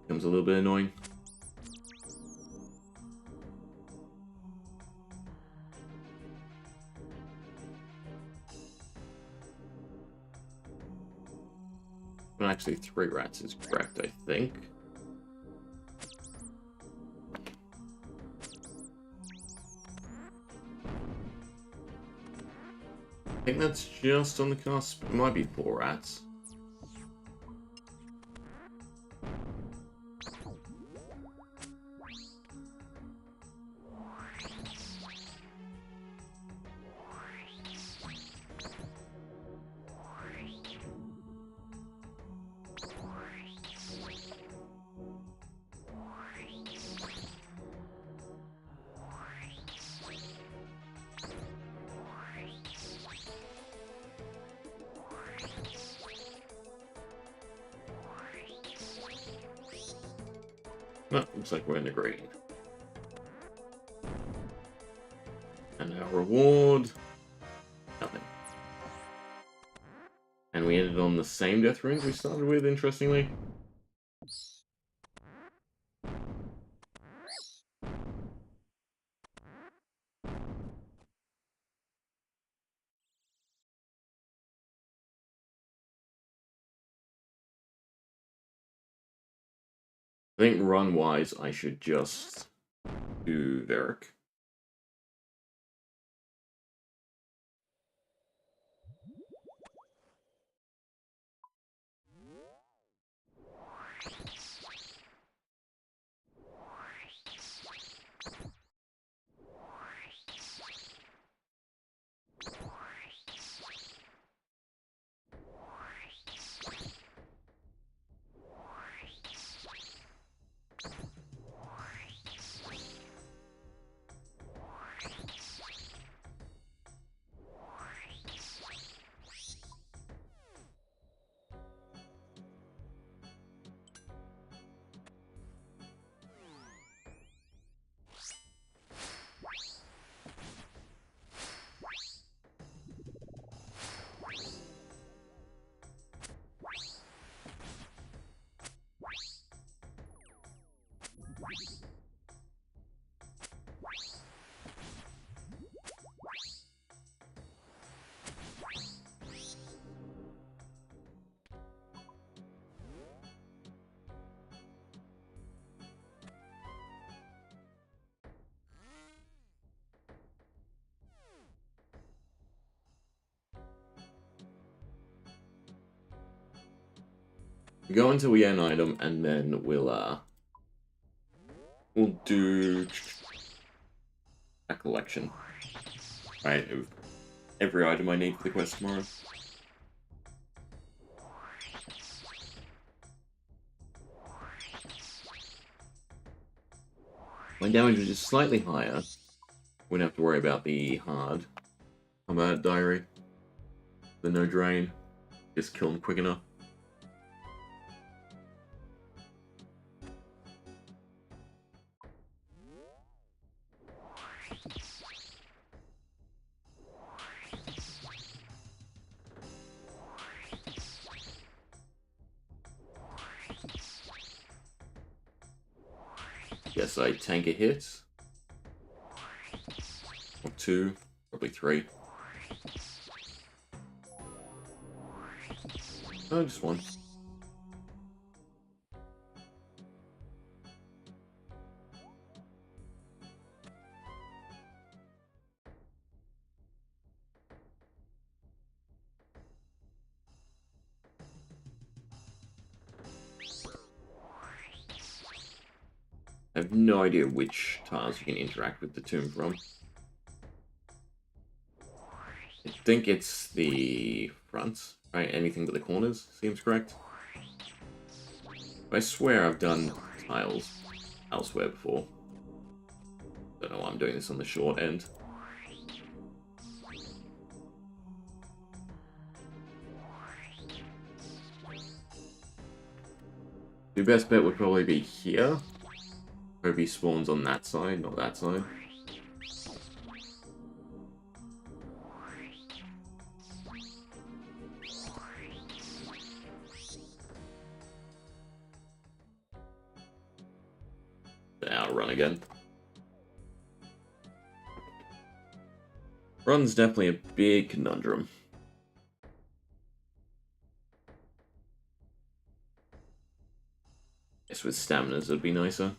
becomes a little bit annoying. Well, actually, 3 rats is correct, I think. I think that's just on the cusp. It might be 4 rats. No, looks like we're in the green. And our reward... nothing. And we ended on the same death runes we started with, interestingly. I think run-wise, I should just do Varric. Go until we get an item, and then we'll do a collection. Right, of every item I need for the quest tomorrow. My damage is just slightly higher. Wouldn't have to worry about the hard combat diary. The no drain. Just kill them quick enough. Guess I tank a hit. Or 2, probably 3. Oh, just 1. I have no idea which tiles you can interact with the tomb from. I think it's the front, right? Anything but the corners seems correct. I swear I've done tiles elsewhere before. Don't know why I'm doing this on the short end. The best bet would probably be here. Hope he spawns on that side, not that side. run again. Run's definitely a big conundrum. Guess with staminas it'd be nicer.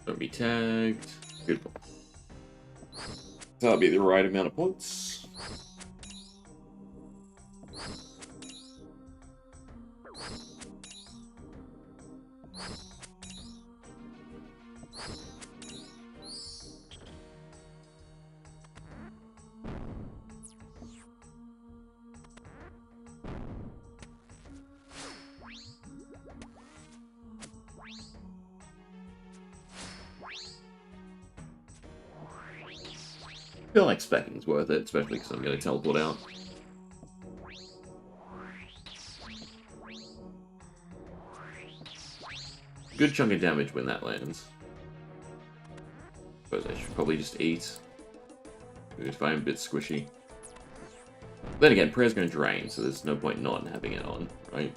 Don't be tagged. Beautiful. That'll be the right amount of points. I feel like specking's worth it, especially because I'm going to teleport out. Good chunk of damage when that lands. Suppose I should probably just eat. If I'm a bit squishy. Then again, prayer's going to drain, so there's no point not having it on, right?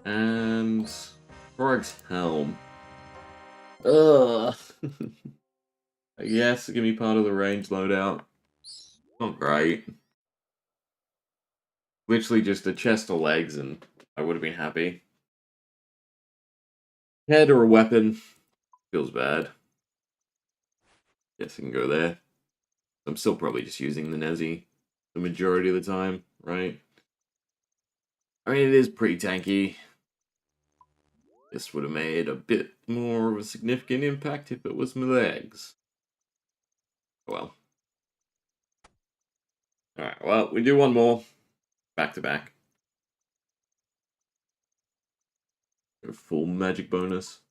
And Frog's Helm. Ugh. Yes, it can be part of the range loadout. Not great. Literally just a chest of legs and I would have been happy. Head or a weapon. Feels bad. Guess I can go there. I'm still probably just using the Nezzy the majority of the time, right? I mean, it is pretty tanky. This would have made a bit more of a significant impact if it was my legs. Well. Alright, well, we do one more. Back to back. A full magic bonus.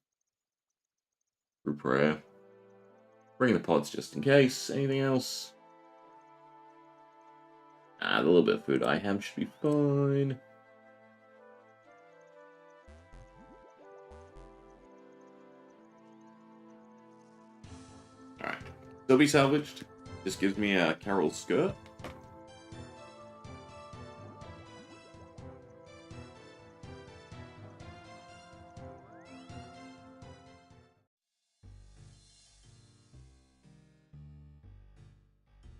Through prayer. Bring the pods just in case. Anything else? Ah, the little bit of food I have should be fine. Alright. Still be salvaged. This gives me a Carol's skirt.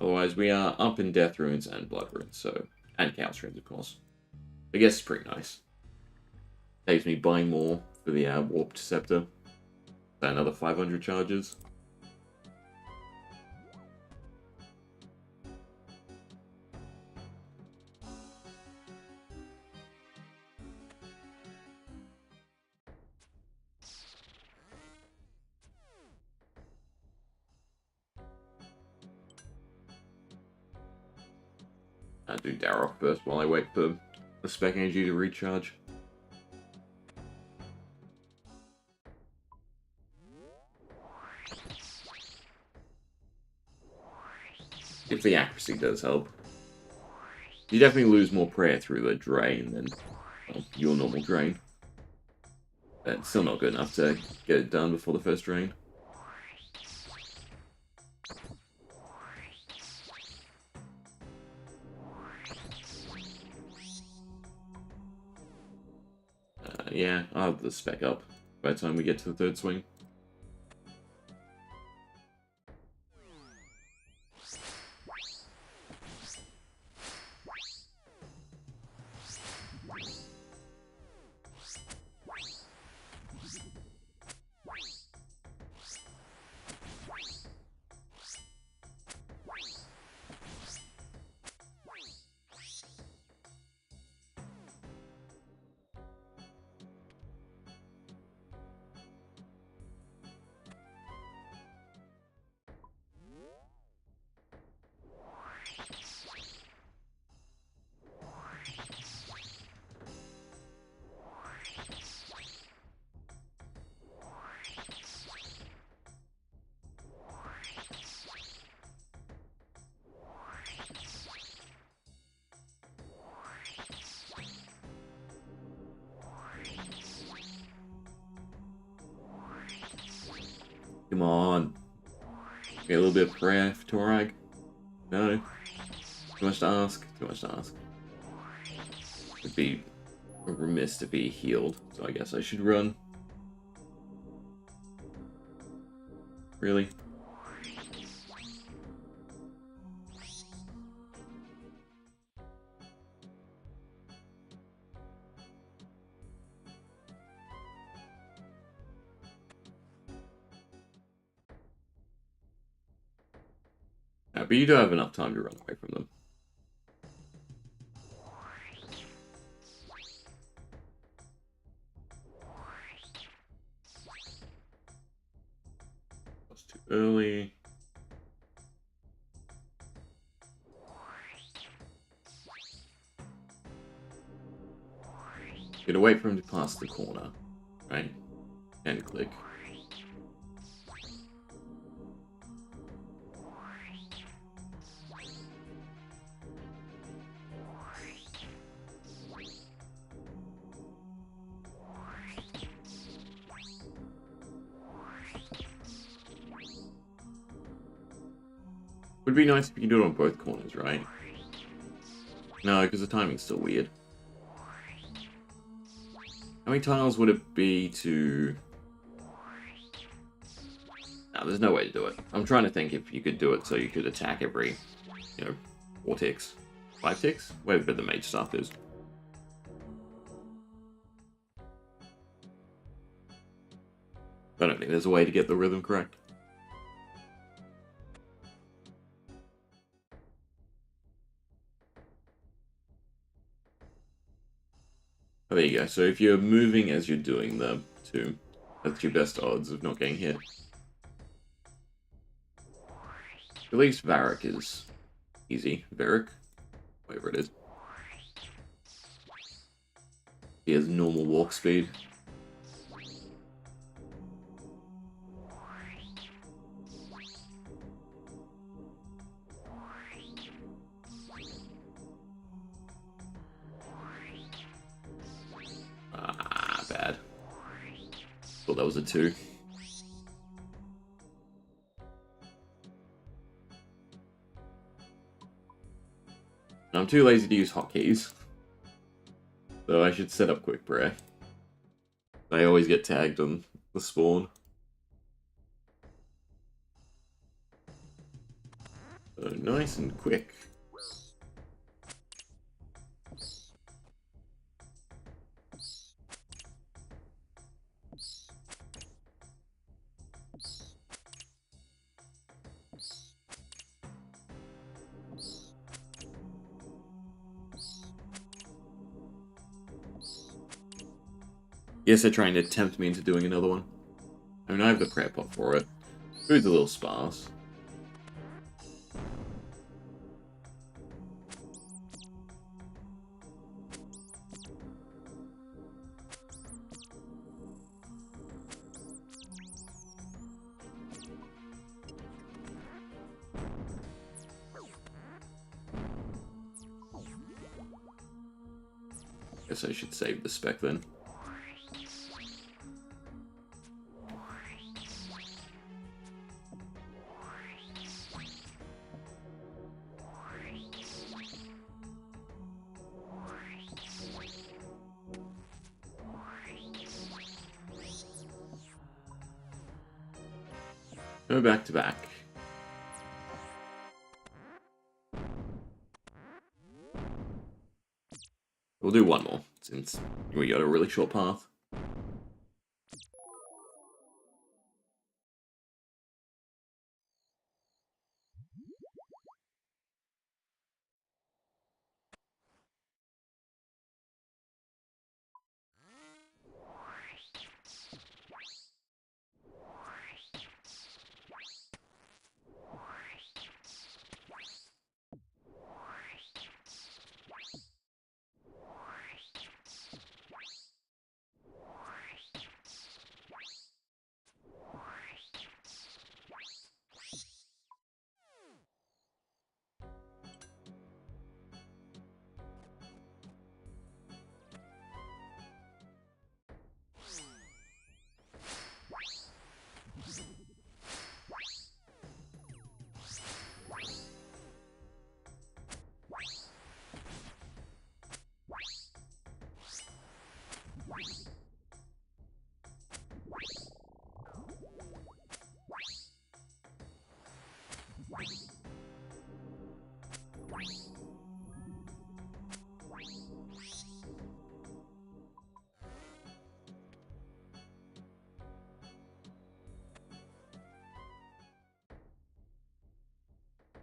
Otherwise, we are up in Death Runes and Blood Runes, so... And Chaos Runes, of course. I guess it's pretty nice. Saves me buying more for the Warped Scepter. Another 500 charges. I'll do Darrow first while I wait for the spec energy to recharge. If the accuracy does help. You definitely lose more prayer through the drain than well, your normal drain. But it's still not good enough to get it done before the first drain. Yeah, I'll have the spec up by the time we get to the third swing. Come on. Get a little bit of prayer for Torag. No. Too much to ask. Too much to ask. Would be remiss to be healed, so I guess I should run. Really? Yeah, but you do have enough time to run away from them. That's too early. You gotta wait for him to pass the corner, right? And click. Would be nice if you could do it on both corners, right? No, because the timing's still weird. How many tiles would it be to... No, there's no way to do it. I'm trying to think if you could do it so you could attack every, 4 ticks. 5 ticks? Whatever the mage stuff is. I don't think there's a way to get the rhythm correct. Oh, there you go. So if you're moving as you're doing the two, that's your best odds of not getting hit. At least Varric is easy. Varric? Whatever it is. He has normal walk speed. Ah, bad. Thought that was a 2. I'm too lazy to use hotkeys. So I should set up quick prayer. I always get tagged on the spawn. So nice and quick. Yes, they're trying to tempt me into doing another one. I mean, I have the prayer pot for it. Food's a little sparse. Guess I should save the spec then. Go back to back. We'll do one more, since we got a really short path.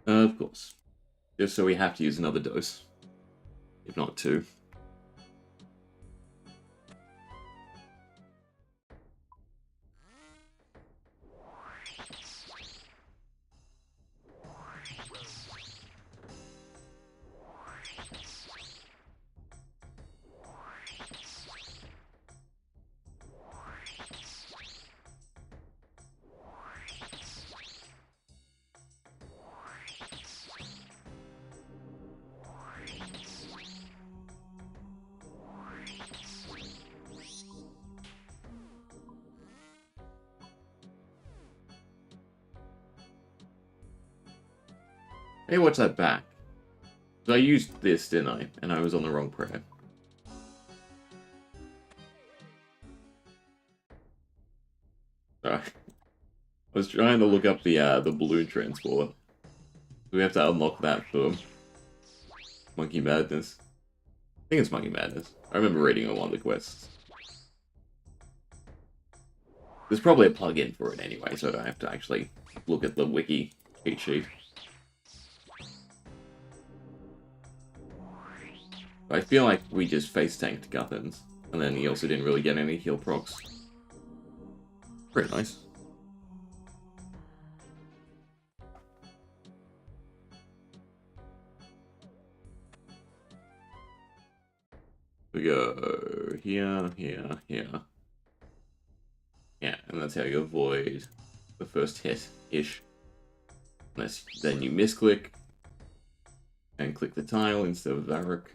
Of course. Just so we have to use another dose. If not two. Hey, watch that back. So I used this, didn't I? And I was on the wrong prayer. Sorry. I was trying to look up the balloon transport. We have to unlock that for Monkey Madness. I think it's Monkey Madness. I remember reading on one of the quests. There's probably a plug-in for it anyway, so I don't have to actually look at the wiki cheat sheet. But I feel like we just face-tanked Guthans, and then he also didn't really get any heal procs. Pretty nice. We go here, here, here. Yeah, and that's how you avoid the first hit-ish. Unless then you misclick and click the tile instead of Varrock.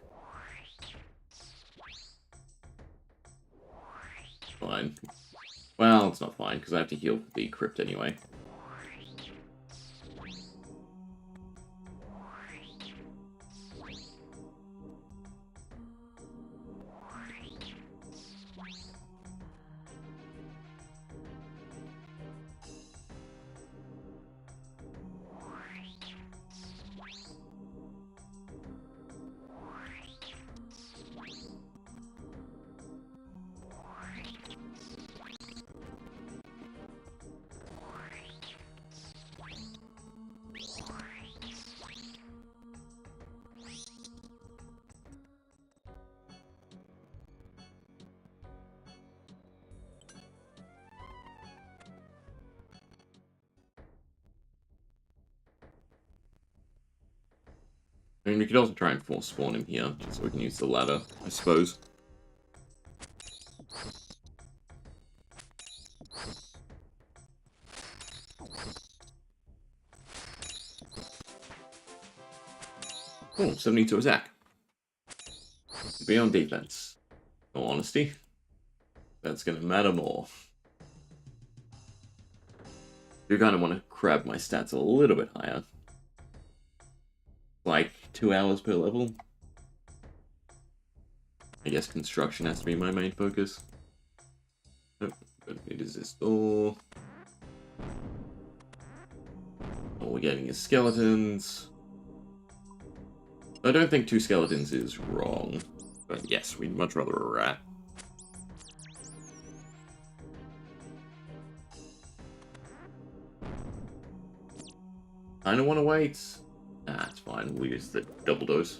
Fine. Well, it's not fine, because I have to heal the crypt anyway. I mean, we could also try and force spawn him here, just so we can use the ladder, I suppose. Cool, 72 attack. Be on defense. In all honesty, that's gonna matter more. You kind of want to crab my stats a little bit higher. Like 2 hours per level. I guess construction has to be my main focus. Nope, but it is this door. All we're getting is skeletons. I don't think 2 skeletons is wrong. But yes, we'd much rather a rat. I don't want to wait. Ah, it's fine. We'll use the double dose.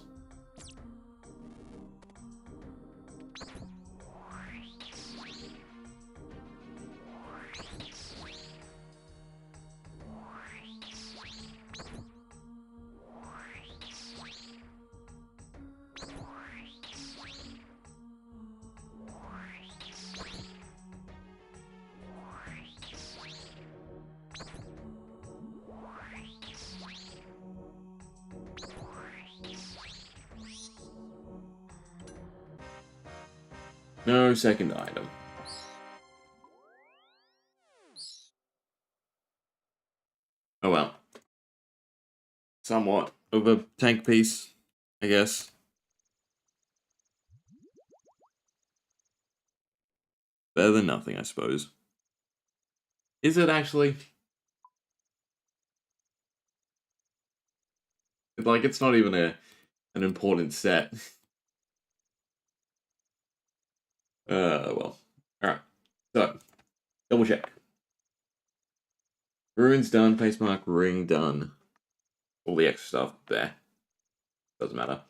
No second item. Oh well. Somewhat of a tank piece, I guess. Better than nothing, I suppose. Is it actually? Like, it's not even an important set. Well. Alright. So, double check. Runes done, pace mark, ring done. all the extra stuff there. Doesn't matter.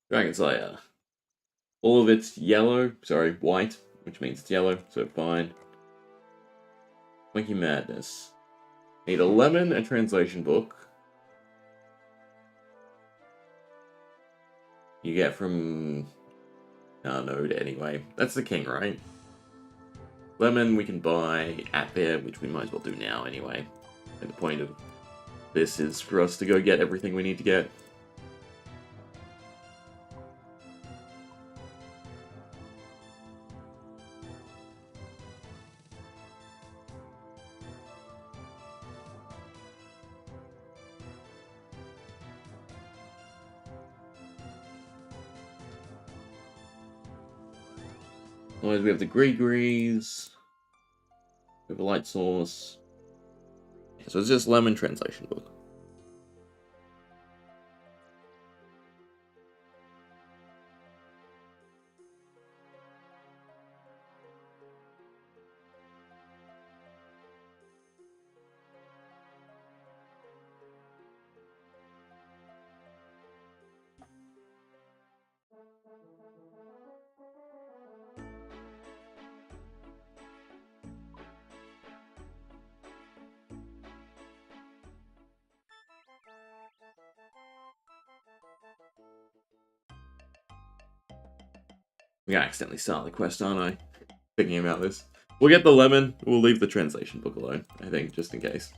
Dragon Slayer. All of it's yellow, sorry, white, which means it's yellow, so fine. Monkey Madness. Need a lemon, a translation book. You get from Node anyway. That's the king, right? Lemon we can buy at there, which we might as well do now anyway. And the point of this is for us to go get everything we need to get. Otherwise, we have the Grease. We have a light source. So it's just lemon translation book. I'm gonna accidentally start the quest, aren't I? Thinking about this. We'll get the lemon, we'll leave the translation book alone, I think, just in case.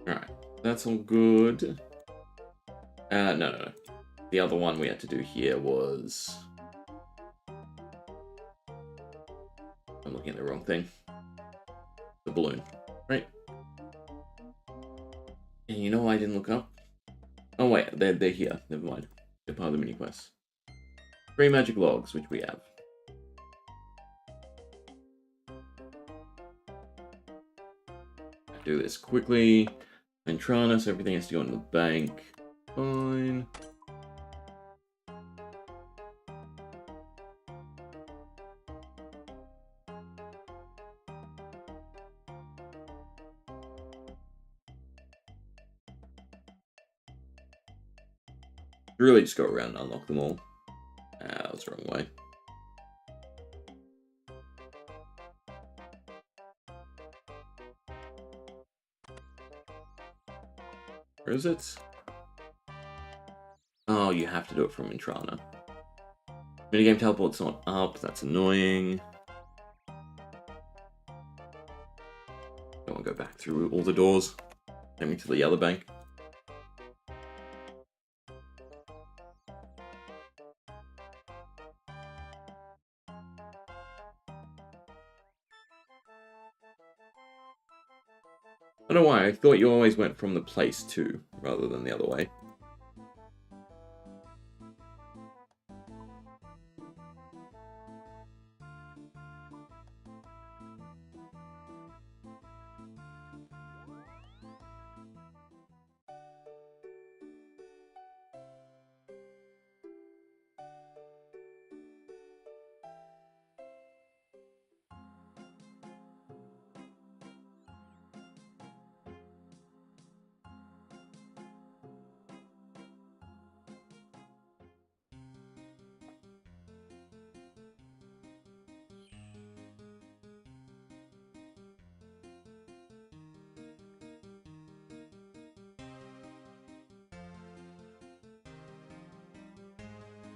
Alright, that's all good. No. The other one we had to do here was... I'm looking at the wrong thing. The balloon, right? And you know why I didn't look up? Oh wait, they're here. Never mind. They're part of the mini quest. 3 magic logs, which we have. Do this quickly. Entranas, everything has to go in the bank. Fine. Really just go around and unlock them all. Ah, that was the wrong way. Where is it? Oh, you have to do it from Intrana. Minigame teleport's not up, that's annoying. Don't want to go back through all the doors. Coming to the yellow bank. I don't know why, I thought you always went from the place to, rather than the other way.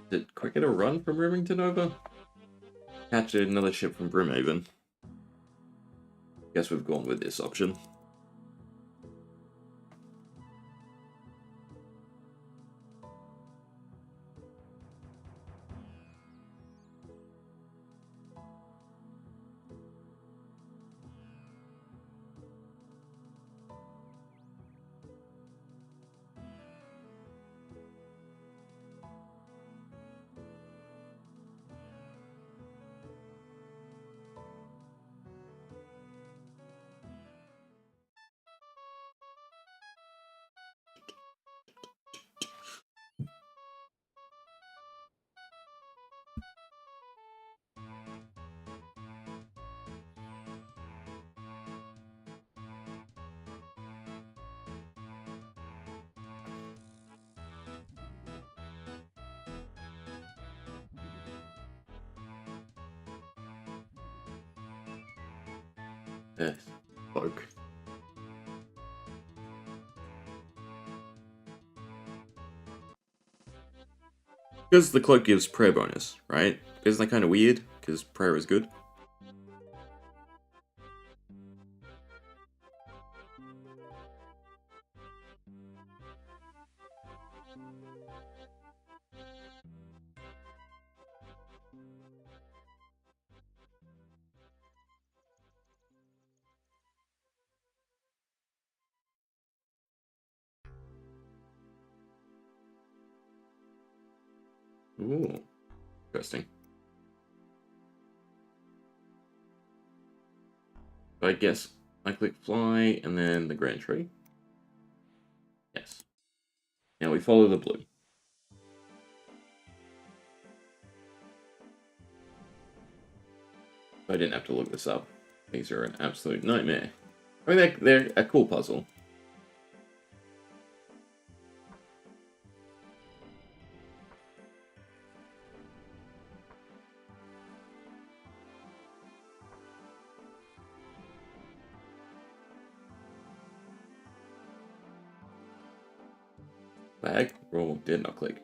Did Cricket a run from Remington over? Catch another ship from Brimhaven. Guess we've gone with this option. Cloak. Because the cloak gives prayer bonus, right? Isn't that kind of weird? Because prayer is good. Ooh, interesting. I guess I click fly and then the grand tree. Yes. Now we follow the blue. I didn't have to look this up. These are an absolute nightmare. I mean, they're a cool puzzle. Flag. Roll did not click.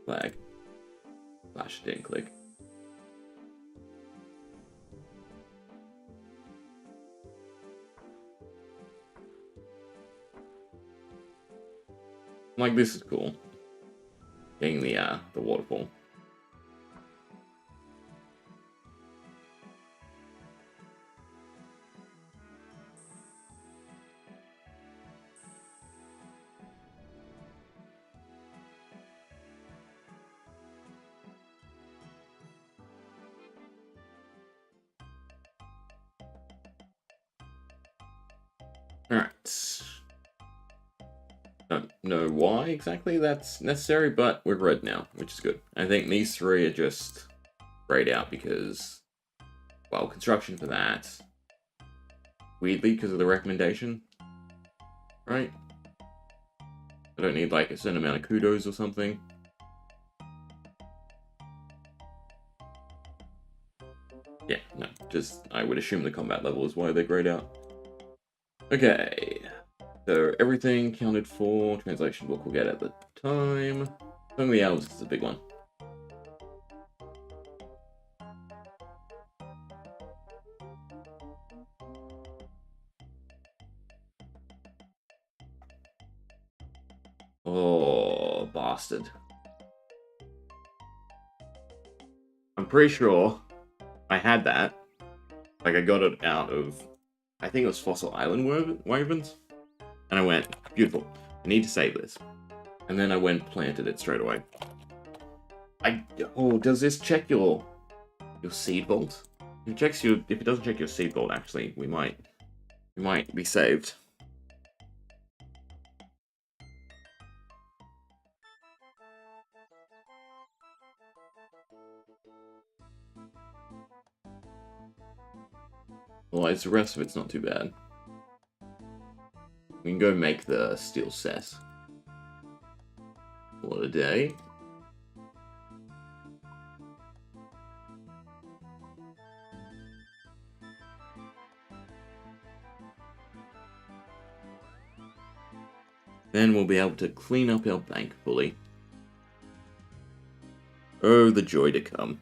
Flag. Flash didn't click. Like, this is cool. Getting the waterfall. Alright. Don't know why exactly that's necessary, but we're red now, which is good. I think these three are just grayed out because, well, construction for that. Weirdly, because of the recommendation. Right? I don't need like a certain amount of kudos or something. Yeah, no, just I would assume the combat level is why they're grayed out. Okay, so everything counted for. Translation book we'll get at the time. Song of the Elves is a big one. Oh, bastard. I'm pretty sure I had that. Like, I got it out of, I think it was Fossil Island Wyverns. And I went, beautiful, I need to save this. And then I went planted it straight away. Oh, does this check your seed vault? If it doesn't check your seed vault, actually, we might be saved. Otherwise, the rest of it's not too bad. We can go make the steel set. What a day. Then we'll be able to clean up our bank fully. Oh, the joy to come.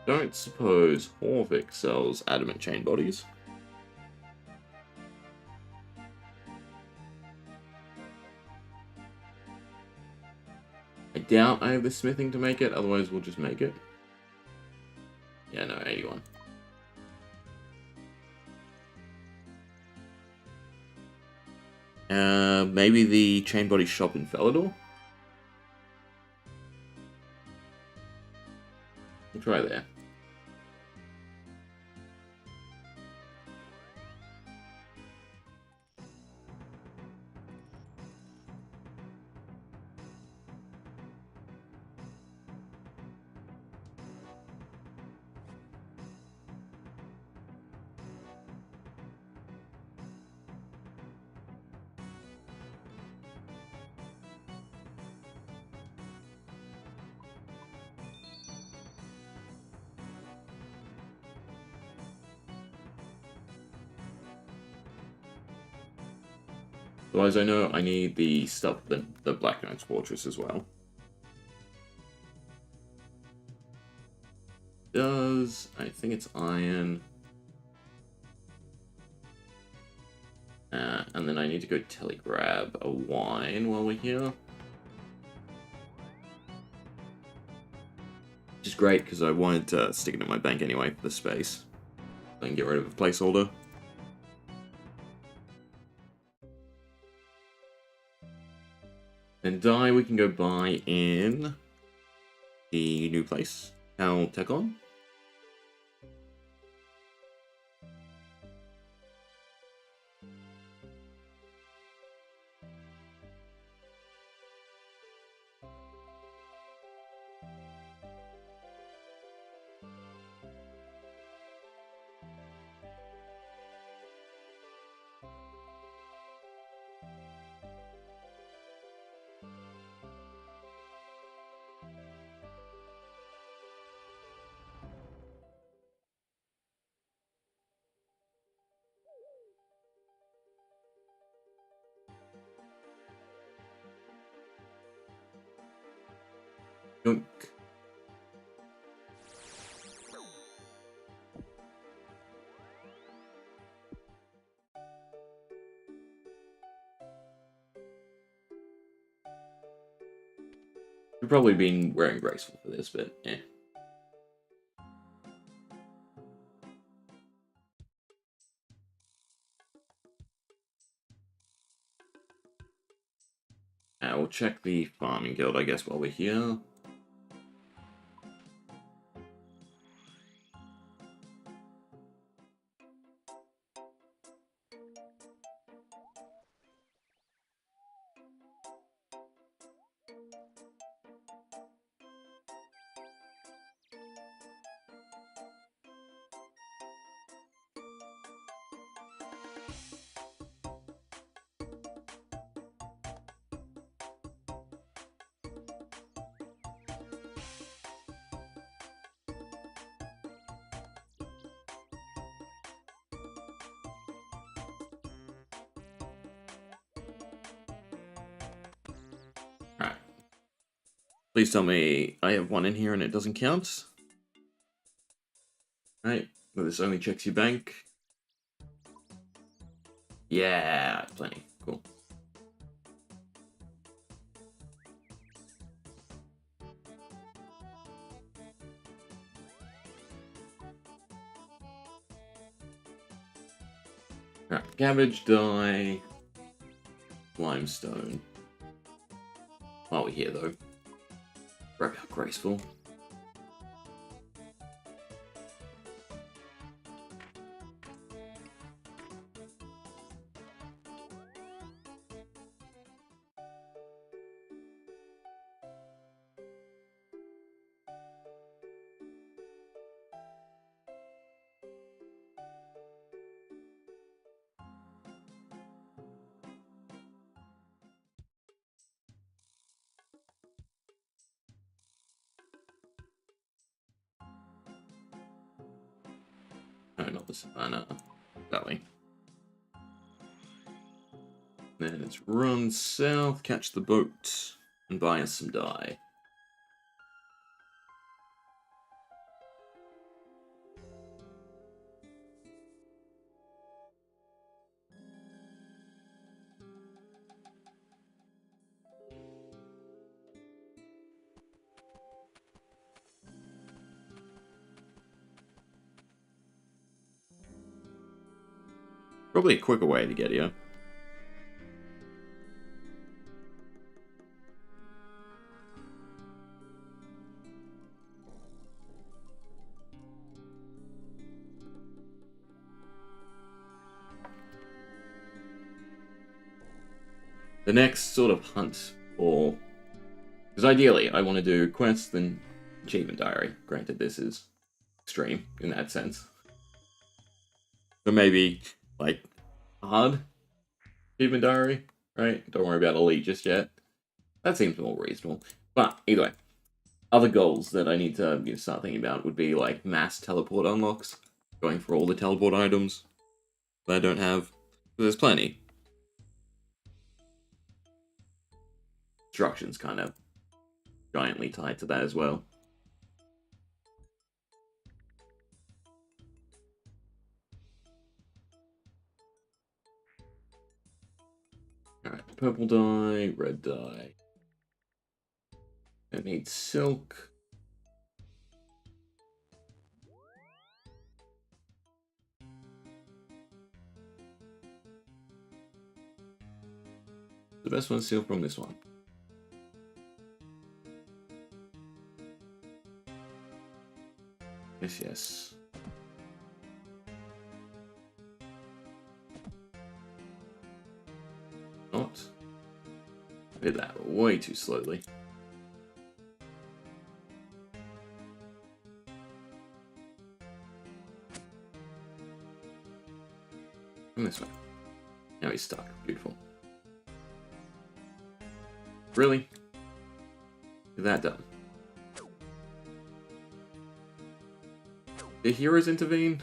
Don't suppose Horvik sells adamant chain bodies. I doubt I have the smithing to make it, otherwise we'll just make it. Yeah, no, 81. Maybe the chain body shop in Felidor? We'll try there. Otherwise, I know I need the stuff, the Black Knight's Fortress as well. I think it's iron. And then I need to go telegrab a wine while we're here. Which is great, because I wanted to stick it in my bank anyway for the space. I can get rid of a placeholder. And dye we can go buy in the new place. I'll take on. Yoink. We've probably been wearing graceful for this, but eh. We'll check the farming guild, I guess, while we're here. Alright. Please tell me I have one in here and it doesn't count. Right, well, this only checks your bank. Yeah, plenty. Cool. Alright, cabbage, dye, limestone. While we're here, though. Grab our graceful. No, not the savannah. That way. Then it's run south, catch the boat, and buy us some dye. Probably a quicker way to get here. The next sort of hunt for... Because ideally, I want to do quests and achievement diary. Granted, this is extreme in that sense. So maybe, like, hard achievement diary, right? Don't worry about elite just yet. That seems more reasonable. But, either way, other goals that I need to start thinking about would be, like, mass teleport unlocks. Going for all the teleport items that I don't have. There's plenty. Construction's kind of giantly tied to that as well. Alright, purple dye, red dye. Don't need silk. The best one sealed from this one. Yes, yes. Not. I did that way too slowly. And this way. Now he's stuck. Beautiful. Really? Get that done. The heroes intervene?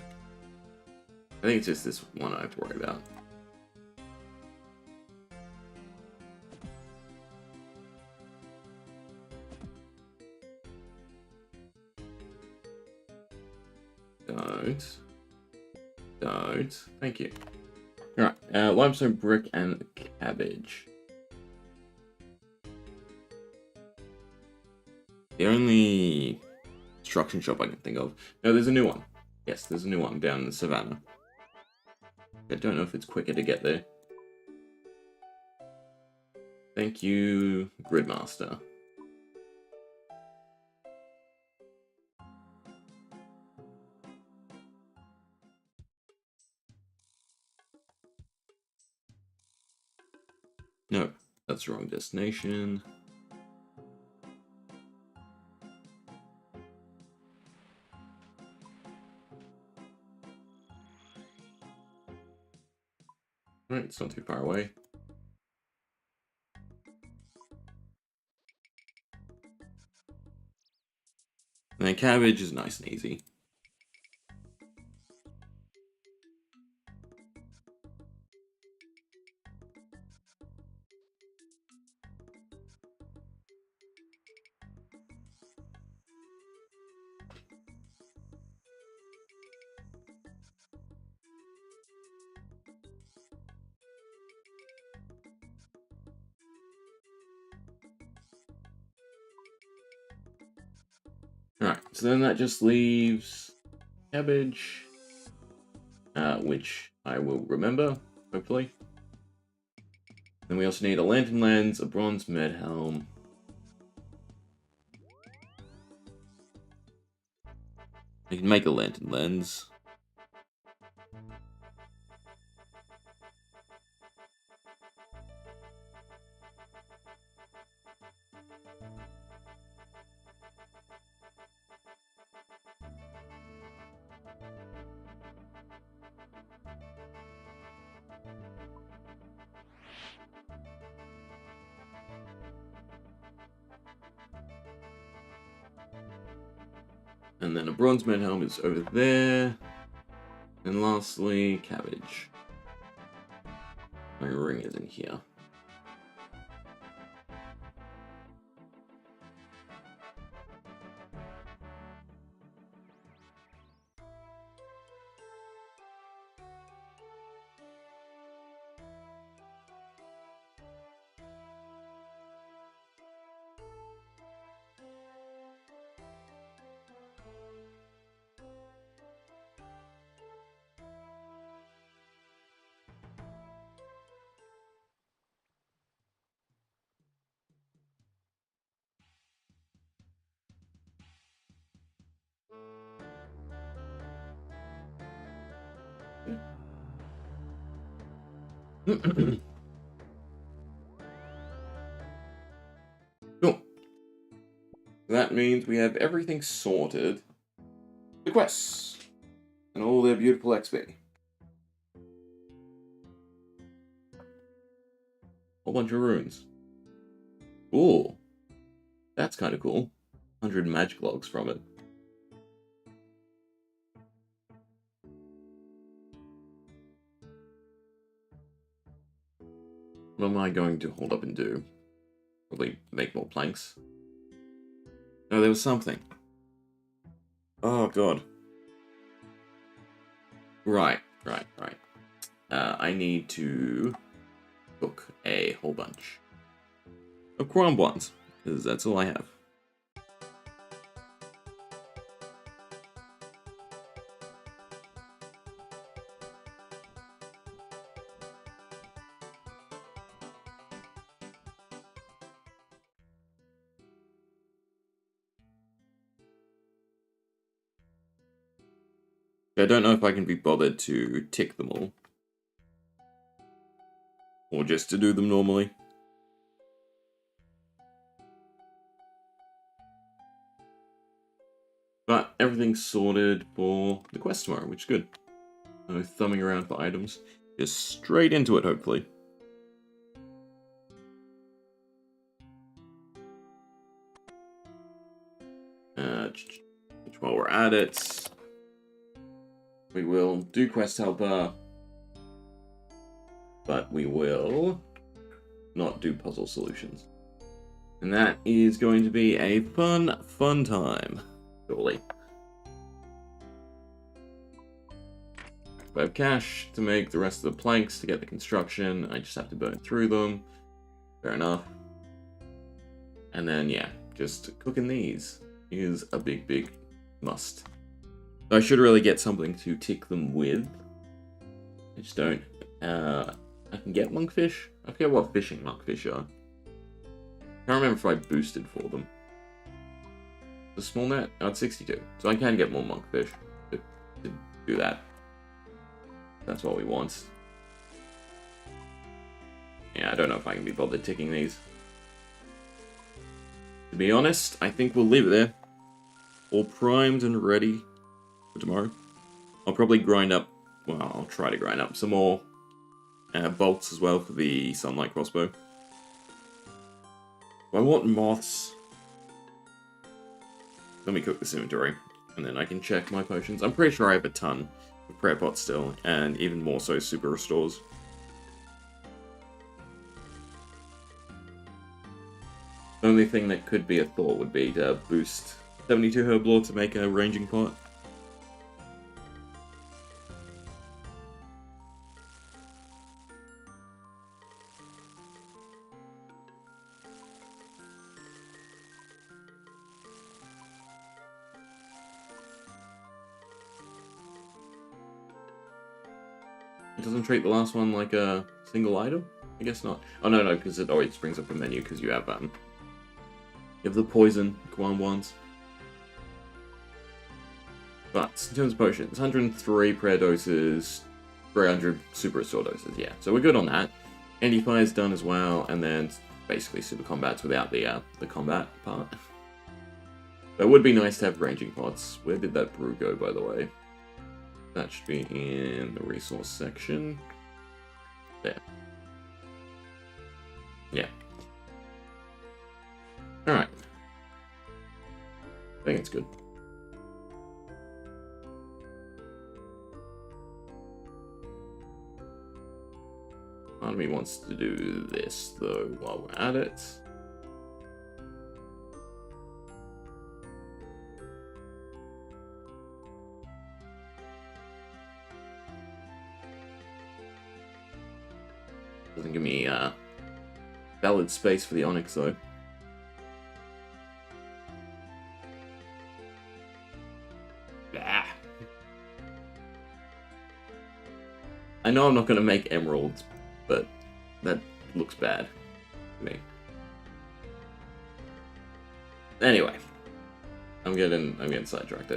I think it's just this one I have to worry about. Don't. Thank you. Alright, limestone brick and cabbage. The only construction shop I can think of. No, there's a new one. Yes, there's a new one down in the savannah. I don't know if it's quicker to get there. Thank you, Gridmaster. No, that's the wrong destination. Alright, it's not too far away. And then cabbage is nice and easy. Alright, so then that just leaves cabbage, which I will remember, hopefully. Then we also need a lantern lens, a bronze med helm. I can make a lantern lens. And then a bronze med helm is over there. And lastly, cabbage. My ring is in here. Cool. That means we have everything sorted. The quests. And all their beautiful XP. Whole bunch of runes. Ooh. That's kind of cool. 100 magic logs from it. What am I going to hold up and do? Probably make more planks. No, there was something. Oh, God. Right. I need to cook a whole bunch of crumb ones, because that's all I have. I don't know if I can be bothered to tick them all. Or just to do them normally. But everything's sorted for the quest tomorrow, which is good. No thumbing around for items. Just straight into it, hopefully. While we're at it, we will do quest helper, but we will not do puzzle solutions. And that is going to be a fun time, surely. I have cash to make the rest of the planks to get the construction. I just have to burn through them. Fair enough. And then, yeah, just cooking these is a big must. So I should really get something to tick them with. I just don't. I can get monkfish? I forget what fishing monkfish are. I can't remember if I boosted for them. The small net? Oh, it's 62. So I can get more monkfish to do that. That's what we want. Yeah, I don't know if I can be bothered ticking these. To be honest, I think we'll leave it there. All primed and ready for tomorrow. I'll probably grind up, well, I'll try to grind up some more bolts as well for the sunlight crossbow. I want moths. Let me cook this inventory, and then I can check my potions. I'm pretty sure I have a ton of prayer pots still, and even more so super restores. The only thing that could be a thought would be to boost 72 Herblore to make a ranging pot. It doesn't treat the last one like a single item? I guess not. Oh no, because it always brings up a menu because you have the poison Guan ones. But in terms of potions, 103 prayer doses, 300 super restore doses, yeah. So we're good on that. Anti-fire is done as well, and then basically super combats without the combat part. But it would be nice to have ranging pots. Where did that brew go, by the way? That should be in the resource section. There. Yeah. Alright. I think it's good. Part of me wants to do this, though, while we're at it. Doesn't give me valid space for the Onyx, though. Bah. I know I'm not going to make emeralds, but that looks bad to me. Anyway, I'm getting sidetracked.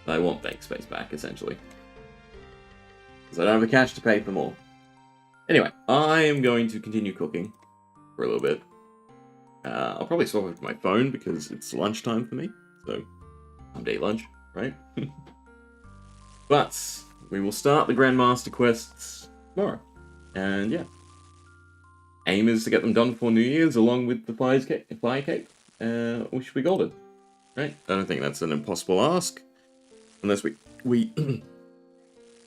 I want bank space back, essentially. Because I don't have the cash to pay for more. Anyway, I am going to continue cooking for a little bit. I'll probably swap it to my phone because it's lunchtime for me. So, someday lunch, right? But we will start the Grandmaster quests tomorrow. And yeah. Aim is to get them done before New Year's along with the Fire Cape. We should be golden. Right? I don't think that's an impossible ask. Unless we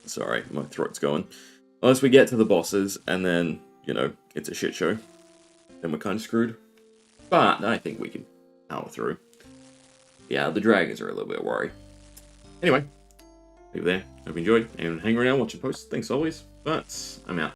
sorry, my throat's going. Unless we get to the bosses and then, you know, it's a shit show. then we're kind of screwed. But I think we can power through. Yeah, the dragons are a little bit of a worry. Anyway, leave it there. Hope you enjoyed, and hang around, watching posts. Thanks always, but I'm out.